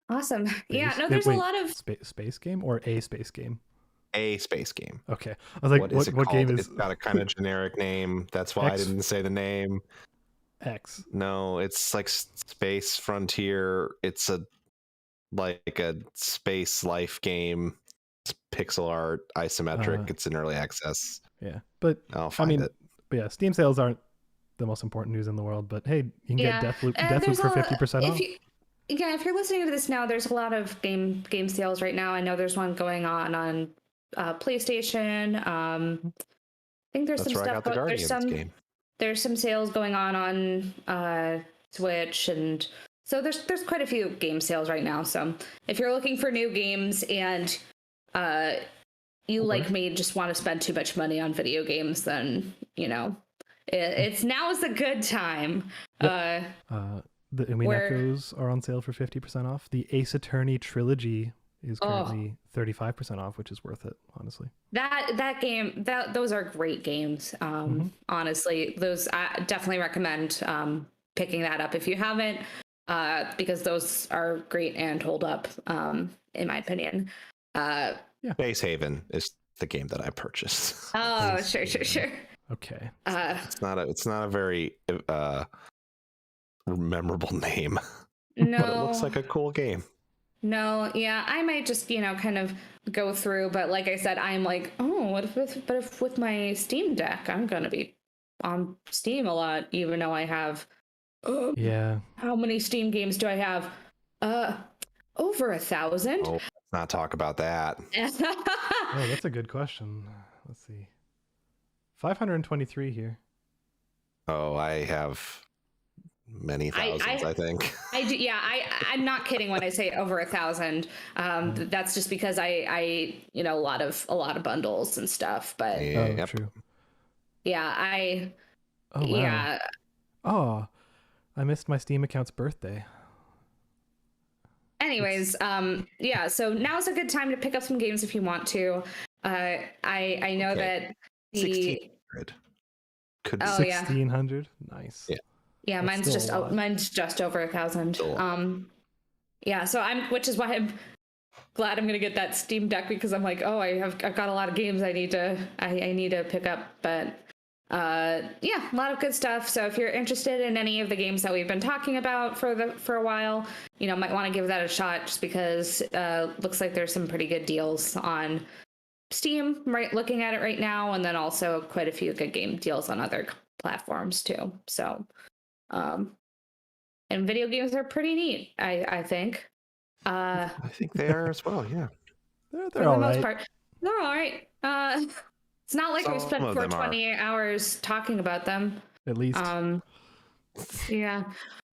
Awesome. Yeah, no, Space- there's wait, a lot of space game or a space game. a space game. Okay. I was like, What is it what called? game is It's got a kind of generic name. That's why X- I didn't say the name. X? No, it's like Space Frontier. It's like a space life game. It's pixel art, isometric. It's in early access. Yeah. But I'll find it. But yeah, Steam sales aren't the most important news in the world, but hey, you can get Deathloop for 50% off. If you're listening to this now, there's a lot of game sales right now. I know there's one going on PlayStation. I think there's some stuff. There's some sales going on Switch, and so there's quite a few game sales right now. So if you're looking for new games and you like me just want to spend too much money on video games, then it's now is a good time. Yep. The Echoes are on sale for 50% off. The Ace Attorney trilogy is currently 35% off, which is worth it, honestly. That game, those are great games. Honestly, those I definitely recommend picking that up if you haven't, because those are great and hold up, in my opinion. Base Haven is the game that I purchased. Oh, sure. Okay. It's not a very memorable name. No, but it looks like a cool game. No, yeah, I might just kind of go through, but like I said, I'm like, oh, what if with my Steam Deck, I'm gonna be on Steam a lot, even though I have how many Steam games do I have? Over 1,000. Oh, let's not talk about that. Oh, that's a good question. Let's see. 523 here. Oh, I have many thousands, I think. I do, yeah. I'm not kidding when I say over 1,000. That's just because I a lot of bundles and stuff. But true. Yeah, wow. Yeah. Oh, I missed my Steam account's birthday. Anyways, yeah. So now's a good time to pick up some games if you want to. I know that the 1,600 could be 1,600. Nice. Yeah, mine's just over 1,000. Yeah, so which is why I'm glad I'm gonna get that Steam Deck, because I'm like, oh, I've got a lot of games I need to pick up. But yeah, a lot of good stuff. So if you're interested in any of the games that we've been talking about for a while, might want to give that a shot, just because looks like there's some pretty good deals on Steam, right? Looking at it right now, and then also quite a few good game deals on other platforms too. So, and video games are pretty neat, I think. I think they are as well. Yeah, they're all right. Most part, they're all right. It's not like we spent 420 hours talking about them. At least. Yeah.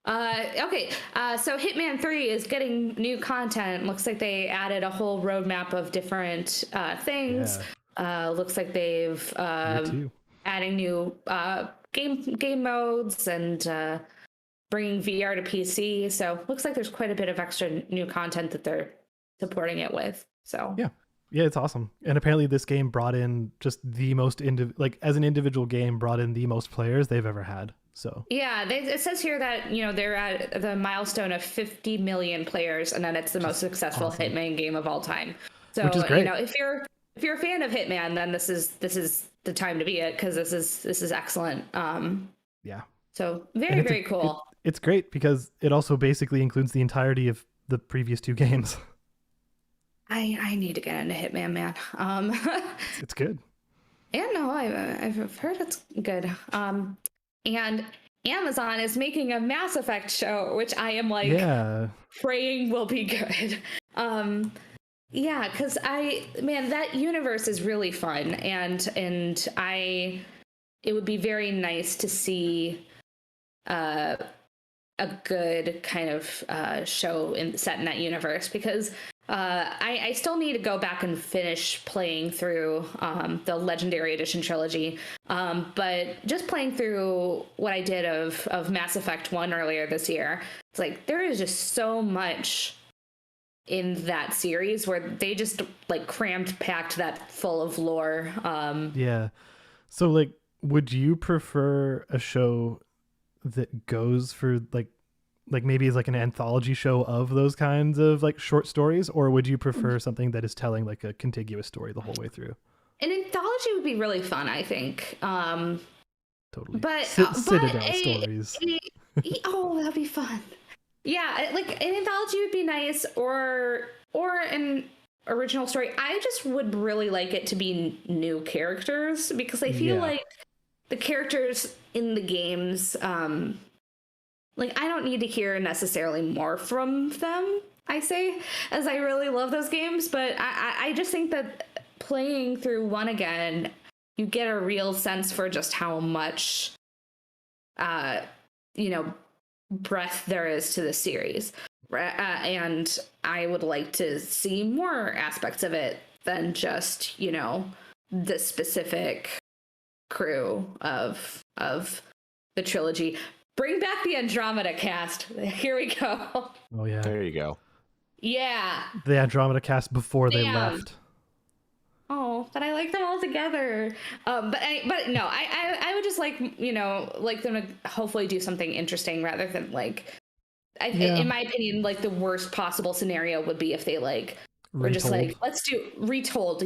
Okay. So Hitman 3 is getting new content. Looks like they added a whole roadmap of different things. Yeah. Looks like they've adding new game modes and bringing VR to PC. So looks like there's quite a bit of extra new content that they're supporting it with. So yeah, it's awesome. And apparently this game brought in just the most as an individual game, brought in the most players they've ever had. So yeah, it says here that they're at the milestone of 50 million players, and then it's the most successful Hitman game of all time. So which is great. If you're a fan of Hitman, then this is the time to be it, because this is excellent. Yeah. So very cool. It's great because it also basically includes the entirety of the previous two games. I need to get into Hitman, man. It's good. Yeah, no, I've heard it's good. And Amazon is making a Mass Effect show, which I am praying will be good. Yeah, because that universe is really fun, and it would be very nice to see a good kind of show set in that universe, because I still need to go back and finish playing through the Legendary Edition trilogy, but just playing through what I did of Mass Effect 1 earlier this year, it's like there is just so much in that series where they just packed that full of lore. Yeah. So would you prefer a show that goes for like maybe it's like an anthology show of those kinds of like short stories, or would you prefer something that is telling like a contiguous story the whole way through? An anthology would be really fun, I think. Totally. But Citadel but stories. oh, that'd be fun. Yeah, like an anthology would be nice, or an original story. I just would really like it to be new characters, because I feel like the characters in the games, like I don't need to hear necessarily more from them, I say, as I really love those games, but I just think that playing through one again, you get a real sense for just how much breadth there is to the series. And I would like to see more aspects of it than just, the specific crew of the trilogy. Bring back the Andromeda cast. Here we go. Oh yeah. There you go. Yeah. The Andromeda cast before they left. Oh, but I like them all together. But no, I would just like them to hopefully do something interesting rather than in my opinion, like the worst possible scenario would be if they were just like, let's do retold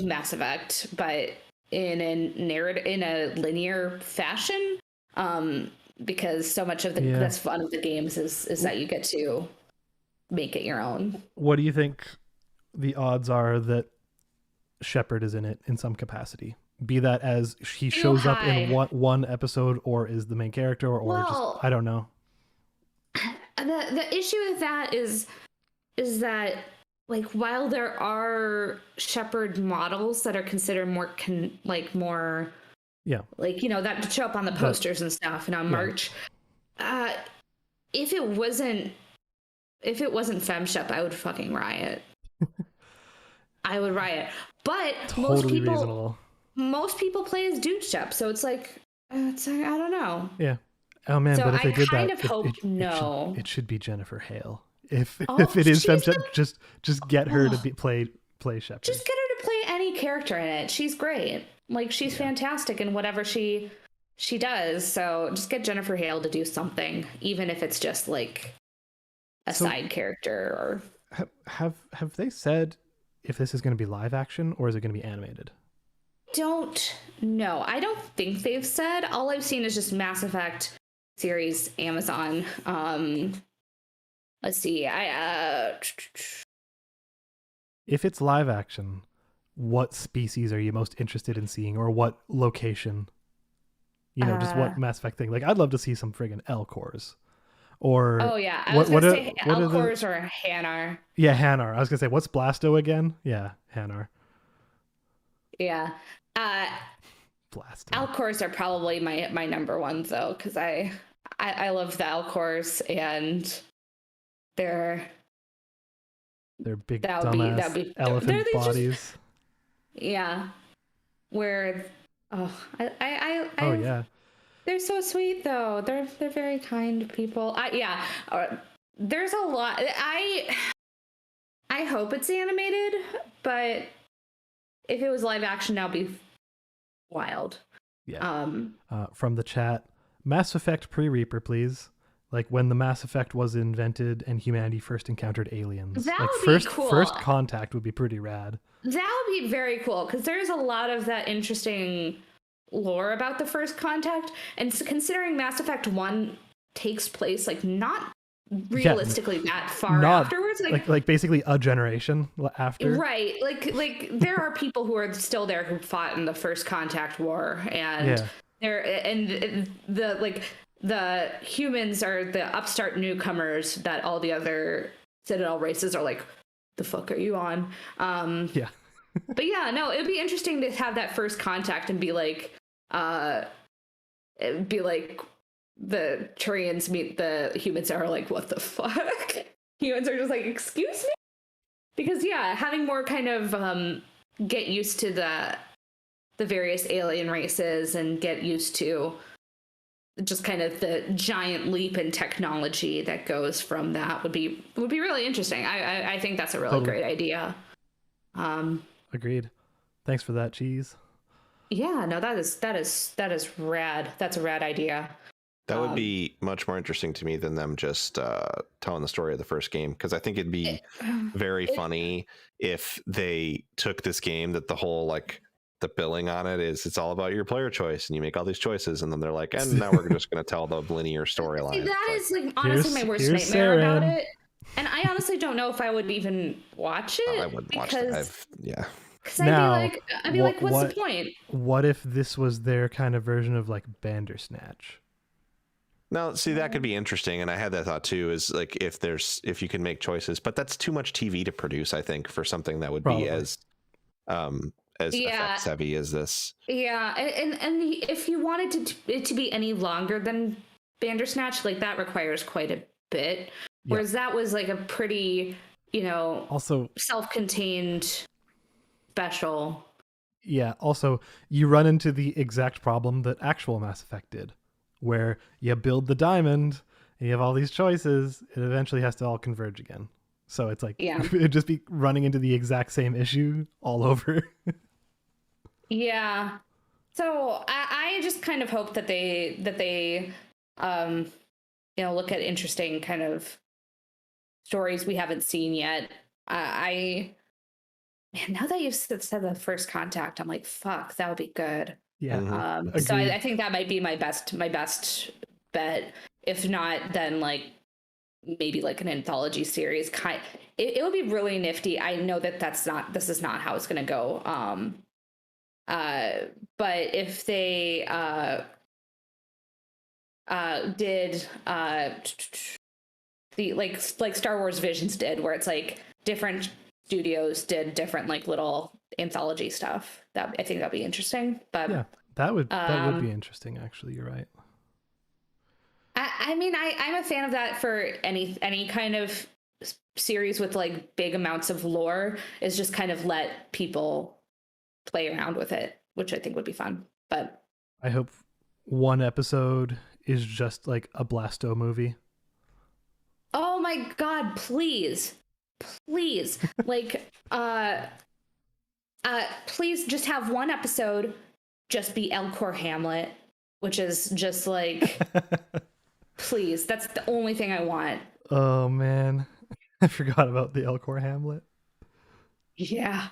Mass Effect, but in a linear fashion. Because so much of the that's fun of the games is that you get to make it your own. What do you think the odds are that Shepard is in it in some capacity? Be that as he shows up in one episode, or is the main character, or just I don't know. The issue with that is that while there are Shepard models that are considered more that show up on the posters and stuff and on merch, if it wasn't FemShep, I would fucking riot. I would riot. But totally reasonable. Most people play as Dude Shep, so it's I don't know. Yeah. Oh man, so but if they did that, it should be Jennifer Hale. If it is FemShep, just get her to play Shepard. Just get her to play any character in it. She's great. She's fantastic in whatever she does. So just get Jennifer Hale to do something, even if it's just a side character. Or have they said if this is going to be live action or is it going to be animated? Don't know. I don't think they've said. All I've seen is just Mass Effect series, Amazon. Let's see. If it's live action, what species are you most interested in seeing, or what location? Just what Mass Effect thing. I'd love to see some friggin' Elcors. Or I was gonna say Elcors or Hanar. Yeah, Hanar. I was gonna say, what's Blasto again? Yeah, Hanar. Yeah. Blasto. Elcors are probably my number ones though, because I love the Elcors, and they're big dumbass elephant bodies. Yeah. Where yeah. They're so sweet though. They're very kind people. There's a lot. I hope it's animated, but if it was live action, that'd be wild. Yeah. From the chat, Mass Effect pre-Reaper, please. When the Mass Effect was invented and humanity first encountered aliens. That would be cool. First contact would be pretty rad. That would be very cool, because there's a lot of that interesting lore about the first contact, and considering Mass Effect 1 takes place not realistically that far afterwards, basically a generation after, right? There are people who are still there who fought in the first contact war, and the humans are the upstart newcomers that all the other Citadel races are the fuck are you on? Yeah. But yeah, no, it'd be interesting to have that first contact and be the Turians meet the humans are what the fuck? Humans are just excuse me? Because having more kind of get used to the various alien races and get used to just kind of the giant leap in technology that goes from that would be really interesting. I think that's a really great idea. Agreed. Thanks for that, Cheese. Yeah, no, that is rad. That's a rad idea. That would be much more interesting to me than them just telling the story of the first game, because I think it'd be very funny if they took this game that the whole like the billing on it is it's all about your player choice and you make all these choices and then they're like, and now we're just going to tell the linear storyline. That is like honestly my worst nightmare about it. And I honestly don't know if I would even watch it. I wouldn't watch it. Because Now, I'd be like, what's the point? What if this was their kind of version of like Bandersnatch? Now, see, that could be interesting, and I had that thought too. Is like if you can make choices, but that's too much TV to produce. I think for something that would be as effects heavy as this. Yeah, and if you wanted it to be any longer than Bandersnatch, like that requires quite a bit. Whereas that was like a pretty, also self-contained special. Yeah. Also, you run into the exact problem that actual Mass Effect did, where you build the diamond and you have all these choices. It eventually has to all converge again. So it's like it'd just be running into the exact same issue all over. Yeah. So I just kind of hope that they look at interesting kind of stories we haven't seen yet. Man, now that you've said the First Contact, I'm like, fuck, that would be good. Yeah. So I think that might be my best bet. If not, then like maybe like an anthology series. It would be really nifty. I know this is not how it's gonna go. But if they did the like Star Wars Visions did, where it's like different studios did different like little anthology stuff, that I think that'd be interesting. But yeah, that would be interesting. Actually, you're right. I mean, I'm a fan of that for any kind of series with like big amounts of lore, is just kind of let people play around with it, which I think would be fun. But I hope one episode is just like a Blasto movie. Oh my god, please like please just have one episode just be Elcor Hamlet, which is just like please, that's the only thing I want. Oh man, I forgot about the Elcor Hamlet. Yeah,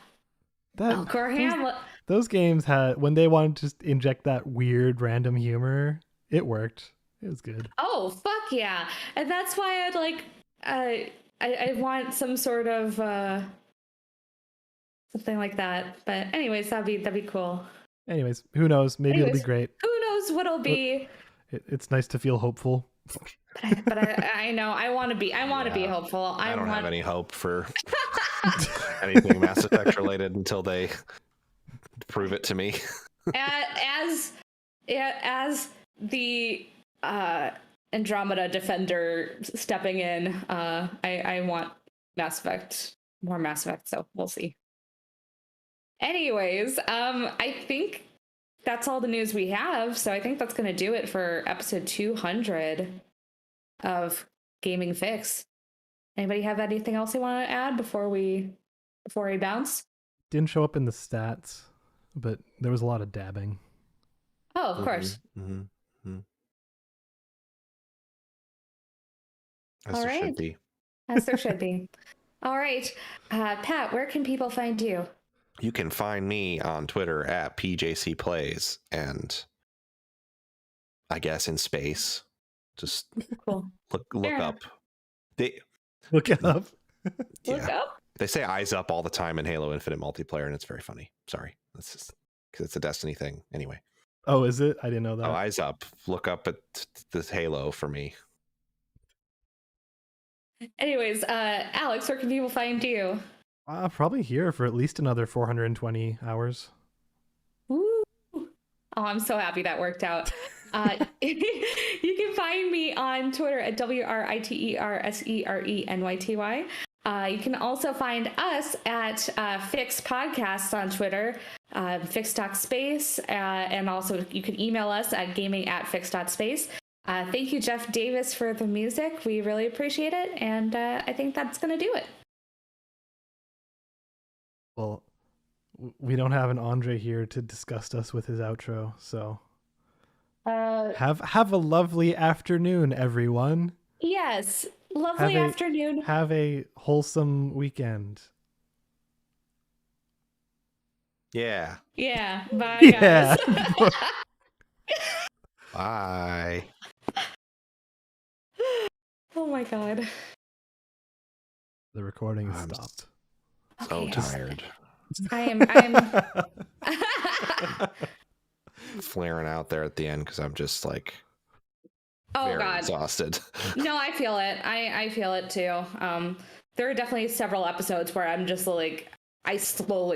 Elcor Hamlet. Those games had, when they wanted to just inject that weird random humor, it worked. It was good. Oh fuck yeah. And that's why I'd like I want some sort of something like that. But anyways, that'd be cool. Anyways, who knows? Maybe it'll be great. Who knows what it'll be? It's nice to feel hopeful. But I know I want to be hopeful. I don't have any hope for anything Mass Effect related until they prove it to me. As the Andromeda defender stepping in, I want more Mass Effect, so we'll see. Anyways, I think that's all the news we have, so I think that's going to do it for episode 200 of Gaming Fix. Anybody have anything else they want to add before we bounce? Didn't show up in the stats, but there was a lot of dabbing. Oh, of course. As there should be. As there should be. All right. Pat, where can people find you? You can find me on Twitter at PJCPlays, and I guess in space. Just cool. Look up. Look it up. Look up. They say eyes up all the time in Halo Infinite multiplayer, and it's very funny. Sorry. That's just because it's a Destiny thing. Anyway. Oh, is it? I didn't know that. Oh, eyes up. Look up at this Halo for me. Anyways, Alex, where can people find you? Probably here for at least another 420 hours. Woo! Oh, I'm so happy that worked out. You can find me on Twitter at WRITERSERENYTY. You can also find us at Fix Podcasts on Twitter, fix.space, and also you can email us at gaming@fix.space. Thank you, Jeff Davis, for the music. We really appreciate it, and I think that's going to do it. Well, we don't have an Andre here to disgust us with his outro, so Have a lovely afternoon, everyone. Yes. Lovely afternoon. Have a wholesome weekend. Yeah. Yeah. Bye, Yeah. guys. Bye. Oh my god. The recording is I'm stopped. So Okay. tired. I'm Flaring out there at the end because I'm just like Oh very god. exhausted. No, I feel it. I feel it too. There are definitely several episodes where I'm just like I slowly